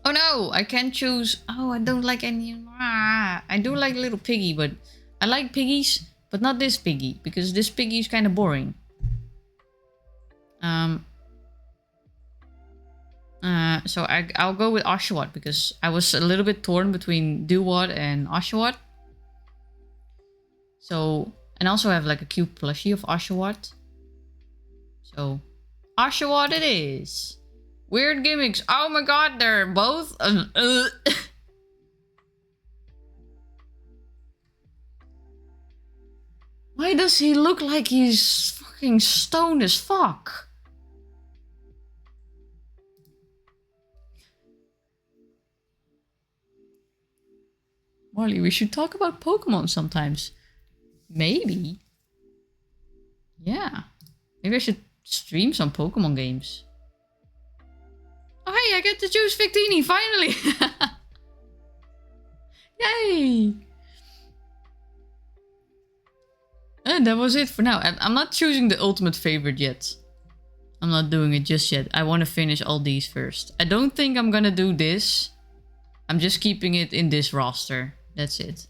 Oh no, I can't choose. Oh, I don't like any. I do like Little Piggy, but I like piggies, but not this piggy, because this piggy is kind of boring. So I'll go with Oshawott because I was a little bit torn between Duwat and Oshawott. So, and also I have like a cute plushie of Oshawott. So, Oshawott it is. Weird gimmicks. Oh my god, they're both... Why does he look like he's fucking stoned as fuck? Marley, we should talk about Pokemon sometimes. Maybe. Yeah. Maybe I should stream some Pokemon games. Oh hey, I get to choose Victini, finally! Yay! And that was it for now. I'm not choosing the ultimate favorite yet. I'm not doing it just yet. I want to finish all these first. I don't think I'm gonna do this. I'm just keeping it in this roster. That's it.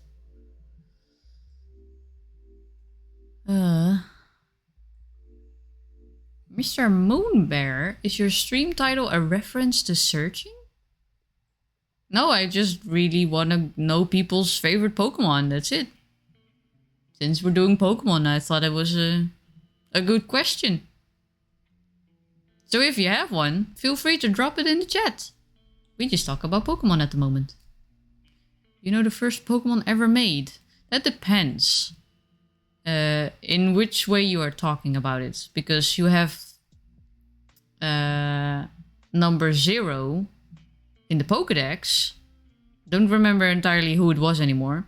Mr. Moonbear, is your stream title a reference to searching? No, I just really want to know people's favorite Pokemon. That's it. Since we're doing Pokemon, I thought it was a good question. So if you have one, feel free to drop it in the chat. We just talk about Pokemon at the moment. You know the first Pokemon ever made? That depends. In which way you are talking about it. Because you have number 0 in the Pokédex. Don't remember entirely who it was anymore.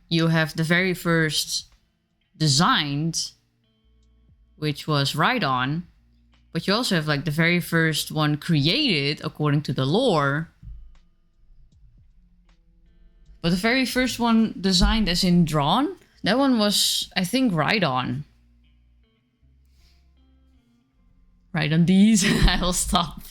You have the very first designed, which was Rhydon. But you also have like the very first one created according to the lore. But the very first one designed as in drawn, that one was, I think, Rhydon. Right on these, I'll stop.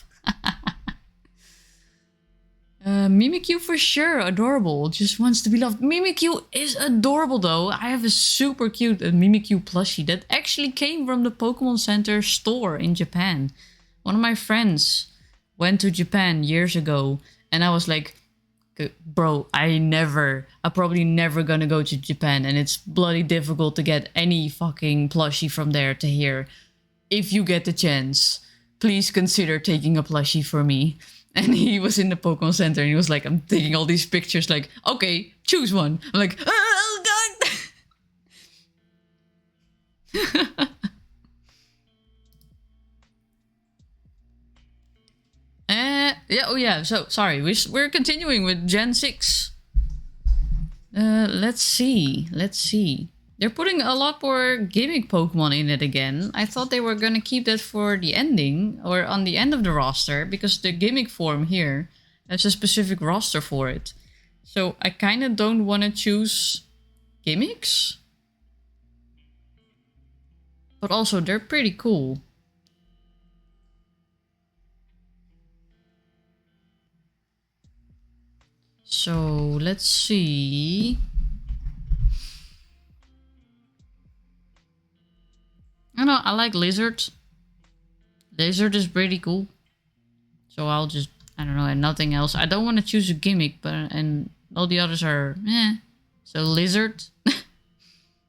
Mimikyu for sure, adorable, just wants to be loved. Mimikyu is adorable though. I have a super cute Mimikyu plushie that actually came from the Pokemon Center store in Japan. One of my friends went to Japan years ago and I was like, bro, I'm probably never gonna go to Japan and it's bloody difficult to get any fucking plushie from there to here. If you get the chance, please consider taking a plushie for me. And he was in the Pokemon Center and he was like, I'm taking all these pictures like, okay, choose one. I'm like, oh god! Yeah, oh yeah, so, sorry, we're continuing with Gen 6. Let's see. They're putting a lot more gimmick Pokemon in it again. I thought they were gonna keep that for the ending, or on the end of the roster, because the gimmick form here There's a specific roster for it. So I kind of don't want to choose gimmicks. But also, they're pretty cool. So, let's see. I don't know, I like Lizard. Lizard is pretty cool. So I'll just, I don't know, and nothing else. I don't want to choose a gimmick, but and all the others are, eh. So Lizard.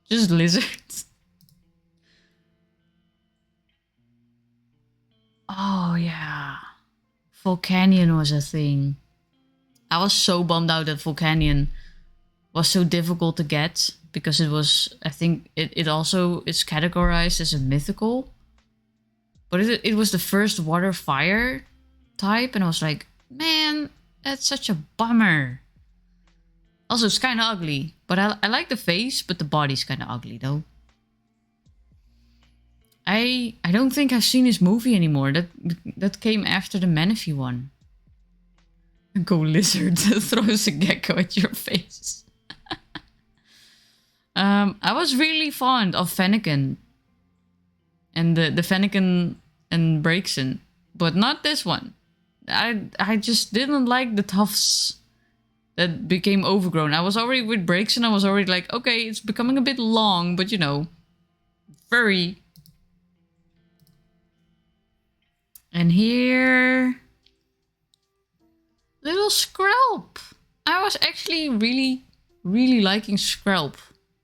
Just Lizard. Oh, yeah. Volcanion was a thing. I was so bummed out that Volcanion was so difficult to get. Because it was, I think, it's categorized as a mythical. But it was the first water-fire type. And I was like, man, that's such a bummer. Also, it's kind of ugly. But I like the face, but the body's kind of ugly, though. I don't think I've seen his movie anymore. That came after the Manaphy one. Go Lizard throws a gecko at your face. I was really fond of Fennekin. And the Fennekin and Braixen. But not this one. I just didn't like the tufts that became overgrown. I was already with Braixen. I was already like, okay, it's becoming a bit long. But you know, furry. And here... Little Skrelp. I was actually really liking Skrelp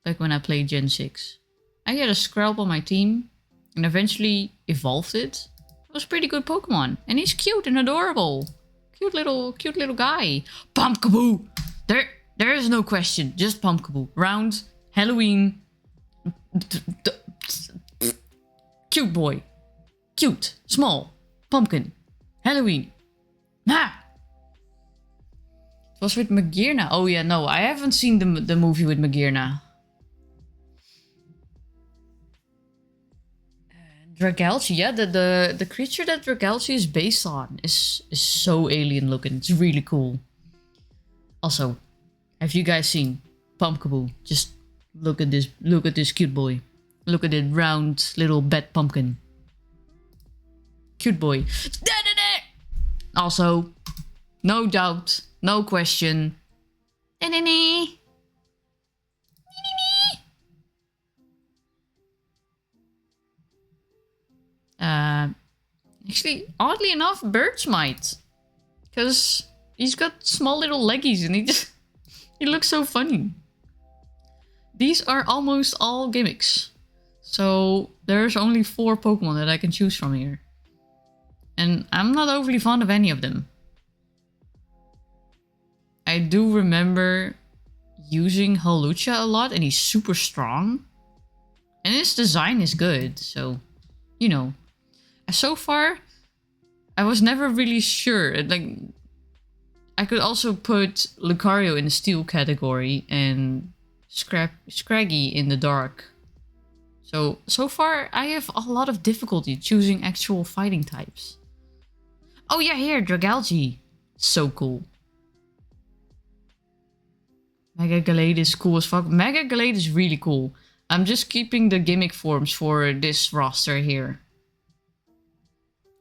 back when I played Gen 6. I had a Skrelp on my team and eventually evolved it. It was a pretty good Pokemon. And he's cute and adorable. Cute little guy. Pumpkaboo! There is no question. Just Pumpkaboo. Round, Halloween. Cute boy. Cute. Small. Pumpkin. Halloween. Ah! It was with Magearna. Oh yeah, no. I haven't seen the movie with Magearna. Dragalge, yeah, the creature that Dragalge is based on is so alien looking. It's really cool. Also, have you guys seen Pumpkaboo? Just look at this cute boy. Look at that round little bat pumpkin. Cute boy. Also, no doubt, no question. Actually, oddly enough, Birds might. Because he's got small little leggies and he looks so funny. These are almost all gimmicks. So there's only 4 Pokemon that I can choose from here. And I'm not overly fond of any of them. I do remember using Hawlucha a lot and he's super strong. And his design is good, so, you know. So far, I was never really sure. Like, I could also put Lucario in the steel category and Scraggy in the dark. So far, I have a lot of difficulty choosing actual fighting types. Oh yeah, here, Dragalge. So cool. Mega Gallade is cool as fuck. Mega Gallade is really cool. I'm just keeping the gimmick forms for this roster here.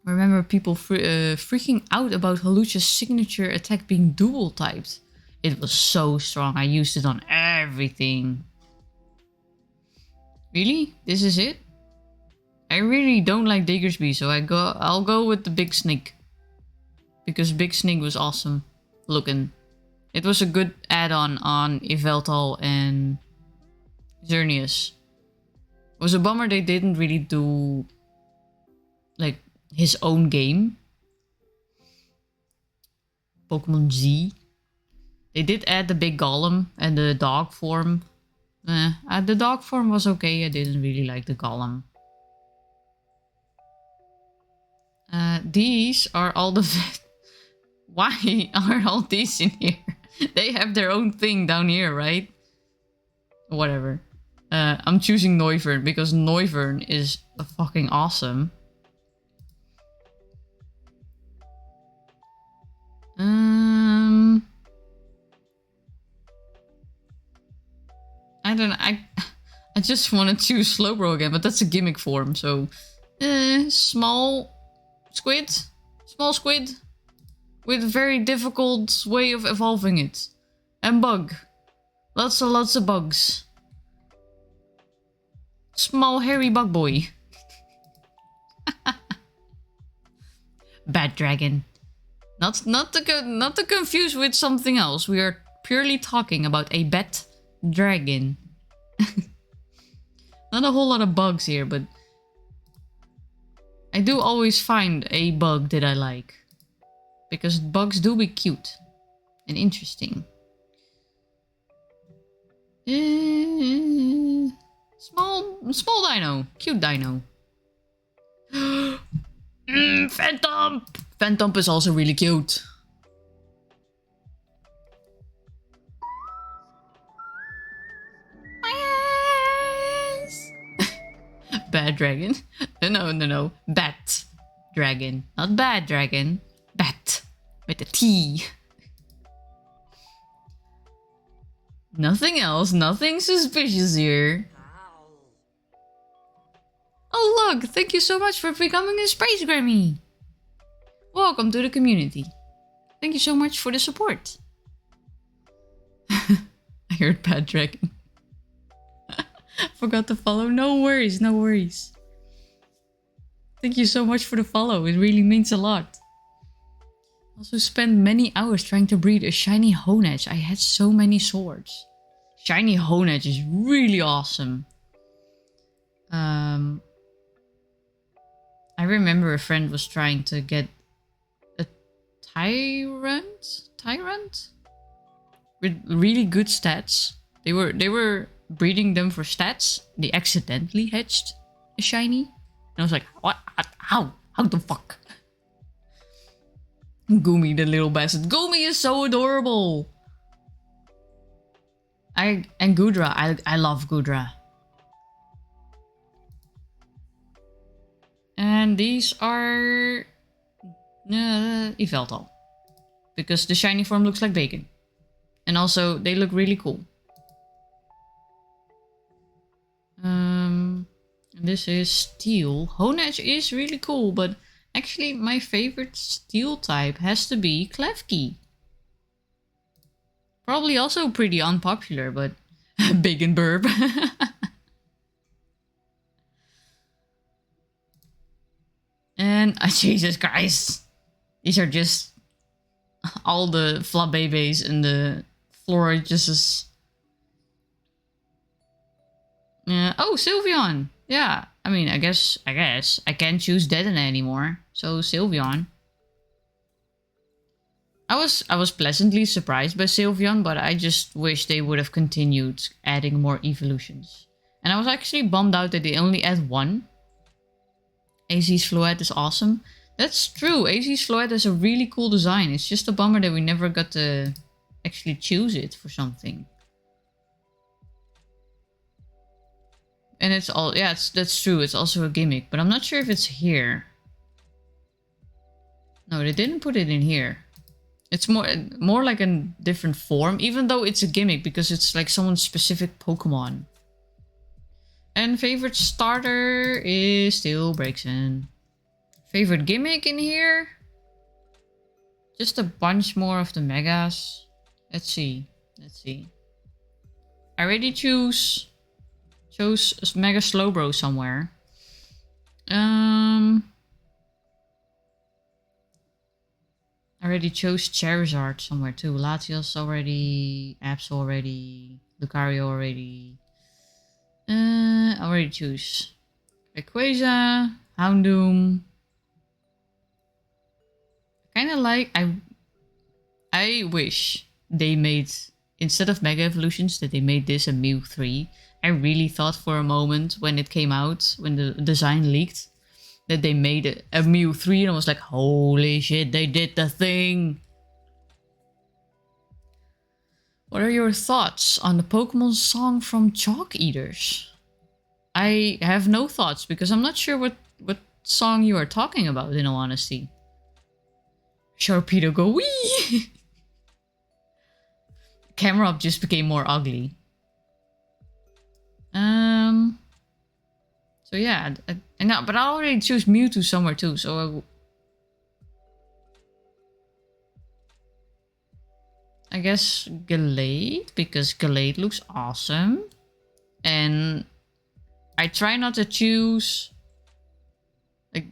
I remember people freaking out about Hawlucha's signature attack being dual typed. It was so strong. I used it on everything. Really? This is it? I really don't like Diggersby, so I'll go with the Big Snake. Because Big Snake was awesome looking. It was a good add-on on Yveltal and Xerneas. It was a bummer they didn't really do like his own game. Pokemon Z. They did add the big golem and the dog form. The dog form was okay. I didn't really like the golem. These are all the... Why are all these in here? They have their own thing down here, right? Whatever. I'm choosing Noivern because Noivern is fucking awesome. then I just want to choose Slowbro again, but that's a gimmick form, so... small squid? Small squid? With a very difficult way of evolving it. And bug. Lots of bugs. Small hairy bug boy. Bad dragon. Not to confuse with something else. We are purely talking about a bat dragon. Not a whole lot of bugs here, but I do always find a bug that I like. Because bugs do be cute and interesting. Small dino. Cute dino. Phantom! Phantom is also really cute. Bad dragon. No. Bat dragon. Not bad dragon. Bat. With a T. Nothing else. Nothing suspicious here. Oh look! Thank you so much for becoming a Space Grammy! Welcome to the community. Thank you so much for the support. I heard Bad Dragon. Forgot to follow. No worries, no worries. Thank you so much for the follow. It really means a lot. Also spent many hours trying to breed a shiny Honedge. I had so many swords. Shiny Honedge is really awesome. I remember a friend was trying to get a tyrant with really good stats. They were breeding them for stats. They accidentally hatched a shiny. And I was like, what? How? How the fuck? Goomy, the little bastard. Goomy is so adorable. And Gudra. I love Gudra. And these are Yveltal. Because the shiny form looks like bacon. And also, they look really cool. And this is steel. Honedge is really cool, but actually my favorite steel type has to be Klefki. Probably also pretty unpopular, but bacon burp. And Jesus Christ, these are just all the Flabébés and the Florages. Oh, Sylveon. Yeah, I mean, I guess I can't choose Dedenne anymore. So Sylveon. I was pleasantly surprised by Sylveon, but I just wish they would have continued adding more evolutions. And I was actually bummed out that they only add one. AZ's Floette is awesome. That's true. AZ's Floette has a really cool design. It's just a bummer that we never got to actually choose it for something. And it's all, yeah, that's true. It's also a gimmick, but I'm not sure if it's here. No, they didn't put it in here. It's more like a different form, even though it's a gimmick because it's like someone's specific Pokemon. And favorite starter is still Braixen. Favorite gimmick in here? Just a bunch more of the Megas. Let's see. I already chose a Mega Slowbro somewhere. I already chose Charizard somewhere too. Latios already. Absol already. Lucario already. I already choose Rayquaza, Houndoom. Kinda like I wish they made, instead of Mega Evolutions, that they made this a Mew 3. I really thought for a moment when it came out, when the design leaked, that they made a Mew 3 and I was like, holy shit, they did the thing! What are your thoughts on the Pokemon song from Chalk Eaters? I have no thoughts because I'm not sure what song you are talking about, in all honesty. Sharpedo go wee! Camera up just became more ugly. So yeah, I know, but I already choose Mewtwo somewhere too. So I guess Gallade, because Gallade looks awesome, and I try not to choose like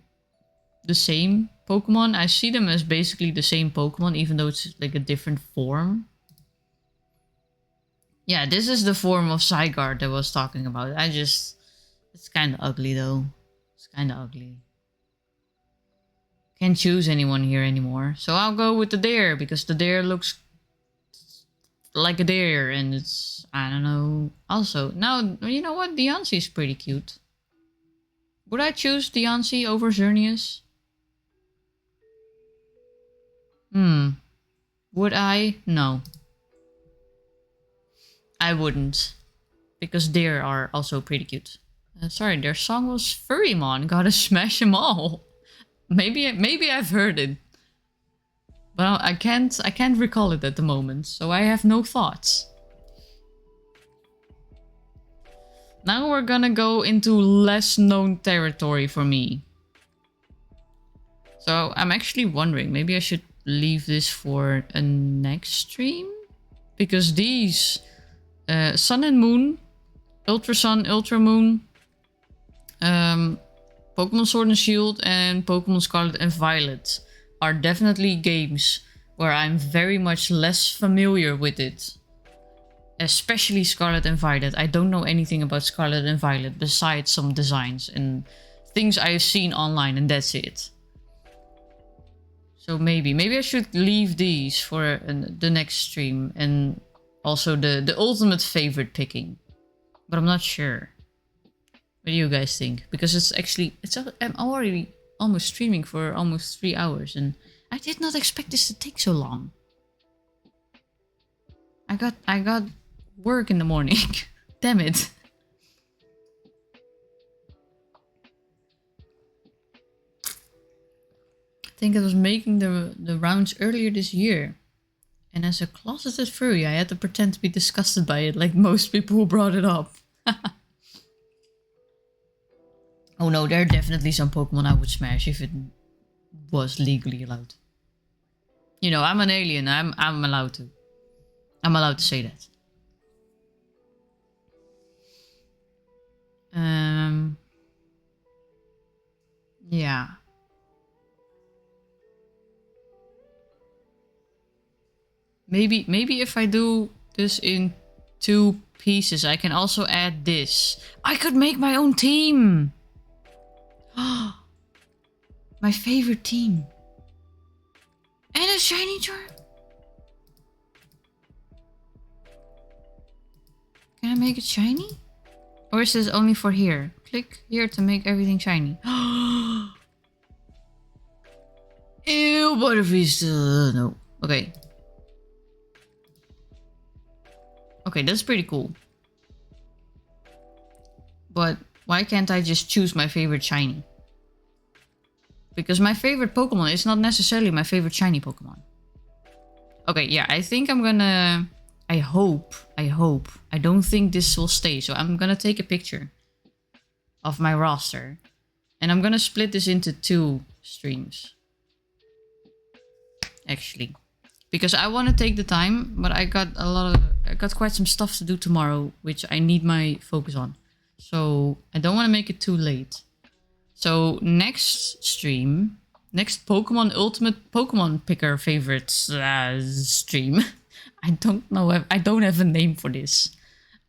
the same Pokemon. I see them as basically the same Pokemon, even though it's like a different form. Yeah, this is the form of Zygarde I was talking about. It's kind of ugly though. It's kind of ugly. Can't choose anyone here anymore. So I'll go with the Dare, because the Dare looks like a Dare, and it's, I don't know. Also, now, you know what? Deontay is pretty cute. Would I choose Deontay over Xerneas? Would I? No. I wouldn't. Because Dare are also pretty cute. Sorry, their song was Furrymon. Gotta smash them all. Maybe I've heard it. But I can't recall it at the moment, so I have no thoughts. Now we're gonna go into less known territory for me. So I'm actually wondering, maybe I should leave this for a next stream? Because these Sun and Moon, Ultra Sun, Ultra Moon, Pokemon Sword and Shield, and Pokemon Scarlet and Violet are definitely games where I'm very much less familiar with it. Especially Scarlet and Violet. I don't know anything about Scarlet and Violet besides some designs and things I've seen online, and that's it. So maybe I should leave these for the next stream, and also the ultimate favorite picking. But I'm not sure. What do you guys think? Because I'm already almost streaming for almost 3 hours, and I did not expect this to take so long. I got work in the morning. Damn it. I think I was making the rounds earlier this year. And as a closeted furry, I had to pretend to be disgusted by it, like most people who brought it up. Oh no, there are definitely some Pokemon I would smash if it was legally allowed. You know, I'm an alien. I'm allowed to. I'm allowed to say that. Yeah. Maybe if I do this in 2 pieces, I can also add this. I could make my own team. My favorite team. And a shiny charm. Can I make it shiny? Or is this only for here? Click here to make everything shiny. Ew, Butterfree's no. Okay. Okay, that's pretty cool. But why can't I just choose my favorite shiny? Because my favorite Pokemon is not necessarily my favorite shiny Pokemon. Okay, yeah, I think I'm gonna... I hope. I don't think this will stay, so I'm gonna take a picture of my roster. And I'm gonna split this into 2 streams. Actually. Because I want to take the time, but I got quite some stuff to do tomorrow, which I need my focus on. So I don't want to make it too late. So next stream, next Pokemon Ultimate Pokemon Picker favorites stream. I don't know. I don't have a name for this.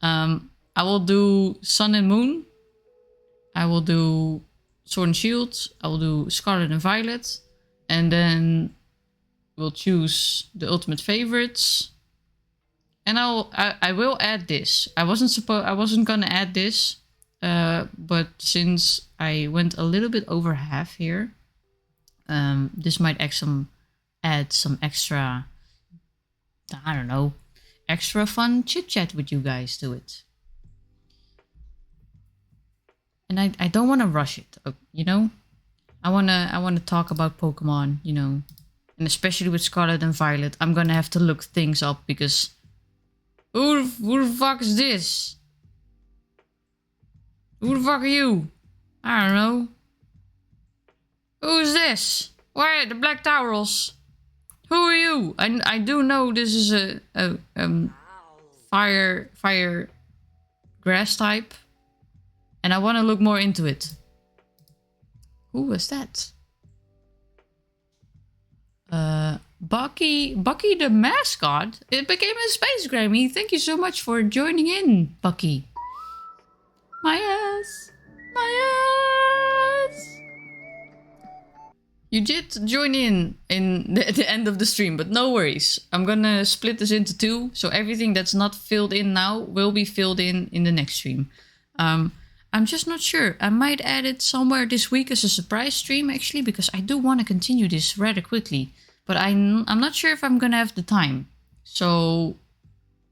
I will do Sun and Moon. I will do Sword and Shield. I will do Scarlet and Violet, and then we'll choose the ultimate favorites. And I will add this. I wasn't gonna add this, but since I went a little bit over half here, this might add some extra, I don't know, extra fun chit chat with you guys to it. And I don't want to rush it, you know. I wanna talk about Pokemon, you know. And especially with Scarlet and Violet, I'm gonna have to look things up because... Who the fuck is this? Who the fuck are you? I don't know. Who's this? Why the black towels? Who are you? I do know this is a fire grass type, and I want to look more into it. Who was that? Bucky the mascot. It became a space Grammy. Thank you so much for joining in, Bucky. My ass. My ass. You did join in the end of the stream, but no worries. I'm gonna split this into two, so everything that's not filled in now will be filled in the next stream. I'm just not sure. I might add it somewhere this week as a surprise stream, actually, because I do want to continue this rather quickly. But I'm not sure if I'm gonna have the time. So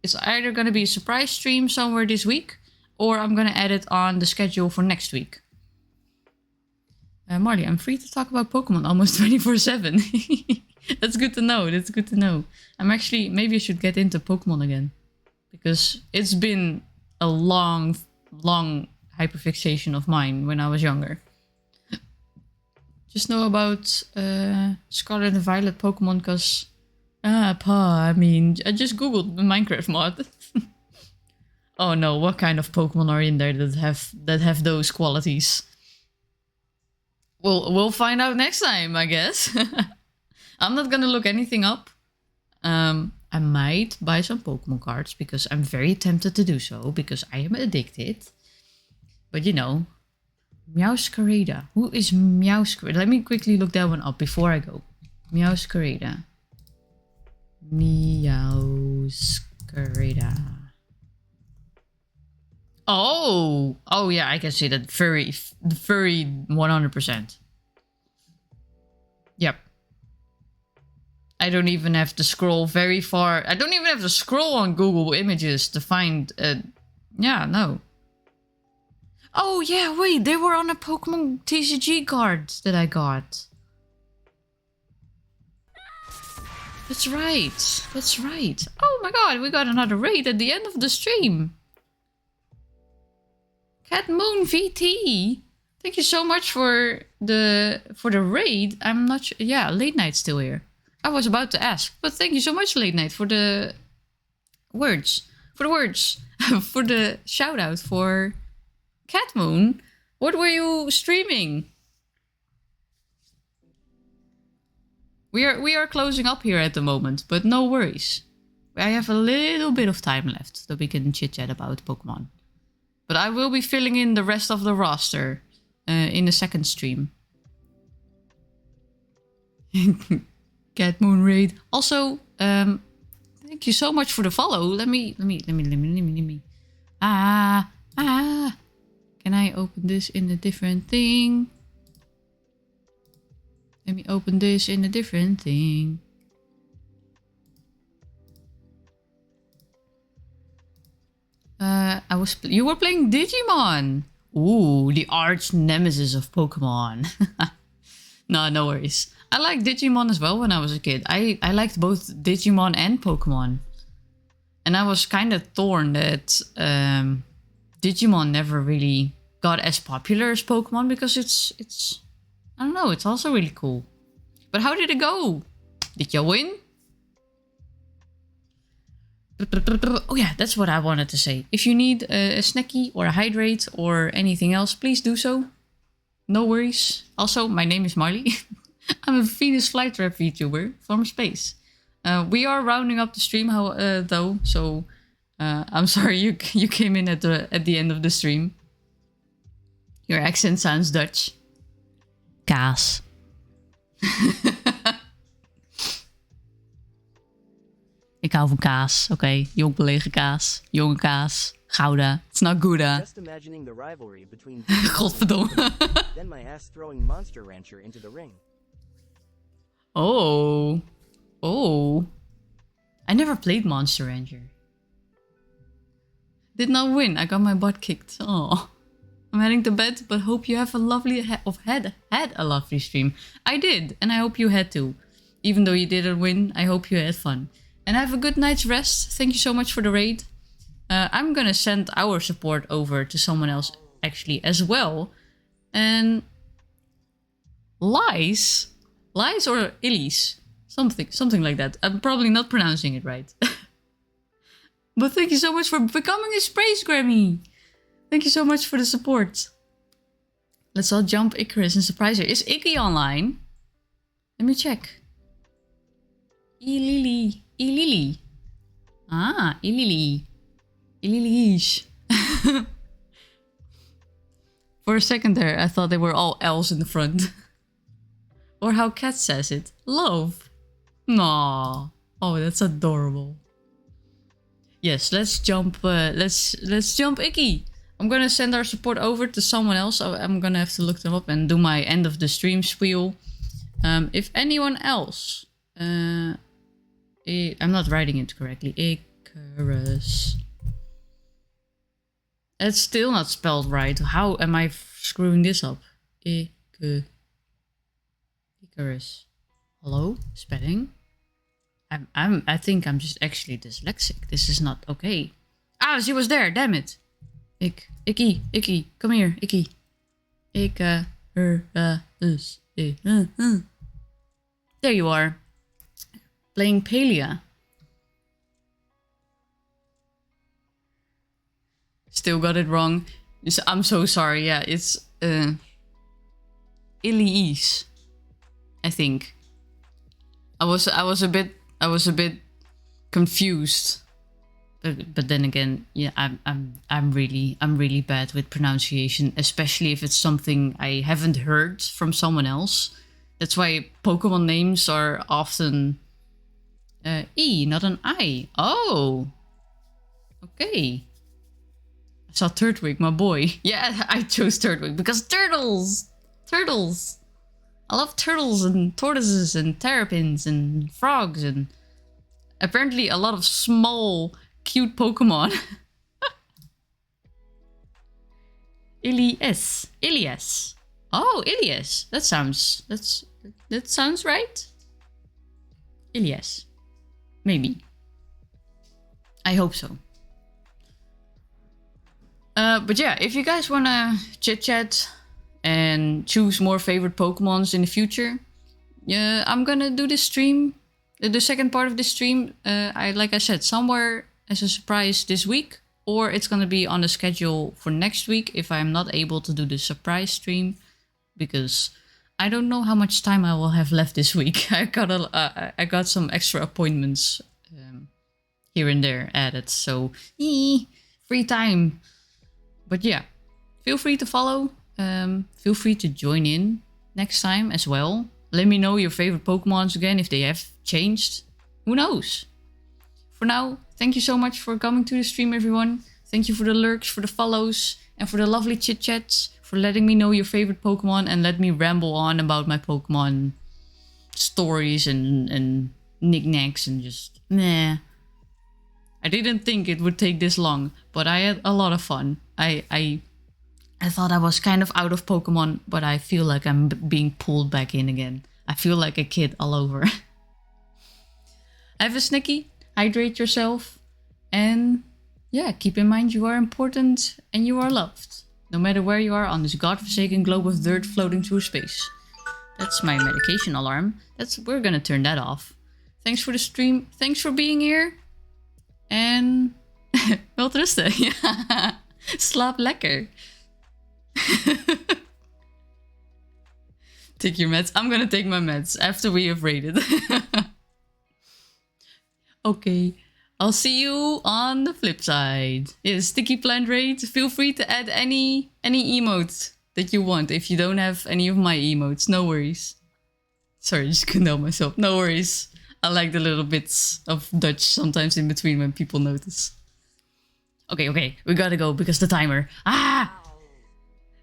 it's either gonna be a surprise stream somewhere this week, or I'm gonna add it on the schedule for next week. Marley, I'm free to talk about Pokemon almost 24/7. That's good to know. That's good to know. I'm actually, maybe I should get into Pokemon again. Because it's been a long hyperfixation of mine when I was younger. Just know about Scarlet and Violet Pokemon because... I just googled the Minecraft mod. Oh no, what kind of Pokemon are in there that have those qualities? We'll find out next time, I guess. I'm not gonna look anything up. I might buy some Pokemon cards because I'm very tempted to do so because I am addicted. But you know, Meowscarada. Who is Meowscarada? Let me quickly look that one up before I go. Meowscarada. Meowscarada. Oh yeah, I can see that. Furry 100%. Yep. I don't even have to scroll very far. I don't even have to scroll on Google Images to find... yeah, no. Oh yeah, wait, they were on a Pokemon TCG card that I got. That's right. That's right. Oh my god, we got another raid at the end of the stream. Cat Moon VT. Thank you so much for the raid. I'm not sure. Yeah, Late Night's still here. I was about to ask, but thank you so much, Late Night, for the words. For the shout out for Cat Moon. What were you streaming? We are closing up here at the moment, but no worries. I have a little bit of time left that we can chit chat about Pokemon. But I will be filling in the rest of the roster in the second stream. Cat Moon raid. Also, thank you so much for the follow. Let me. Can I open this in a different thing? Let me open this in a different thing. You were playing Digimon. Ooh, the arch nemesis of Pokemon. No worries. I liked Digimon as well when I was a kid. I liked both Digimon and Pokemon. And I was kind of torn that Digimon never really got as popular as Pokemon because it's I don't know, it's also really cool. But how did it go? Did you win? Oh yeah, that's what I wanted to say. If you need a snacky or a hydrate or anything else, please do so. No worries. Also, my name is Marley. I'm a Venus flytrap VTuber from space. We are rounding up the stream though, so I'm sorry you came in at the end of the stream. Your accent sounds Dutch. Kaas. Ik hou van kaas, oké. Jong belegen kaas, jonge kaas, Gouda. It's not Gouda. Just imagining the rivalry between Godverdomme. then my ass throwing Monster Rancher into the ring. Oh. I never played Monster Ranger. Did not win. I got my butt kicked. Oh. I'm heading to bed, but hope you have a lovely had a lovely stream. I did, and I hope you had too. Even though you didn't win, I hope you had fun. And have a good night's rest. Thank you so much for the raid. I'm gonna send our support over to someone else. actually as well. And Lies or Illies, something like that. I'm probably not pronouncing it right. But thank you so much for becoming a Space Grammy. Thank you so much for the support. Let's all jump Icarus and surprise her. Is Icky online? Let me check. Ilili. Ah, Ilili. Ililish. For a second there, I thought they were all L's in the front. Or how Kat says it. Love. Aww. Oh, that's adorable. Yes, let's jump. Let's jump Icky. I'm gonna send our support over to someone else. I'm gonna have to look them up and do my end of the stream spiel. If anyone else, I'm not writing it correctly. Icarus. It's still not spelled right. How am I screwing this up? Icarus. Hello, spelling. I think I'm just actually dyslexic. This is not okay. Ah, she was there. Damn it. Icky, come here, Icky. There you are. Playing Palia. Still got it wrong. I'm so sorry. Yeah, it's Illies, I think. I was a bit confused. But then again, yeah, I'm really bad with pronunciation, especially if it's something I haven't heard from someone else. That's why Pokemon names are often E, not an I. Oh, okay. I saw Turtwig, my boy. Yeah, I chose Turtwig because turtles. I love turtles and tortoises and terrapins and frogs and apparently a lot of small cute Pokemon. Ilias. Oh, Ilias. That sounds right. Ilias. Maybe. I hope so. But yeah, if you guys wanna chit chat and choose more favorite Pokemons in the future, yeah, I'm gonna do this stream. The second part of this stream, like I said, somewhere as a surprise this week, or it's gonna be on the schedule for next week if I'm not able to do the surprise stream, because I don't know how much time I will have left this week. I got some extra appointments here and there added, so free time. But yeah, feel free to follow. Feel free to join in next time as well. Let me know your favorite Pokemons again if they have changed. Who knows? For now, thank you so much for coming to the stream, everyone. Thank you for the lurks, for the follows, and for the lovely chit-chats, for letting me know your favorite Pokemon and let me ramble on about my Pokemon stories and knickknacks and just meh. I didn't think it would take this long, but I had a lot of fun. I thought I was kind of out of Pokemon, but I feel like I'm being pulled back in again. I feel like a kid all over. Have a Snicky, hydrate yourself, and yeah, keep in mind you are important and you are loved. No matter where you are on this godforsaken globe of dirt floating through space. That's my medication alarm. We're gonna turn that off. Thanks for the stream. Thanks for being here. En wel rusten. Ja. Slaap lekker. Take your meds. I'm gonna take my meds after we have raided. Okay. I'll see you on the flip side. Yeah, Sticky Plant Raid. Feel free to add any emotes that you want if you don't have any of my emotes. No worries. Sorry, I just couldn't help myself. No worries. I like the little bits of Dutch sometimes in between when people notice. Okay, we gotta go because the timer. Ah!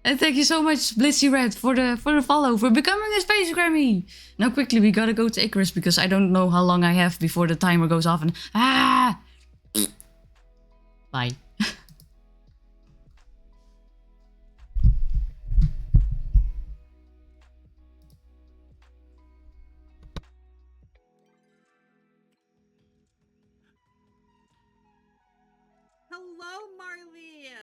And thank you so much, Blissy Red, for the follow, for becoming a Space Grammy. Now quickly, we gotta go to Icarus because I don't know how long I have before the timer goes off and bye. Hello, Marley.